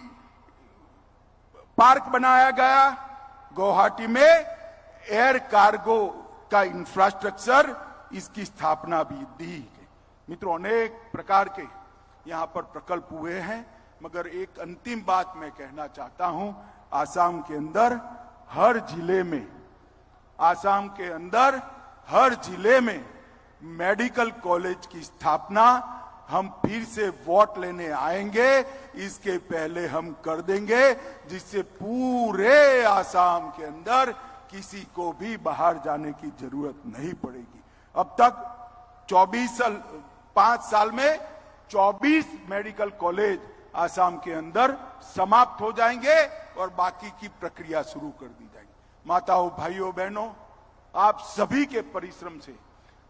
पार्क बनाया गया। गुवाहाटी में एयर कार्गो का इंफ्रास्ट्रक्चर, इसकी स्थापना भी दी गई। मित्रों, अनेक प्रकार के यहां पर प्रकल्प हुए हैं, मगर एक अंतिम बात मैं कहना चाहता हूं। आसाम के अंदर हर जिले में, आसाम के अंदर हर जिले में मेडिकल कॉलेज की स्थापना हम फिर से वोट लेने आएंगे, इसके पहले हम कर देंगे, जिससे पूरे आसाम के अंदर किसी को भी बाहर जाने की जरूरत नहीं पड़ेगी। अब तक 5 साल में 24 मेडिकल कॉलेज आसाम के अंदर समाप्त हो जाएंगे और बाकी की प्रक्रिया शुरू कर दी जाएगी। माताओं, भाइयों, बहनों, आप सभी के परिश्रम से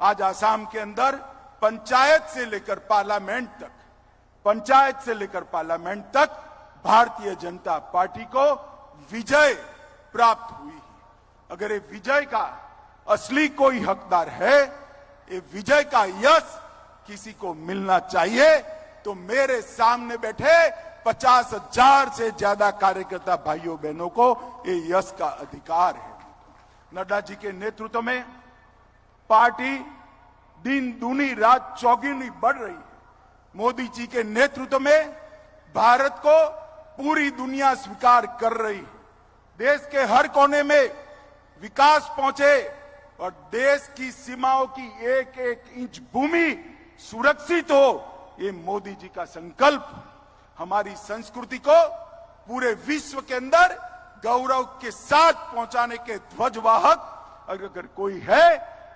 आज आसाम के अंदर पंचायत से लेकर पार्लियामेंट तक भारतीय जनता पार्टी को विजय प्राप्त हुई है। अगर ये विजय का असली कोई हकदार है, ये विजय का यश किसी को मिलना चाहिए, तो मेरे सामने बैठे 50,000 से ज्यादा कार्यकर्ता भाइयों बहनों को ये यश का अधिकार है। नड्डा जी के नेतृत्व में पार्टी दिन दूनी रात चौगुनी बढ़ रही है। मोदी जी के नेतृत्व में भारत को पूरी दुनिया स्वीकार कर रही है। देश के हर कोने में विकास पहुंचे और देश की सीमाओं की एक एक इंच भूमि सुरक्षित हो, ये मोदी जी का संकल्प। हमारी संस्कृति को पूरे विश्व के अंदर गौरव के साथ पहुंचाने के ध्वजवाहक अगर कोई है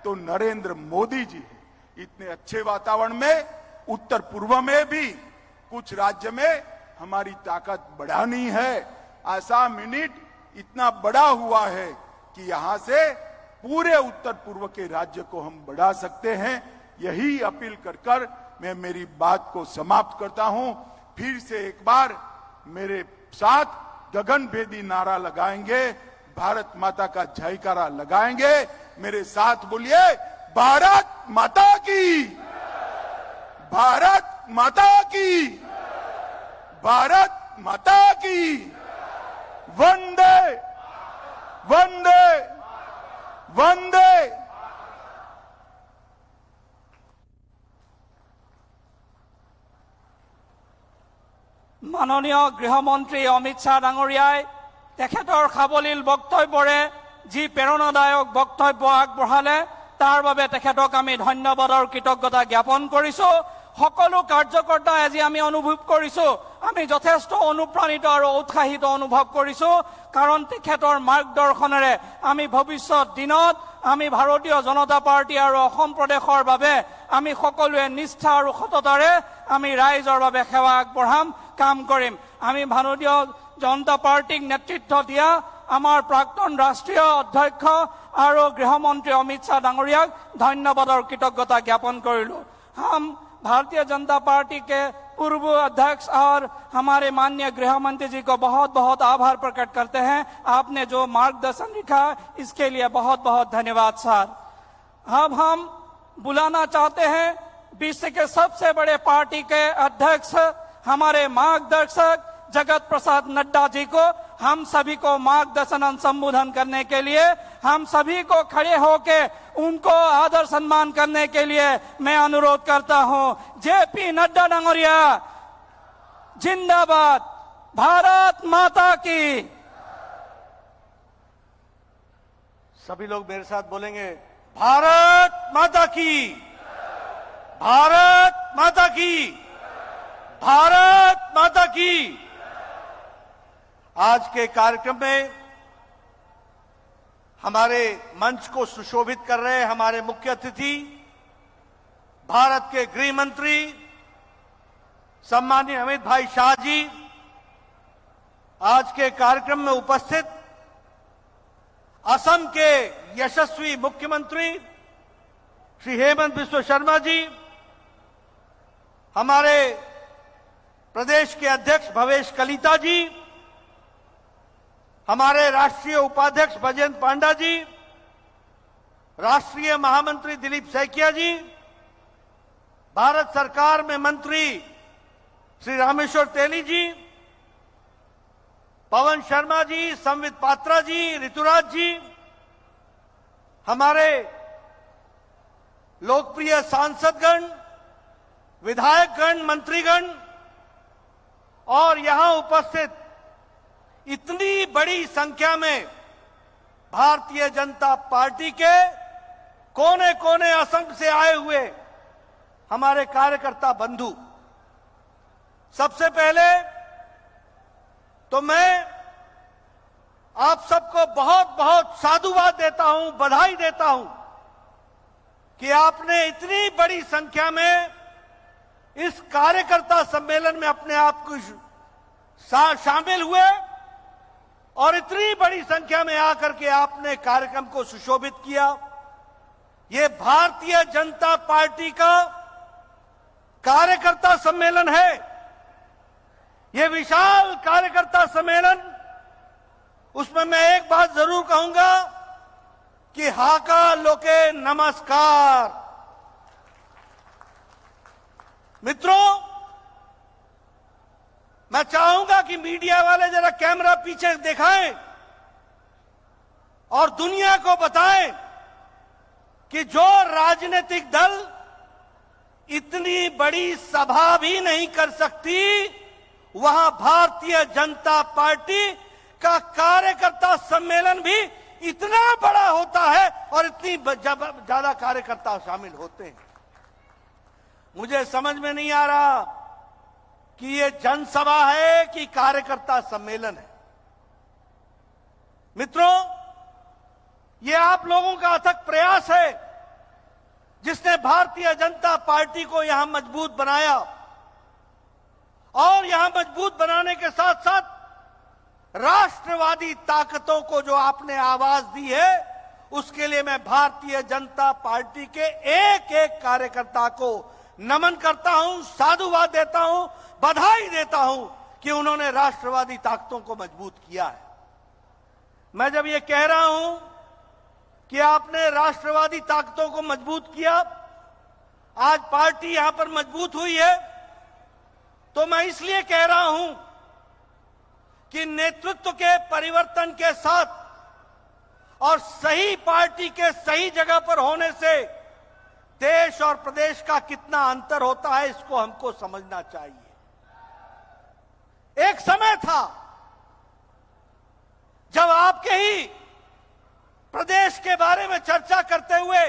तो नरेंद्र मोदी जी है। इतने अच्छे वातावरण में उत्तर पूर्व में भी कुछ राज्य में हमारी ताकत बढ़ानी है। आसाम यूनिट इतना बड़ा हुआ है कि यहां से पूरे उत्तर पूर्व के राज्य को हम बढ़ा सकते हैं। यही अपील कर मैं मेरी बात को समाप्त करता हूं। फिर से एक बार मेरे साथ गगनभेदी नारा लगाएंगे, भारत माता का जयकारा लगाएंगे। मेरे साथ बोलिए, भारत माता की, भारत माता की, भारत माता की। वंदे वंदे वंदे। মাননীয় গৃহমন্ত্ৰী অমিত শ্বাহ ডাঙৰীয়াই তেখেতৰ সাৱলীল বক্তব্যৰে যি প্ৰেৰণাদায়ক বক্তব্য আগবঢ়ালে তাৰ বাবে তেখেতক আমি ধন্যবাদ আৰু কৃতজ্ঞতা জ্ঞাপন কৰিছো। সকলো কাৰ্যকৰ্তাই আজি আমি অনুভৱ কৰিছো, আমি যথেষ্ট অনুপ্ৰাণিত আৰু উৎসাহিত অনুভৱ কৰিছো। কাৰণ তেখেতৰ মাৰ্গদৰ্শনেৰে আমি ভৱিষ্যত দিনত আমি ভাৰতীয় জনতা পাৰ্টি আৰু অসম প্ৰদেশৰ বাবে আমি সকলোৱে নিষ্ঠা আৰু সততাৰে আমি ৰাইজৰ বাবে সেৱা আগবঢ়াম, কাম কৰিম। আমি ভাৰতীয় জনতা পাৰ্টিক নেতৃত্ব দিয়া আমাৰ প্ৰাক্তন ৰাষ্ট্ৰীয় অধ্যক্ষ আৰু গৃহমন্ত্ৰী অমিত শ্বাহ ডাঙৰীয়াক ধন্যবাদ আৰু কৃতজ্ঞতা জ্ঞাপন কৰিলো। हम भारतीय जनता पार्टी के पूर्व अध्यक्ष और हमारे माननीय गृह मंत्री जी को बहुत बहुत आभार प्रकट करते हैं। आपने जो मार्गदर्शन दिखा इसके लिए बहुत बहुत धन्यवाद सर। अब हम बुलाना चाहते हैं विश्व के सबसे बड़े पार्टी के अध्यक्ष हमारे मार्गदर्शक जगत प्रसाद नड्डा जी को, हम सभी को मार्गदर्शन और संबोधन करने के लिए, हम सभी को खड़े होके उनको आदर सम्मान करने के लिए मैं अनुरोध करता हूं। जेपी नड्डा डांगरिया जिंदाबाद, भारत माता की। सभी लोग मेरे साथ बोलेंगे, भारत माता की, भारत माता की, भारत माता की। आज के कार्यक्रम में हमारे मंच को सुशोभित कर रहे हमारे मुख्य अतिथि भारत के गृह मंत्री सम्माननीय अमित भाई शाह जी, आज के कार्यक्रम में उपस्थित असम के यशस्वी मुख्यमंत्री श्री हेमंत बिस्वा शर्मा जी, हमारे प्रदेश के अध्यक्ष भवेश कलिता जी, हमारे राष्ट्रीय उपाध्यक्ष बजेंद्र पांडा जी, राष्ट्रीय महामंत्री दिलीप सैकिया जी, भारत सरकार में मंत्री श्री रामेश्वर तेली जी, पवन शर्मा जी, संवित पात्रा जी, ऋतुराज जी, हमारे लोकप्रिय सांसदगण, विधायकगण, मंत्रीगण और यहां उपस्थित इतनी बड़ी संख्या में भारतीय जनता पार्टी के कोने कोने असम से आए हुए हमारे कार्यकर्ता बंधु, सबसे पहले तो मैं आप सबको बहुत बहुत साधुवाद देता हूं, बधाई देता हूं कि आपने इतनी बड़ी संख्या में इस कार्यकर्ता सम्मेलन में अपने आप को शामिल हुए और इतनी बड़ी संख्या में आकर के आपने कार्यक्रम को सुशोभित किया। ये भारतीय जनता पार्टी का कार्यकर्ता सम्मेलन है। ये विशाल कार्यकर्ता सम्मेलन, उसमें मैं एक बात जरूर कहूंगा कि हाका लोके नमस्कार। मित्रों, मैं चाहूंगा कि मीडिया वाले जरा कैमरा पीछे दिखाएं। और दुनिया को बताएं कि जो राजनीतिक दल इतनी बड़ी सभा भी नहीं कर सकती, वहां भारतीय जनता पार्टी का कार्यकर्ता सम्मेलन भी इतना बड़ा होता है और इतनी ज्यादा कार्यकर्ता शामिल होते हैं। मुझे समझ में नहीं आ रहा कि ये जनसभा है कि कार्यकर्ता सम्मेलन है। मित्रों, ये आप लोगों का अथक प्रयास है जिसने भारतीय जनता पार्टी को यहां मजबूत बनाया, और यहां मजबूत बनाने के साथ साथ राष्ट्रवादी ताकतों को जो आपने आवाज दी है, उसके लिए मैं भारतीय जनता पार्टी के एक एक कार्यकर्ता को नमन करता हूं, साधुवाद देता हूं, बधाई देता हूं कि उन्होंने राष्ट्रवादी ताकतों को मजबूत किया है। मैं जब ये कह रहा हूं कि आपने राष्ट्रवादी ताकतों को मजबूत किया, आज पार्टी यहां पर मजबूत हुई है, तो मैं इसलिए कह रहा हूं कि नेतृत्व के परिवर्तन के साथ और सही पार्टी के सही जगह पर होने से देश और प्रदेश का कितना अंतर होता है, इसको हमको समझना चाहिए। एक समय था जब आपके ही प्रदेश के बारे में चर्चा करते हुए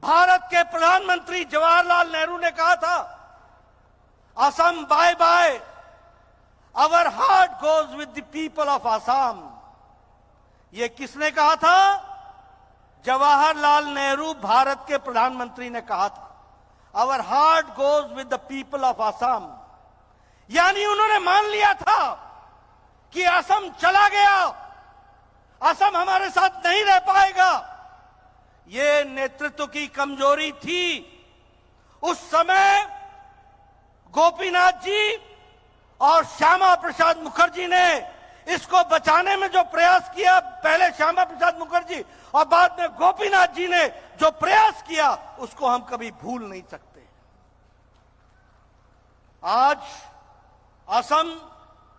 भारत के प्रधानमंत्री जवाहरलाल नेहरू ने कहा था, Assam bye bye, our heart goes with the people of Assam. ये किसने कहा था? जवाहरलाल नेहरू भारत के प्रधानमंत्री ने कहा था, our heart goes with the people of Assam. यानी उन्होंने मान लिया था कि असम चला गया, असम हमारे साथ नहीं रह पाएगा। ये नेतृत्व की कमजोरी थी। उस समय गोपीनाथ जी और श्यामा प्रसाद मुखर्जी ने इसको बचाने में जो प्रयास किया, पहले श्यामा प्रसाद मुखर्जी और बाद में गोपीनाथ जी ने जो प्रयास किया, उसको हम कभी भूल नहीं सकते। आज असम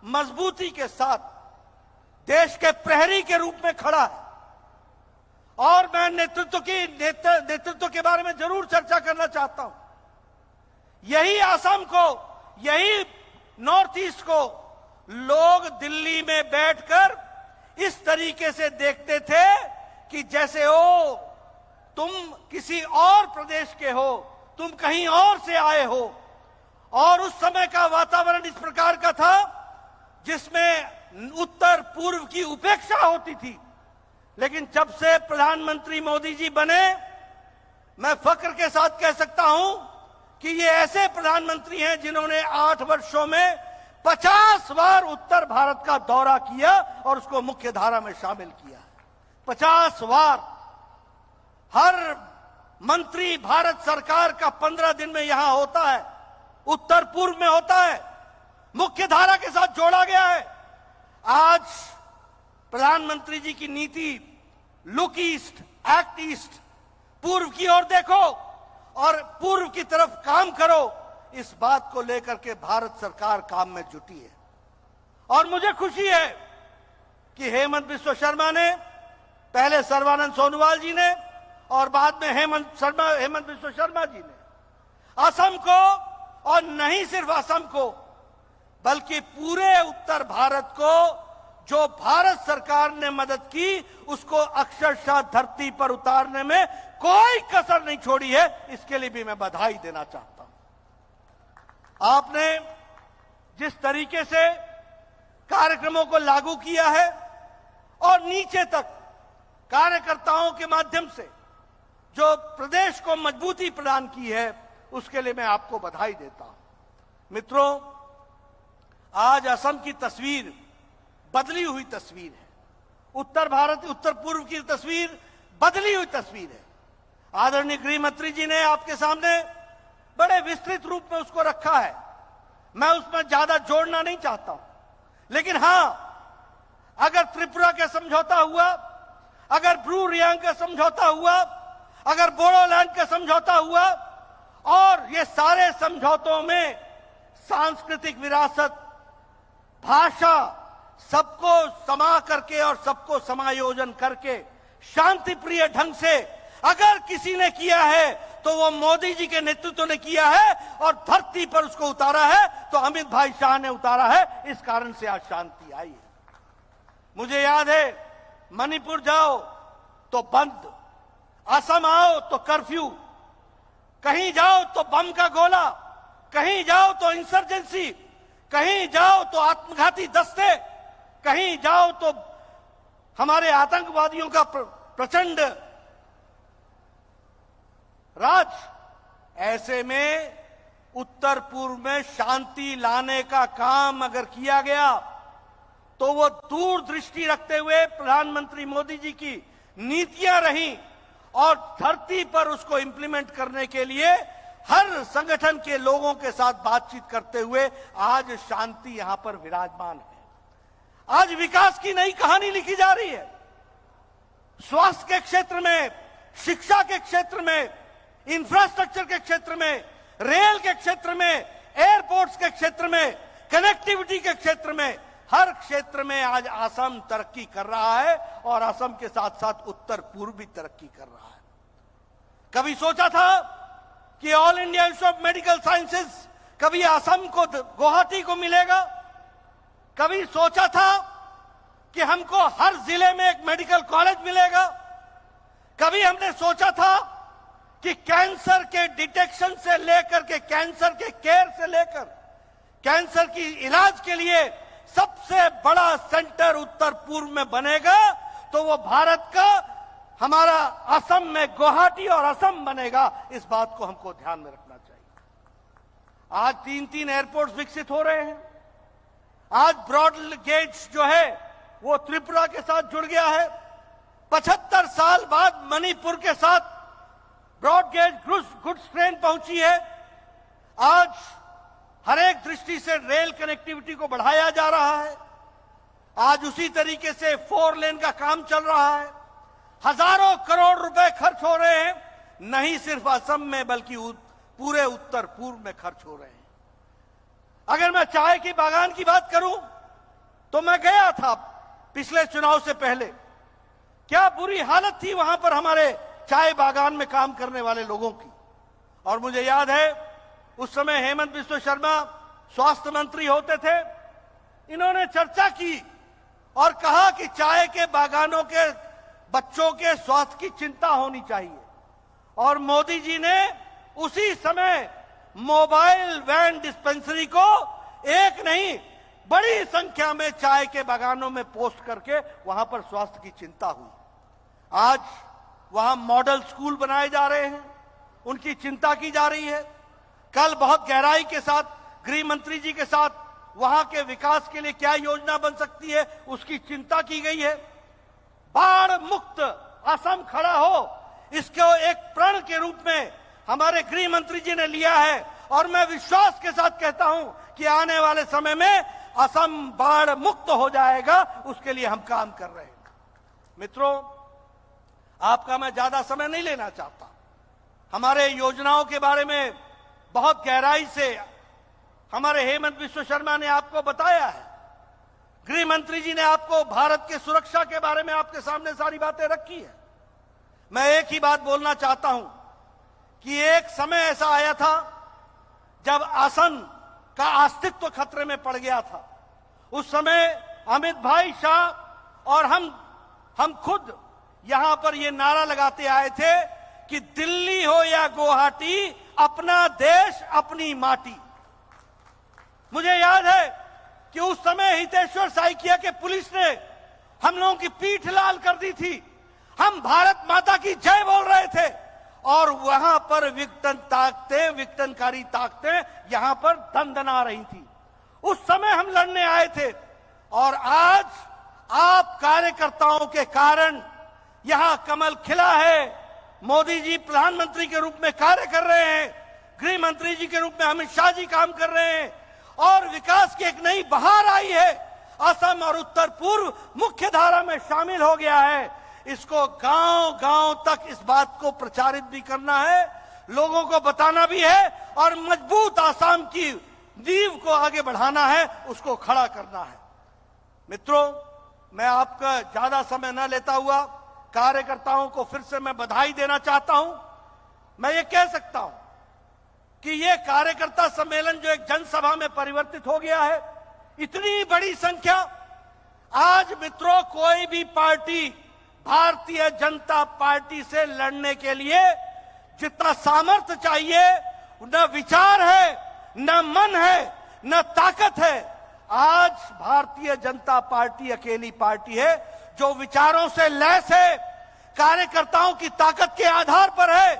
मजबूती के साथ देश के प्रहरी के रूप में खड़ा है, और मैं नेतृत्व के बारे में जरूर चर्चा करना चाहता हूं। यही असम को, यही नॉर्थ ईस्ट को लोग दिल्ली में बैठकर इस तरीके से देखते थे कि जैसे हो तुम किसी और प्रदेश के हो, तुम कहीं और से आए हो। और उस समय का वातावरण इस प्रकार का था जिसमें उत्तर पूर्व की उपेक्षा होती थी। लेकिन जब से प्रधानमंत्री मोदी जी बने, मैं फख्र के साथ कह सकता हूं कि ये ऐसे प्रधानमंत्री हैं जिन्होंने 8 वर्षों में 50 बार उत्तर भारत का दौरा किया और उसको मुख्य धारा में शामिल किया। 50 बार। हर मंत्री भारत सरकार का 15 दिन में यहां होता है, उत्तर पूर्व में होता है, मुख्य धारा के साथ जोड़ा गया है। आज प्रधानमंत्री जी की नीति लुक ईस्ट, एक्ट ईस्ट, पूर्व की ओर देखो और पूर्व की तरफ काम करो, इस बात को लेकर के भारत सरकार काम में जुटी है। और मुझे खुशी है कि हेमंत बिस्वा शर्मा ने, पहले सर्बानंद सोनोवाल जी ने और बाद में हेमंत बिस्वा शर्मा जी ने असम को, और नहीं सिर्फ असम को बल्कि पूरे उत्तर भारत को जो भारत सरकार ने मदद की, उसको अक्षरशः धरती पर उतारने में कोई कसर नहीं छोड़ी है। इसके लिए भी मैं बधाई देना चाहता हूं। आपने जिस तरीके से कार्यक्रमों को लागू किया है और नीचे तक कार्यकर्ताओं के माध्यम से जो प्रदेश को मजबूती प्रदान की है, उसके लिए मैं आपको बधाई देता हूं। मित्रों, आज असम की तस्वीर बदली हुई तस्वीर है। उत्तर भारत, उत्तर पूर्व की तस्वीर बदली हुई तस्वीर है। आदरणीय गृह मंत्री जी ने आपके सामने बड़े विस्तृत रूप में उसको रखा है। मैं उसमें ज्यादा जोड़ना नहीं चाहता हूं, लेकिन हां, अगर त्रिपुरा का समझौता हुआ, अगर ब्रू रियांग का समझौता हुआ, अगर बोडोलैंड का समझौता हुआ, और ये सारे समझौतों में सांस्कृतिक विरासत, भाषा, सबको समा करके और सबको समायोजन करके शांति प्रिय ढंग से अगर किसी ने किया है तो वो मोदी जी के नेतृत्व ने किया है और धरती पर उसको उतारा है तो अमित भाई शाह ने उतारा है। इस कारण से आज शांति आई है। मुझे याद है, मणिपुर जाओ तो बंद, असम आओ तो कर्फ्यू, कहीं जाओ तो बम का गोला, कहीं जाओ तो इंसर्जेंसी, कहीं जाओ तो आत्मघाती दस्ते, कहीं जाओ तो हमारे आतंकवादियों का प्रचंड राज। ऐसे में उत्तर पूर्व में शांति लाने का काम अगर किया गया तो वो दूरदृष्टि रखते हुए प्रधानमंत्री मोदी जी की नीतियां रही और धरती पर उसको इंप्लीमेंट करने के लिए हर संगठन के लोगों के साथ बातचीत करते हुए आज शांति यहां पर विराजमान है। आज विकास की नई कहानी लिखी जा रही है। स्वास्थ्य के क्षेत्र में, शिक्षा के क्षेत्र में, इंफ्रास्ट्रक्चर के क्षेत्र में, रेल के क्षेत्र में, एयरपोर्ट्स के क्षेत्र में, कनेक्टिविटी के क्षेत्र में, हर क्षेत्र में आज असम तरक्की कर रहा है और असम के साथ साथ उत्तर पूर्व भी तरक्की कर रहा है। कभी सोचा था कि all India institute of medical sciences कभी असम को, गुवाहाटी को मिलेगा? कभी सोचा था कि हमको हर जिले में एक मेडिकल कॉलेज मिलेगा? कभी हमने सोचा था कि कैंसर के डिटेक्शन से लेकर के कैंसर के केयर से लेकर कैंसर की इलाज के लिए सबसे बड़ा सेंटर उत्तर पूर्व में बनेगा तो वो भारत का हमारा असम में गुवाहाटी और असम बनेगा? इस बात को हमको ध्यान में रखना चाहिए। आज 3-3 एयरपोर्ट्स विकसित हो रहे हैं। आज ब्रॉड गेज जो है वो त्रिपुरा के साथ जुड़ गया है। 75 साल बाद मणिपुर के साथ ब्रॉड गेज गुड्स ट्रेन पहुंची है। आज हर एक दृष्टि से रेल कनेक्टिविटी को बढ़ाया जा रहा है। आज उसी तरीके से 4 लेन का काम चल रहा है। हजारों करोड़ रुपए खर्च हो रहे हैं, नहीं सिर्फ असम में बल्कि पूरे उत्तर पूर्व में खर्च हो रहे हैं। अगर मैं चाय की बागान की बात करूं तो मैं गया था पिछले चुनाव से पहले। क्या बुरी हालत थी वहां पर हमारे चाय बागान में काम करने वाले लोगों की। और मुझे याद है उस समय हेमंत बिस्वा शर्मा स्वास्थ्य मंत्री होते थे। इन्होंने चर्चा की और कहा कि चाय के बागानों के बच्चों के स्वास्थ्य की चिंता होनी चाहिए। और मोदी जी ने उसी समय मोबाइल वैन डिस्पेंसरी को एक नहीं बड़ी संख्या में चाय के बागानों में पोस्ट करके वहां पर स्वास्थ्य की चिंता हुई। आज वहां मॉडल स्कूल बनाए जा रहे हैं, उनकी चिंता की जा रही है। कल बहुत गहराई के साथ गृह मंत्री जी के साथ वहां के विकास के लिए क्या योजना बन सकती है उसकी चिंता की गई है। बाढ़ मुक्त असम खड़ा हो, इसको एक प्रण के रूप में हमारे गृह मंत्री जी ने लिया है और मैं विश्वास के साथ कहता हूं कि आने वाले समय में असम बाढ़ मुक्त हो जाएगा। उसके लिए हम काम कर रहे हैं। मित्रों, आपका मैं ज्यादा समय नहीं लेना चाहता। हमारे योजनाओं के बारे में बहुत गहराई से हमारे हेमंत बिस्वा शर्मा ने आपको बताया है। गृह मंत्री जी ने आपको भारत के सुरक्षा के बारे में आपके सामने सारी बातें रखी है। मैं एक ही बात बोलना चाहता हूं कि एक समय ऐसा आया था जब असम का अस्तित्व खतरे में पड़ गया था। उस समय अमित भाई शाह और हम खुद यहां पर यह नारा लगाते आए थे कि दिल्ली हो या गुवाहाटी, अपना देश अपनी माटी। मुझे याद है कि उस समय हितेश्वर साइकिया के पुलिस ने हम लोगों की पीठ लाल कर दी थी। हम भारत माता की जय बोल रहे थे और वहां पर विघटनकारी ताकतें यहां पर दंदना रही थी। उस समय हम लड़ने आए थे और आज आप कार्यकर्ताओं के कारण यहां कमल खिला है। मोदी जी प्रधानमंत्री के रूप में कार्य कर रहे हैं, गृह मंत्री जी के रूप में अमित शाह जी काम कर रहे हैं और विकास की एक नई बहार आई है। असम और उत्तर पूर्व मुख्य धारा में शामिल हो गया है। इसको गांव-गांव तक इस बात को प्रचारित भी करना है, लोगों को बताना भी है और मजबूत आसाम की नींव को आगे बढ़ाना है, उसको खड़ा करना है। मित्रों, मैं आपका ज्यादा समय न लेता हुआ कार्यकर्ताओं को फिर से मैं बधाई देना चाहता हूं। मैं ये कह सकता हूं कि ये कार्यकर्ता सम्मेलन जो एक जनसभा में परिवर्तित हो गया है, इतनी बड़ी संख्या। आज मित्रों, कोई भी पार्टी भारतीय जनता पार्टी से लड़ने के लिए जितना सामर्थ्य चाहिए, न विचार है, न मन है, न ताकत है, आज भारतीय जनता पार्टी अकेली पार्टी है जो विचारों से लैस है, कार्यकर्ताओं की ताकत के आधार पर है,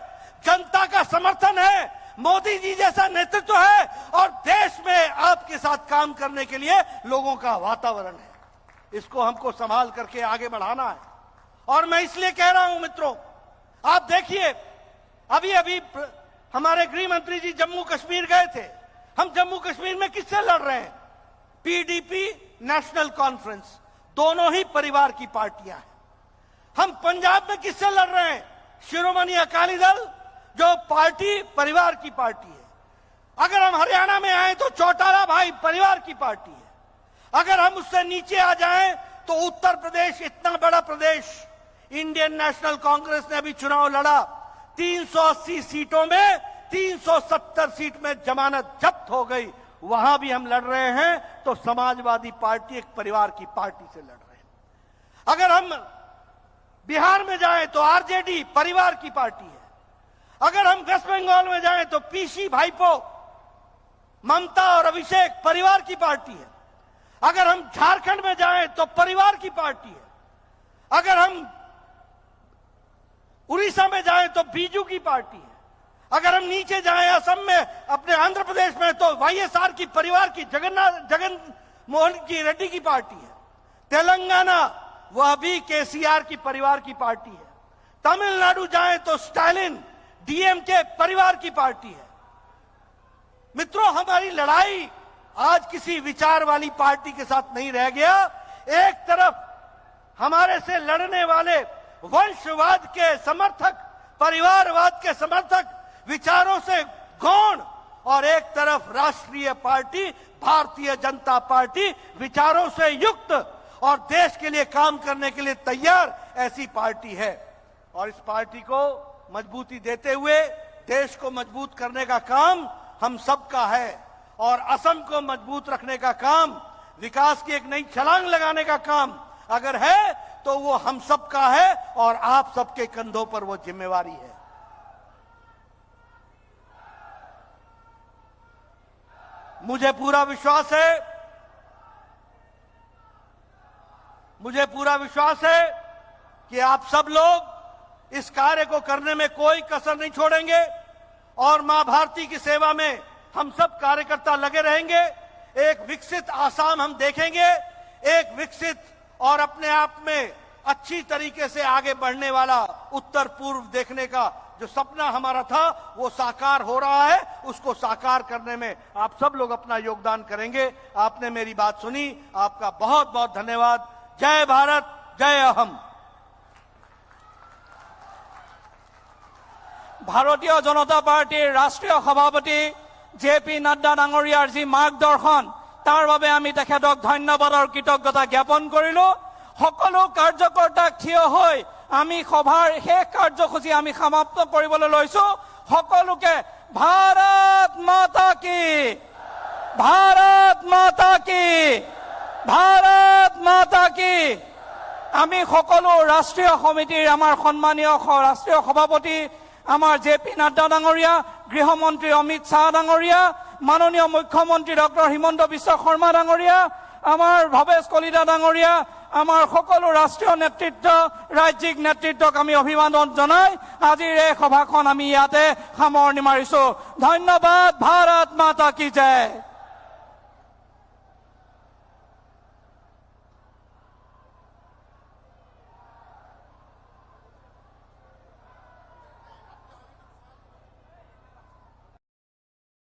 जनता का समर्थन है, मोदी जी जैसा नेतृत्व है और देश में आपके साथ काम करने के लिए लोगों का वातावरण है। इसको हमको संभाल करके आगे बढ़ाना है। और मैं इसलिए कह रहा हूं मित्रों, आप देखिए, अभी अभी हमारे गृह मंत्री जी जम्मू कश्मीर गए थे। हम जम्मू कश्मीर में किससे लड़ रहे हैं? पीडीपी, नेशनल कॉन्फ्रेंस, दोनों ही परिवार की पार्टियां हैं। हम पंजाब में किससे लड़ रहे हैं? शिरोमणि अकाली दल, जो पार्टी परिवार की पार्टी है। अगर हम हरियाणा में आए तो चौटाला भाई परिवार की पार्टी है। अगर हम उससे नीचे आ जाएं तो उत्तर प्रदेश, इतना बड़ा प्रदेश, इंडियन नेशनल कांग्रेस ने अभी चुनाव लड़ा, 380 सीटों में 370 सीट में जमानत जब्त हो गई, वहां भी हम लड़ रहे हैं। तो समाजवादी पार्टी एक परिवार की पार्टी से लड़ रहे हैं। अगर हम बिहार में जाएं तो आरजेडी परिवार की पार्टी है। अगर हम वेस्ट बंगाल में जाएं तो पीसी भाईपो, ममता और अभिषेक परिवार की पार्टी है। अगर हम झारखंड में जाएं तो परिवार की पार्टी है। अगर हम उड़ीसा में जाएं तो बीजू की पार्टी है। अगर हम नीचे जाएं असम में, अपने आंध्र प्रदेश में, तो वाईएसआर की परिवार की जगन मोहन की रेड्डी की पार्टी है। तेलंगाना, वह भी केसीआर की परिवार की पार्टी है। तमिलनाडु जाएं तो स्टालिन डीएमके परिवार की पार्टी है। मित्रों, हमारी लड़ाई आज किसी विचार वाली पार्टी के साथ नहीं रह गया। एक तरफ हमारे से लड़ने वाले वंशवाद के समर्थक, परिवारवाद के समर्थक, विचारों से गौण, और एक तरफ राष्ट्रीय पार्टी भारतीय जनता पार्टी, विचारों से युक्त और देश के लिए काम करने के लिए तैयार ऐसी पार्टी है। और इस पार्टी को मजबूती देते हुए देश को मजबूत करने का काम हम सबका है, और असम को मजबूत रखने का काम, विकास की एक नई छलांग लगाने का काम अगर है तो वो हम सबका है और आप सबके कंधों पर वो जिम्मेवारी है। मुझे पूरा विश्वास है कि आप सब लोग इस कार्य को करने में कोई कसर नहीं छोड़ेंगे और मां भारती की सेवा में हम सब कार्यकर्ता लगे रहेंगे। एक विकसित आसाम हम देखेंगे, एक विकसित और अपने आप में अच्छी तरीके से आगे बढ़ने वाला उत्तर पूर्व देखने का जो सपना हमारा था वो साकार हो रहा है। उसको साकार करने में आप सब लोग अपना योगदान करेंगे। आपने मेरी बात सुनी, आपका बहुत बहुत धन्यवाद। जय भारत, जय अहम। भारतीय जनता पार्टीर राष्ट्रीय सभापति JP नाड्डा डाঙৰীয়াৰ যি মাৰ্গদৰ্শন, তাৰ বাবে আমি তেখেতক ধন্যবাদ আৰু কৃতজ্ঞতা জ্ঞাপন কৰিলো। সকলো কাৰ্যকৰ্তাক থিয় হৈ আমি সভাৰ শেষ কাৰ্যসূচী আমি সমাপ্ত কৰিবলৈ লৈছো। সকলোকে ভাৰত মাতা কি, ভাৰত মাতা কি, ভাৰত মাতা কি। আমি সকলো ৰাষ্ট্ৰীয় সমিতিৰ আমাৰ সন্মানীয় ৰাষ্ট্ৰীয় সভাপতি আমাৰ JP নাড্ডা ডাঙৰীয়া, গৃহমন্ত্ৰী অমিত শ্বাহ ডাঙৰীয়া, মাননীয় মুখ্যমন্ত্ৰী ডক্টৰ হিমন্ত বিশ্ব শৰ্মা ডাঙৰীয়া, আমাৰ ভৱেশ কলিতা ডাঙৰীয়া, আমাৰ সকলো ৰাষ্ট্ৰীয় নেতৃত্ব, ৰাজ্যিক নেতৃত্বক আমি অভিবাদন জনাই আজিৰ এই সভাখন আমি ইয়াতে সামৰণি মাৰিছো। ধন্যবাদ। ভাৰত মাতা কি জয়।